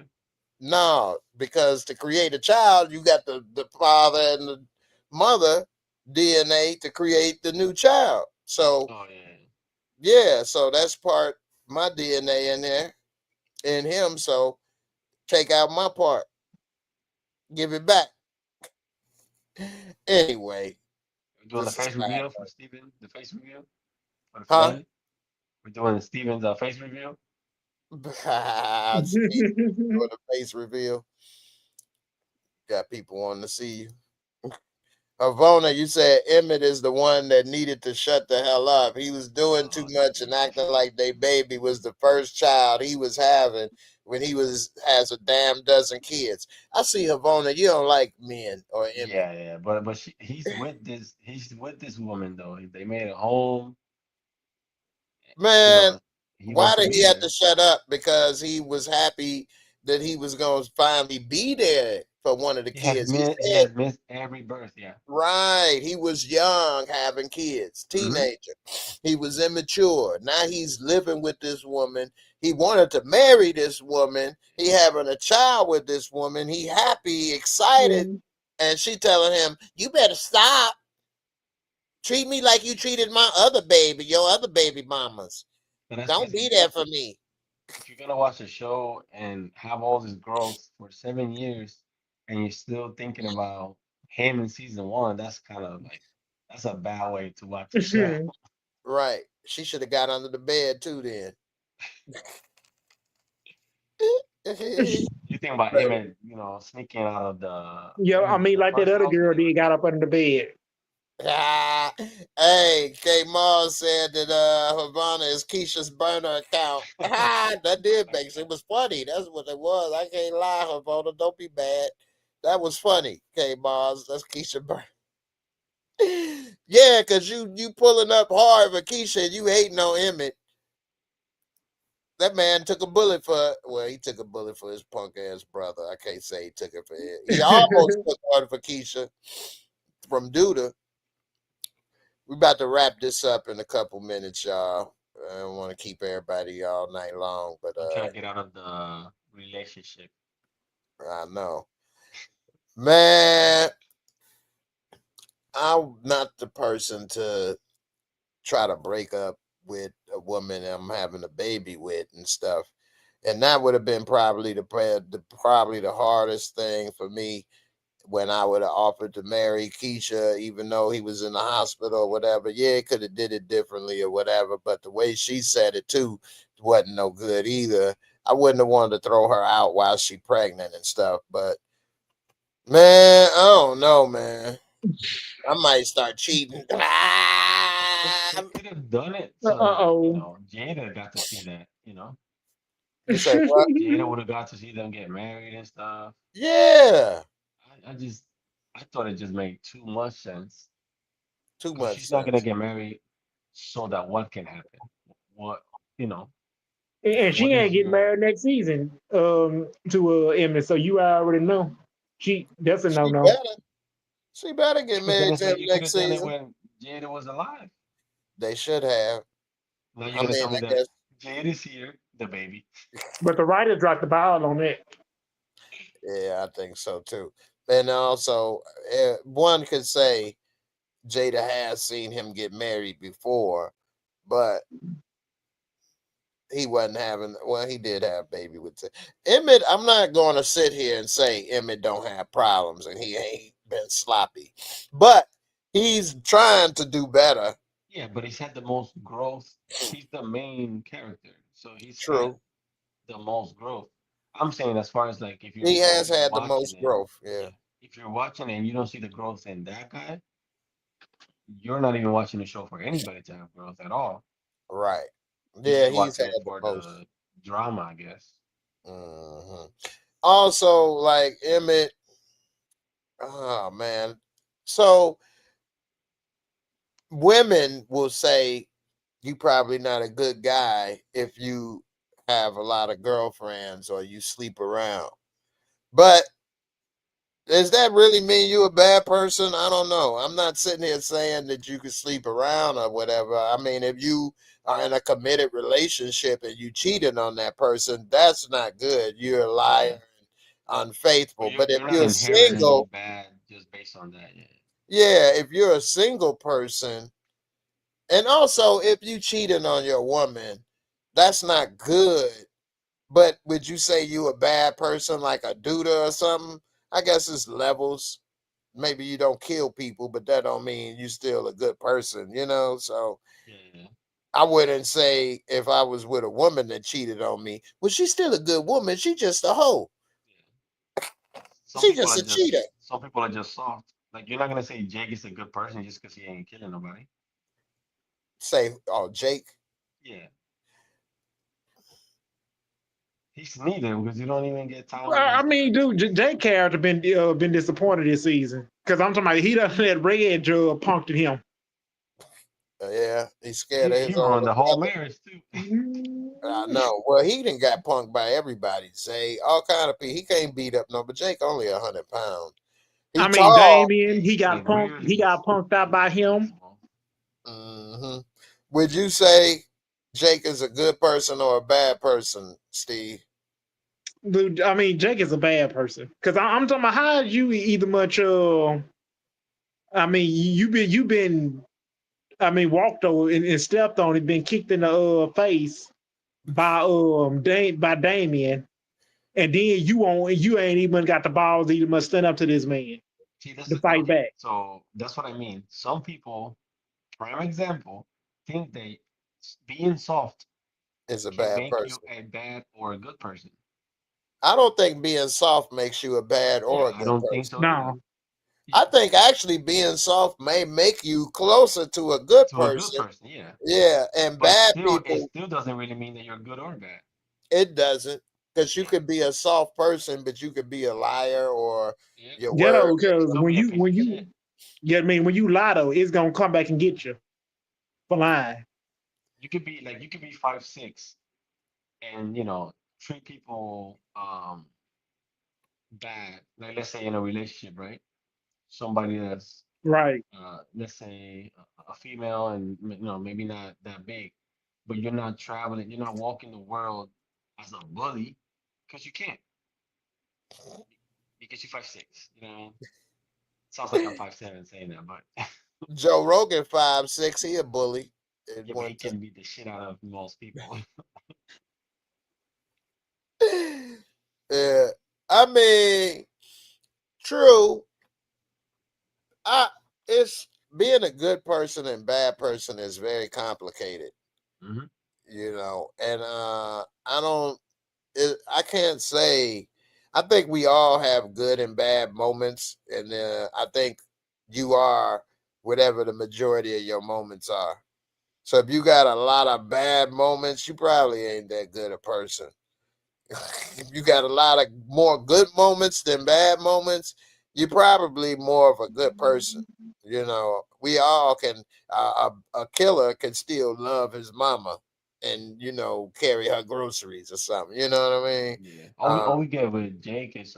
No, because to create a child, you got the father and the mother DNA to create the new child. So Oh yeah. yeah, so that's part my DNA in there in him. So take out my part, give it back. Anyway, We're doing the this is face reveal for Steven. The face reveal for the huh? finale. We're doing Steven's face reveal. Steve doing the face reveal. Got people wanting to see you. Avona, you said Emmett is the one that needed to shut the hell up. He was doing too Oh much and yeah. acting like they baby was the first child he was having when he was has a damn dozen kids. I see Havona, you don't like men or Emmett. Yeah, yeah, but he's with this woman though. They made a home, you Man, know. He why wants to did be he have to there. shut up? Because he was happy that he was going to finally be there for one of the kids. He He said, has missed every birth. Yeah. right, he was young having kids, Hmm. teenager. He was immature. Now he's living with this woman. He wanted to marry this woman. He having a child with this woman. He happy, excited, and she telling him, "You better stop. Treat me like you treated my other baby, your other baby mamas. But that's Don't crazy be there because for me." if you're gonna watch a show and have all this growth for 7 years and you're still thinking about him in season one, that's kind of like that's a bad way to watch a show. Right. She should have got under the bed too then. You think about But, Emmett, sneaking out of Yeah, I mean, the like that first other house when girl they were did, got up under the bed. hey, K Mars said that Havana is Keisha's burner account. That did make sense. It was funny. That's what it was. I can't lie, Havana. Don't be mad. That was funny, K Mars. That's Keisha burner. Yeah, cause you pulling up hard for Keisha and you hating on Emmett. That man took a bullet for, well, he took a bullet for his punk ass brother. I can't say he took it for it. He almost took one for Keisha from Duda. We about to wrap this up in a couple minutes, y'all. I don't want to keep everybody all night long, but I'm trying to get out of the relationship. I know. Man, I'm not the person to try to break up with a woman I'm having a baby with and stuff. And that would have been probably the hardest thing for me when I would have offered to marry Keisha, even though he was in the hospital or whatever. Yeah, it could have did it differently or whatever, but the way she said it too wasn't no good either. I wouldn't have wanted to throw her out while she pregnant and stuff, but man, I don't know, man. I might start cheating. They could have done it so, Uh-oh. Jada got to see that, You say what? Jada would have got to see them get married and stuff. Yeah, I thought it just made too much sense too because much she's not gonna sense. get married so that what can happen? What, you know, And she what ain't is getting your, married next season to Emmett, so you already know. That's a She no-no. better, she better get but then married it's to him like you could next have done it season. when Jada was alive. They should have. Now you're I gonna mean, tell me I that guess. Jada's here, the baby. But the writer dropped the ball on that. Yeah, I think so too. And also, one could say Jada has seen him get married before, but he wasn't having. Well, he did have baby with Emmett. I'm not going to sit here and say Emmett don't have problems and he ain't been sloppy, but he's trying to do better. Yeah, but he's had the most growth. He's the main character, so he's had True, the most growth. I'm saying as far as like he if has you're had the watching most it, growth. Yeah, yeah, if you're watching it and you don't see the growth in that guy, you're not even watching the show for anybody to have growth at all. right. You're Yeah, just he's watching had it the for most. the drama, I guess. Mhm. Also, like Emmett. Oh man. So women will say you probably not a good guy if you have a lot of girlfriends or you sleep around. But does that really mean you a bad person? I don't know. I'm not sitting here saying that you could sleep around or whatever. I mean, if you are in a committed relationship and you cheated on that person, that's not good. You're a Yeah, liar, but unfaithful. But if you're not you're inherently single, bad just based on that. Yeah, yeah, if you're a single person, and also if you cheating on your woman, that's not good. But would you say you a bad person like a duda or something? I guess it's levels. Maybe you don't kill people, but that don't mean you still a good person, you know? So yeah, yeah. I wouldn't say if I was with a woman that cheated on me, well, she's still a good woman. She just a hoe. Yeah. She just a cheater. Some people are just soft. Like you're not gonna say Jake is a good person just because he ain't killing nobody. Say, oh, Jake. Yeah, he's neither because you don't even get time with I his mean, kids. dude, Jay character been disappointed this season because I'm talking about he done let Red punked him. Yeah, he's scared of He his ruined older the whole brother. marriage too. I know. Well, he didn't got punked by everybody. Say all kind of people. He can't beat up no, but Jake only 100 pounds. He I mean, tall. Yeah, Damien, he he's got like punked. He really, got punked out by really him. small. Hmm. Would you say Jake is a good person or a bad person, Steve? Dude, I mean, Jake is a bad person because I'm talking about how you either much. I mean, you been I mean, walked over and stepped on and been kicked in the face by Damien, and then you ain't even got the balls to even must stand up to this man See, that's to the thing. fight back. So that's what I mean. Some people, prime example, think they being soft Is a can bad make you person. a bad or a good person. I don't think being soft makes you a bad or a Yeah, I good don't think person. so either. No. I think actually being soft may make you closer to a good To a good person. person, yeah. Yeah, and But bad still, it people, still doesn't really mean that you're good or bad. it doesn't. Because you Yeah, could be a soft person, but you could be a liar or yeah. your You word know, may because go. Still be a piece of shit. yeah, I mean, when you lie though, it's gonna come back and get you for lying. You could be 5'6" and treat people bad. Like let's say in a relationship, right? Somebody that's Right. let's say a female and maybe not that big, but you're not traveling, you're not walking the world as a bully because you can't because you're 5'6". Sounds like I'm 5'7" saying that, but Joe Rogan 5'6", he a bully at yeah, but he one can beat the shit out of most people. time. Yeah, I mean, true. I it's being a good person and bad person is very complicated, Hmm. and I don't I can't say. I think we all have good and bad moments, and I think you are whatever the majority of your moments are. So if you got a lot of bad moments, you probably ain't that good a person. If you got a lot of more good moments than bad moments, you're probably more of a good person. We all can. A killer can still love his mama and carry her groceries or something. You know what I mean? Yeah. Uh, All we get with Jake is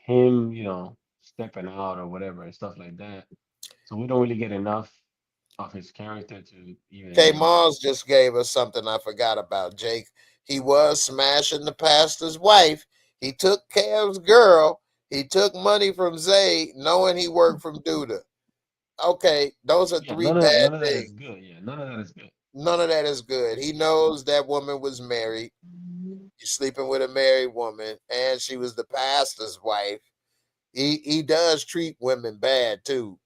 him, stepping out or whatever and stuff like that. So we don't really get enough of his character to K. even Mars just gave us something I forgot about. Jake, he was smashing the pastor's wife. He took Kev's girl. He took money from Zay, knowing he worked from Duda. Okay, those are yeah, three bad none of that things. is good. Yeah, none of that is good. None of that is good. He knows that woman was married. He's sleeping with a married woman, and she was the pastor's wife. He does treat women bad too,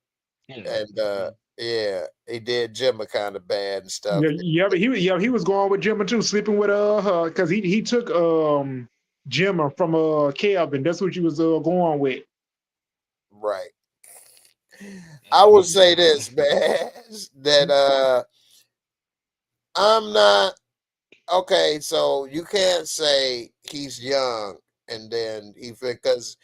Yeah, and yeah, yeah, he did Jimma kind of bad and stuff. Yeah, yeah, but he was going with Gemma too, sleeping with her because he took Gemma from Kelvin. That's what she was going with. Right. that's I what will he say said. this, man, that I'm not okay. So you can't say he's young and then because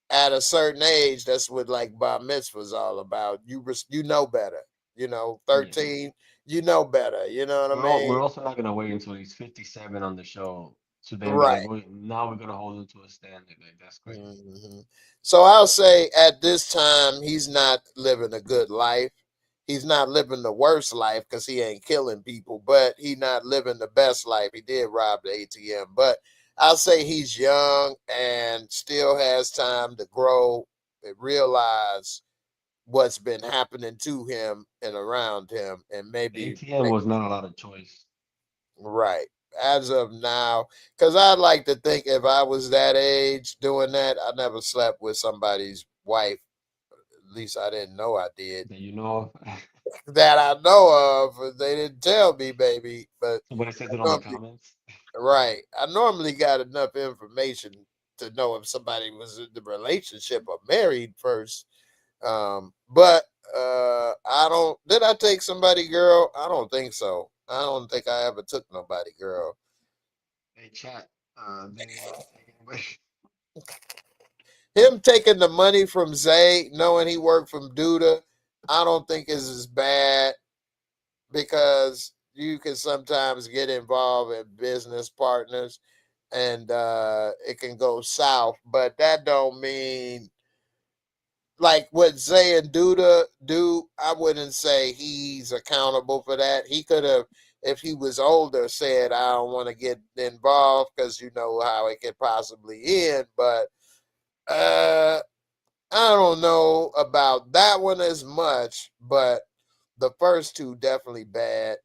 at a certain age, that's what like bar mitzvah's all about. You know better. Yeah, 13, you know better. You know what I we're mean? also not gonna wait until he's 57 on the show to then be like, Right. wait, now we're gonna hold him to a standard. Like that's crazy. Mhm. So I'll say at this time, he's not living a good life. He's not living the worst life because he ain't killing people, but he not living the best life. He did rob the ATM, but I'll say he's young and still has time to grow and realize what's been happening to him and around him, and maybe ATM make was not a lot of choice. right as of now. Because I'd like to think if I was that age doing that, I never slept with somebody's wife. At least I didn't know I did. That you know of. That I know of. They didn't tell me, baby. But Somebody says I it on the normally, comments. right. I normally got enough information to know if somebody was in the relationship or married first. But I don't. Did I take somebody, girl? I don't think so. I don't think I ever took nobody, girl. Hey, chat. Did anybody take anybody? Him taking the money from Zay, knowing he worked from Duda, I don't think is as bad because you can sometimes get involved in business partners and it can go south. But that don't mean like what Zay and Duda do. I wouldn't say he's accountable for that. He could have, if he was older, said I don't want to get involved because you know how it could possibly end. But uh I don't know about that one as much, but the first two definitely bad.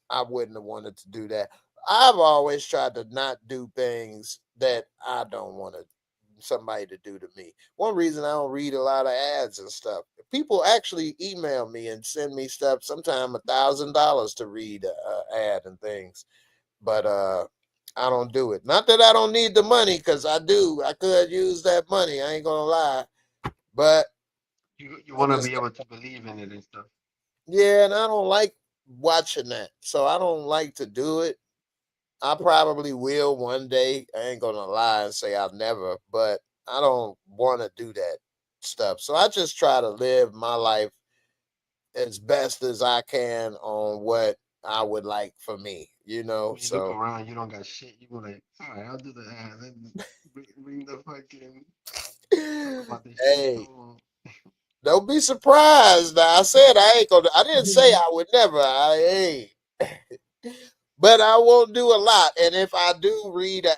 I wouldn't have wanted to do that. I've always tried to not do things that I don't want somebody to do to me. One reason I don't read a lot of ads and stuff. People actually email me and send me stuff. Sometimes $1,000 to read a ad and things. But I don't do it. Not that I don't need the money, because I do. I could use that money. I ain't gonna lie. But You I want to just, be able to believe in it and stuff. yeah, and I don't like watching that. So I don't like to do it. I probably will one day. I ain't gonna lie and say I'll never, but I don't want to do that stuff. So I just try to live my life as best as I can on what I would like for me, you know. When you look So around, you don't got shit. You go like, all right, I'll do the ad. Then bring the fucking talk about this shit. hey, Oh, don't be surprised. Now, I said I ain't gonna. I didn't say I would never. I ain't. But I won't do a lot. And if I do read an ad,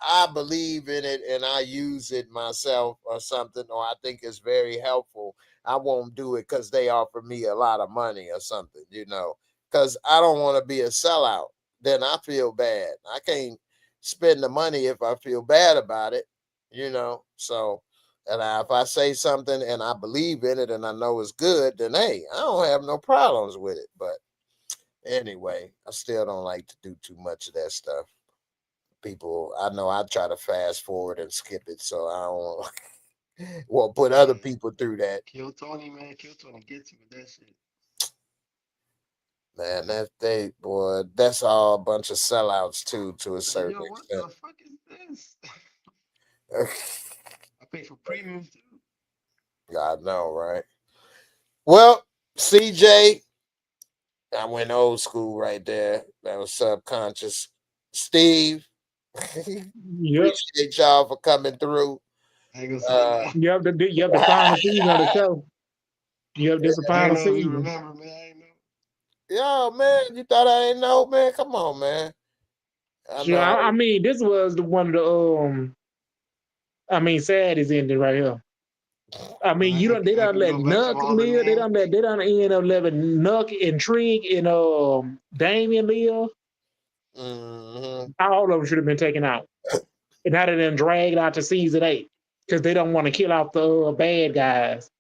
I believe in it and I use it myself or something, or I think it's very helpful. I won't do it because they offer me a lot of money or something, you know, because I don't want to be a sellout. Then I feel bad. I can't spend the money if I feel bad about it, you know. So, if I say something and I believe in it and I know it's good, then hey, I don't have no problems with it. But anyway, I still don't like to do too much of that stuff. People, I know I try to fast forward and skip it, so I don't want to put other man, people through that. kill Tony, man. Kill Tony gets you with that shit. Man, boy, that's all a bunch of sellouts too, to a Like, certain yo, what extent. the fuck is this? I pay for premium too. God know, right? Well, CJ, I went old school right there. That was subconscious. Steve, Yep. appreciate y'all for coming through. I ain't gonna say Uh, nothing. You have the final season of the show. You have this the I ain't final know if you season. remember, man. I ain't know. Yo, man, you thought I ain't know, man? Come on, man. I Sure, know. I mean, this was the one of the I mean, sad is ending right here. I mean, they I don't can let go back to Nuck all the live. names. They don't end up letting Nuck and Trig and Damien live. Hmm. All of them should have been taken out. And now they done dragged out to season 8 because they don't want to kill off the bad guys.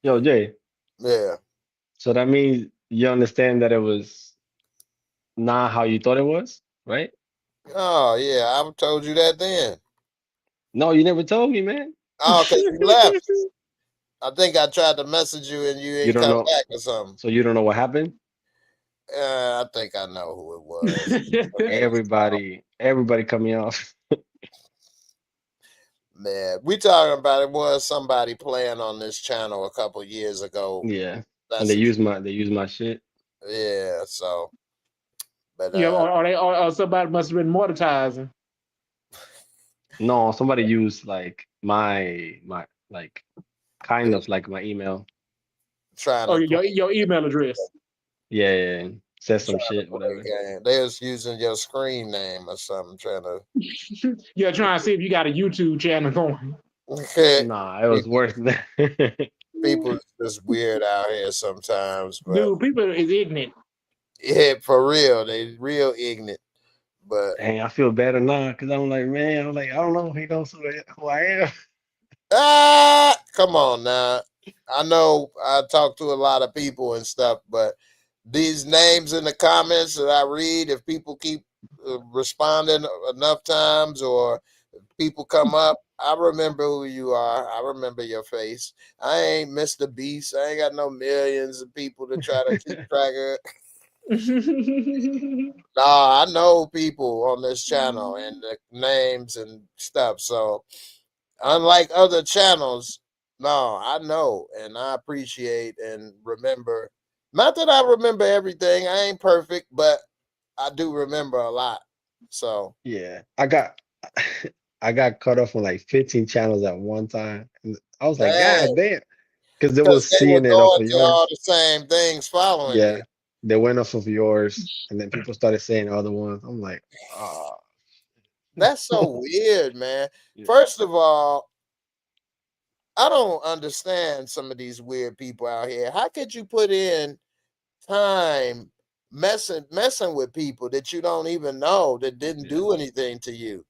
Yo, Jay. Yeah. So that means you understand that it was not how you thought it was, right? Oh, yeah. I told you that then. No, you never told me, man. Oh, because you left. I think I tried to message you and you You ain't don't come know. back or something. So you don't know what happened? I think I know who it was. Everybody cut me off. Man, we talking about it was somebody playing on this channel a couple years ago. Yeah. And Message. they use my shit. Yeah, so but Yeah, or somebody must have been monetizing. No, somebody used like my like they kind was of like my email. trying Oh, to play your email address. Yeah, yeah, yeah. Said some trying to shit, play whatever. game. They was using your screen name or something, trying to Yeah, trying to see if you got a YouTube channel going. Nah, it was people worse than people is just weird out here sometimes, but Dude, people is ignorant. yeah, for real, they real ignorant. But Dang, I feel better now because I'm like, man, I'm like, I don't know if he knows who I am. come on now. I know I talk to a lot of people and stuff, but these names in the comments that I read, if people keep responding enough times or if people come up, I remember who you are. I remember your face. I ain't Mr. Beast. I ain't got no millions of people to try to keep track of. Nah, I know people on this channel and the names and stuff. So unlike other channels, no, I know and I appreciate and remember. Not that I remember everything. I ain't perfect, but I do remember a lot. So Yeah, I got cut off on like 15 channels at one time. And I was like, dang, God damn, because they because was they were seeing it off going of to all yours. the same things following you. Yeah, they went off of yours, and then people started saying other ones. I'm like, ah, That's so weird, man. yeah, First of all, I don't understand some of these weird people out here. How could you put in time messing with people that you don't even know that didn't yeah, do anything to you?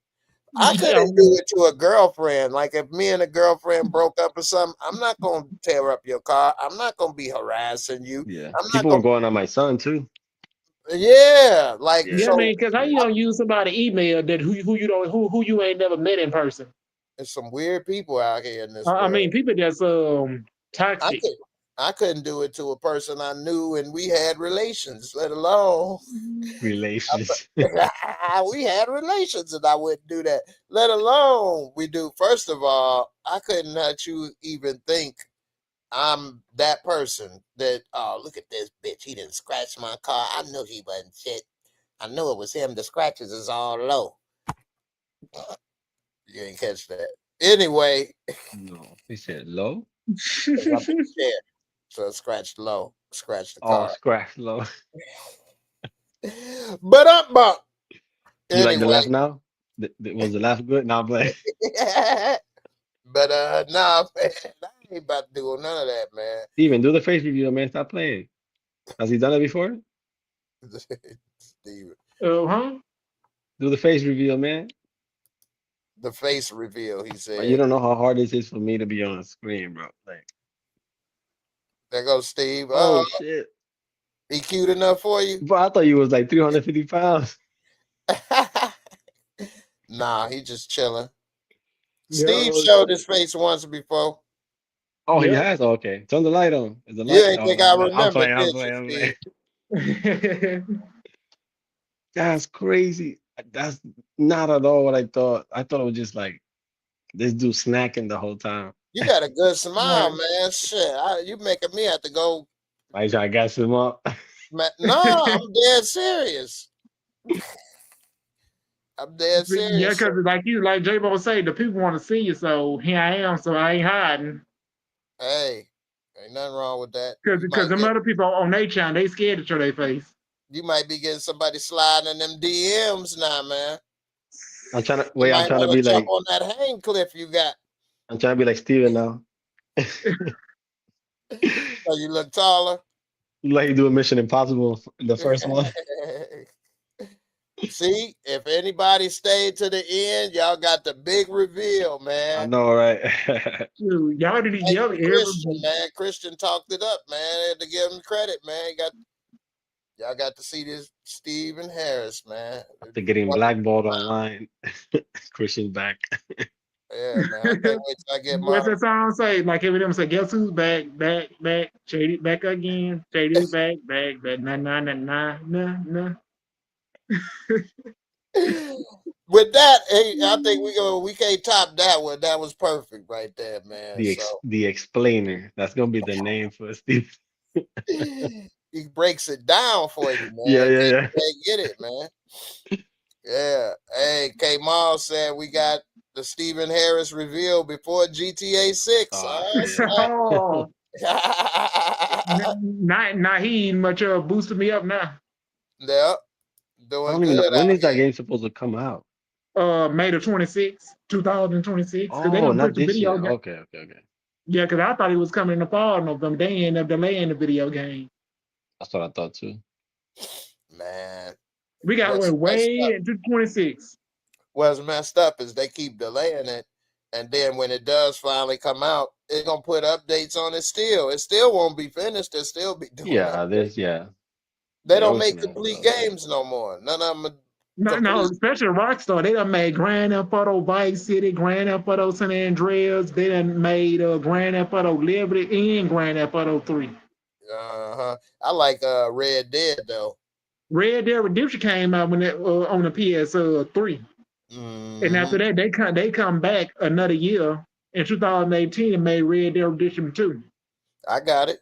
I Yeah, couldn't do it to a girlfriend. Like if me and a girlfriend broke up or something, I'm not gonna tear up your car. I'm not gonna be harassing you. yeah. I'm not People were gonna going on my son too. Yeah, like Yeah. Yeah, I so. mean, because how you gonna use somebody email that who you don't who you ain't never met in person? There's some weird people out here in this I world. mean, people that's I toxic. could I couldn't do it to a person I knew and we had relations, let alone Relations. we had relations and I wouldn't do that. Let alone we do. First of all, I couldn't let you even think I'm that person that, oh, look at this bitch. He didn't scratch my car. I knew he wasn't shit. I knew it was him. The scratches is all low. You didn't catch that. Anyway, No, he said low. 'cause I'm in the chair. So scratch low, scratch the Oh, car. scratch low. But up, but You like the anyway. laugh now? Was the laugh good? Now I'm playing. But nah, man, I ain't about to do none of that, man. Steven, do the face review, man. Stop playing. Has he done it before? Steve, Huh? Do the face reveal, man. the face reveal, he But you said. don't know how hard this is for me to be on the screen, bro. Like, There goes Steve. oh shit. He cute enough for you? Bro, I thought you was like 350 pounds. Nah, he just chilling. Yeah. Steve showed his face once before. Oh, he Yeah. has? Oh, okay. Turn the light on. Is the You light? ain't Oh, think no, I I'm remember, playing. I'm did you, playing. I'm Steve? playing. That's crazy. That's not at all what I thought. I thought it was just like this dude snacking the whole time. You got a good smile, Right. man. Shit, you making me have to go. I try to gas him up. No, I'm dead serious. I'm dead Yeah, serious. because like J-Bo say, the people want to see you, so here I am, so I ain't hiding. Hey, ain't nothing wrong with that. Because them other people on their channel, they scared to show their face. You might be getting somebody sliding in them DMs now, man. I'm trying to You wait. I'm might trying to want be to jump like. on that hang cliff you got I'm trying to be like Steven now. so you look taller. Like he doing Mission Impossible in the first one. See, if anybody stayed to the end, y'all got the big reveal, I man. know, right? Dude, y'all did Thank yell you, every Christian, man. Christian talked it up, man. Had to give him credit, man. Y'all got to see this Stephen Harris, man. After getting blackballed online, Christian back. Yeah, man. I can't wait till I get what's my. that song say? Like every them say, guess who's back, back, back, Shady back again, Shady's back, back, back, nah, nah, nah, nah, nah, nah. With that, hey, I think we can't top that one. That was perfect right there, man. So The explainer. That's gonna be the name for Steve. he breaks it down for you, Yeah, man. yeah, yeah. Can't get it, man. Yeah. Hey, K Mall said we got the Stephen Harris reveal before GTA 6. Oh Oh, shit. Oh, snap. not he much boosted me up now. Yep. I Doing don't even know good when out is that here. game supposed to come out. May the 26th, 2026, because they Oh, done not put the this video year. game. Okay, okay, okay. Yeah, because I thought it was coming in the fall of them. They ended up delaying the video game. That's what I thought too. Man. We got What's went messed up? way into 26. What's messed up is they keep delaying it. And then when it does finally come out, it's gonna put updates on it still. It still won't be finished. They'll still be doing Yeah, updates. They they don't always make gonna have complete the update. games no more. None of them are No, complete. especially Rockstar. They done made Grand Theft Auto Vice City, Grand Theft Auto San Andreas. They done made Grand Theft Auto Liberty and Grand Theft Auto 3. Uh-huh. I like Red Dead though. Red Dead Redemption came out when on the PS3. And after Mm-hmm. that, they come back another year in 2018 and made Red Dead Redemption 2. I got it.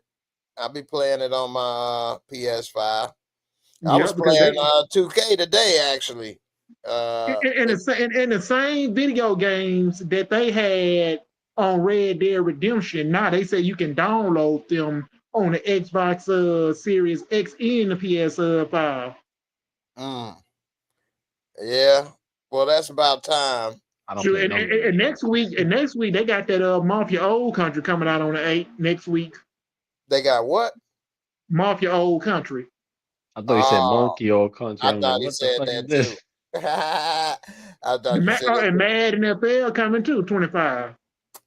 I'll be playing it on my PS5. I Yeah, was because playing they 2K today actually. Uh, in the same video games that they had on Red Dead Redemption, now they say you can download them on the Xbox Series X and the PS5. mm, yeah. Well, that's about time. I don't Sure, play no video and games. next week they got that Mafia Old Country coming out on the 8th next week. They got what? Mafia Old Country. I thought you said Oh, monkey or country. I I'm like, thought he what the said fuck is that too. this? I thought you said And it. Mad NFL coming too, 25.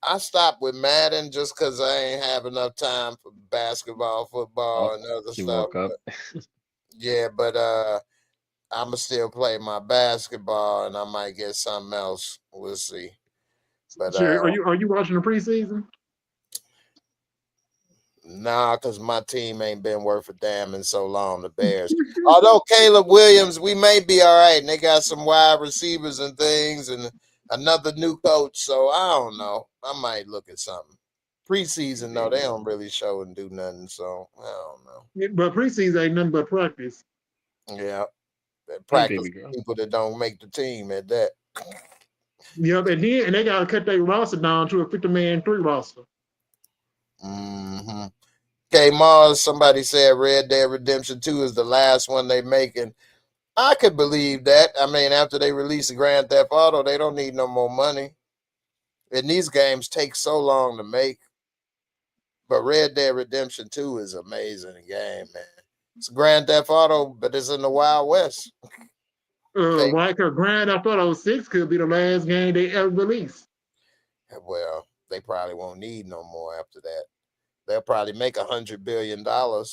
I stopped with Madden just because I ain't have enough time for basketball, Oh, football, and other she stuff. woke up. Yeah, but I'ma still play my basketball, and I might get something else. We'll see. But Sure. Are you watching the preseason? nah, because my team ain't been worth a damn in so long, the Bears. Although Caleb Williams, we may be all right, and they got some wide receivers and things, and another new coach. So I don't know. I might look at something. Preseason, though, they don't really show and do nothing. So I don't know. But preseason ain't nothing but practice. Yeah, Hey, practice baby girl. people that don't make the team at that. Yep, and they gotta cut their roster down to a 50-man 3 roster. Mm-hmm. K Mars, somebody said Red Dead Redemption 2 is the last one they making. I could believe that. I mean, after they release the Grand Theft Auto, they don't need no more money. And these games take so long to make. But Red Dead Redemption 2 is an amazing game, man. It's Grand Theft Auto, but it's in the Wild West. Okay. Why? Because Grand Theft Auto 6 could be the last game they ever release. Well, they probably won't need no more after that. They'll probably make $100 billion. I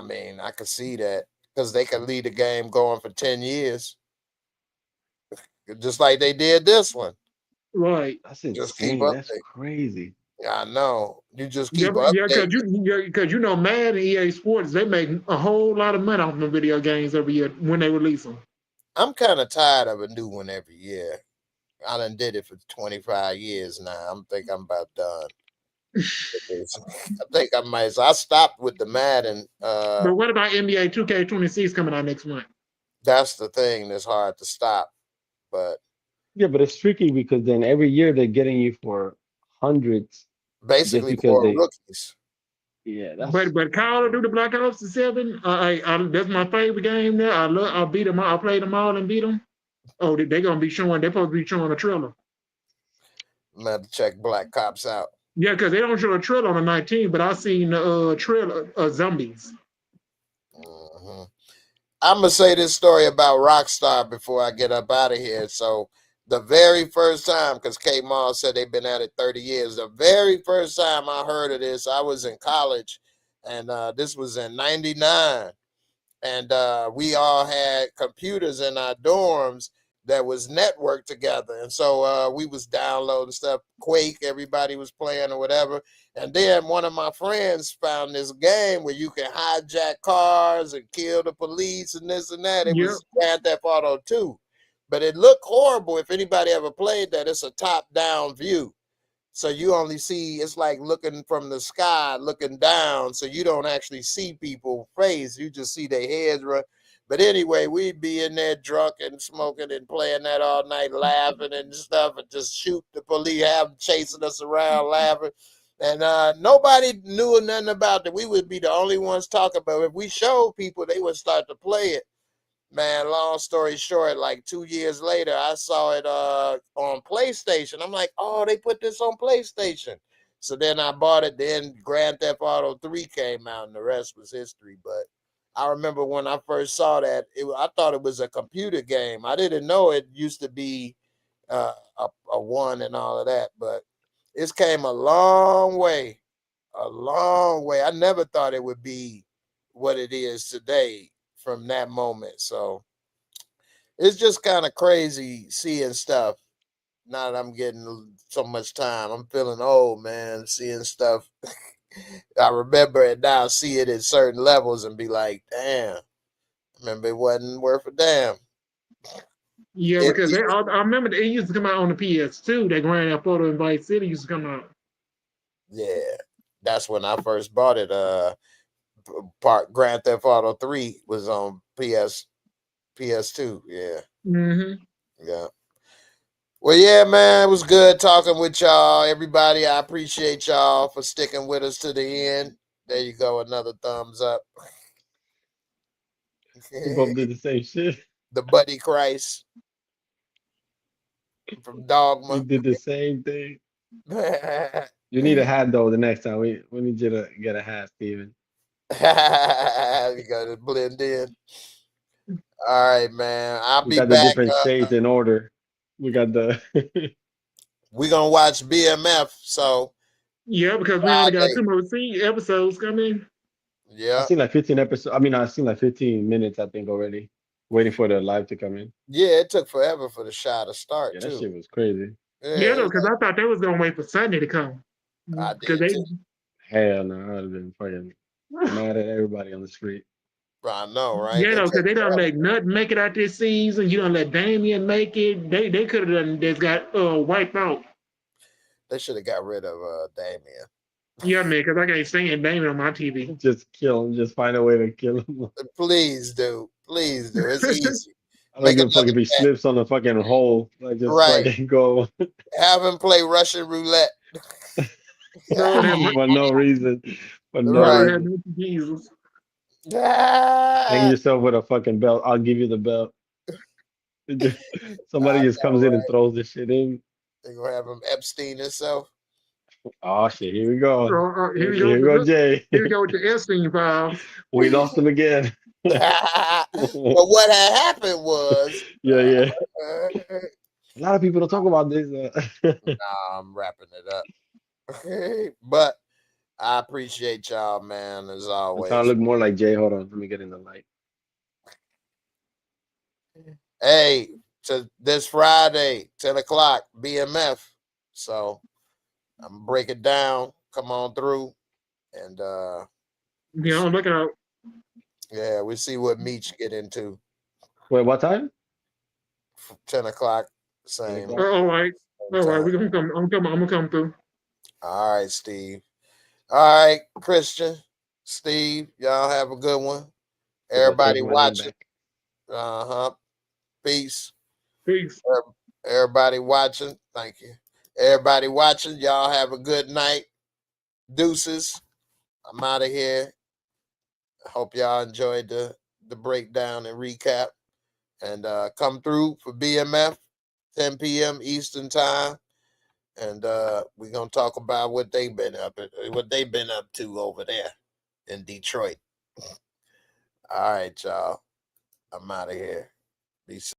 mean, I could see that because they could leave the game going for 10 years, just like they did this one. Right. That's Just keep insane. That's updating. crazy. I know. You just Yeah, keep updating. because you know Madden and EA Sports, they make a whole lot of money off the video games every year when they release them. I'm kind of tired of a new one every year. I done did it for 25 years now. I'm about done. I think I might. So I stopped with the Madden. But what about NBA 2K26 coming out next month? That's the thing that's hard to stop. But Yeah, but it's tricky because then every year they're getting you for hundreds just basically because for they. rookies. Yeah, that's But Call of Duty Black Ops 7, that's my favorite game there. I beat them all. I played them all and beat them. Oh, they're gonna be showing. They're supposed to be showing a trailer. I'm gonna have to check Black Cops out. Yeah, because they don't show a trailer on the 19th, but I seen the trailer of zombies. Mm-hmm. I'm gonna say this story about Rockstar before I get up out of here. So the very first time, because K Mall said they've been at it 30 years, the very first time I heard of this, I was in college, and this was in '99, and we all had computers in our dorms that was networked together, and so we was downloading stuff, Quake, everybody was playing or whatever. And then one of my friends found this game where you can hijack cars and kill the police and this and that. It Yep. was Grand Theft Auto 2, but it looked horrible. If anybody ever played that, it's a top-down view. So you only see, it's like looking from the sky, looking down. So you don't actually see people's face. You just see their heads run. But anyway, we'd be in there drunk and smoking and playing that all night, laughing and stuff, and just shoot the police, have them chasing us around, laughing. And nobody knew nothing about it. We would be the only ones talking about it. If we showed people, they would start to play it. Man, long story short, like 2 years later, I saw it on PlayStation. I'm like, oh, they put this on PlayStation. So then I bought it. Then Grand Theft Auto 3 came out, and the rest was history. But I remember when I first saw that, I thought it was a computer game. I didn't know it used to be a one and all of that. But it's came a long way, a long way. I never thought it would be what it is today from that moment. So it's just kind of crazy seeing stuff. Now that I'm getting so much time, I'm feeling old, man. Seeing stuff. I remember it now, see it at certain levels and be like, damn, remember it wasn't worth a damn. Yeah, It, because I remember it used to come out on the PS2. That Grand Theft Auto and Vice City used to come out. yeah, that's when I first bought it. Part Grand Theft Auto 3 was on PS2. Yeah. Mm-hmm. Yeah. Well, yeah, man, it was good talking with y'all. Everybody, I appreciate y'all for sticking with us to the end. There you go, another thumbs up. we both did the same shit. The Buddy Christ from We Dogma. did the same thing. You You need a hat though the next time. We need you to get a hat, Steven. got to blend in. All right, man. I'll We be got the back. different shades in order. We got the We're going to watch BMF. So, Yeah, because we only got Friday. 2 more episodes coming. Yeah. I've seen like 15 episodes. I mean, I've seen like 15 minutes, I think, already, waiting for the live to come in. Yeah, it took forever for the shot to start, Yeah, that too. shit was crazy. Yeah, Yeah, because I thought they was gonna wait for Sunday to come. I Because did they, too. Hell no, I'd have been fucking mad at everybody on the street. I know, right? you It know, because take they don't forever. let nothing make it out this season. You don't let Damian make it. They could have done. They got wiped out. They should have got rid of Damien. Yeah, man, because I can't stand Damian on my TV. Just kill him. Just find a way to kill him. Please do. Please do. It's easy. I don't Make give a fuck if another he bet. slips on the fucking hole. Like, just Right. fucking go Have him play Russian roulette. Lord have for no reason. For no Right. Lord have reason. mercy, Jesus. Hang yourself with a fucking belt. I'll give you the belt. Somebody I just know, comes in right? and throws this shit in. They're gonna have him Epstein himself. Oh shit, here we go. Here we Here we go. go, Jay. Here we go with the Epstein files. We lost him again. But what had happened was, Yeah. uh, A lot of people don't talk about this. I'm wrapping it up. But I appreciate y'all, man, as I'm always. trying to look more like Jay. Hold on, let me get in the light. Hey, to this Friday, 10 o'clock, BMF. So I'm gonna break it down. Come on through. And Yeah, I'm looking out. yeah, we see what Meech get into. Wait, what time? 10 o'clock, same. 10 o'clock. All right. All right, time. we're gonna come. I'm gonna come through. All right, Steve. All right, Christian, Steve, y'all have a good one. Everybody watching. Uh-huh. Peace. Peace. Everybody watching. Thank you. Everybody watching. Y'all have a good night. Deuces. I'm out of here. I hope y'all enjoyed the breakdown and recap. And come through for BMF, 10 p.m. Eastern time. And we're gonna talk about what they've been up to over there in Detroit. All right, y'all. I'm out of here. Peace.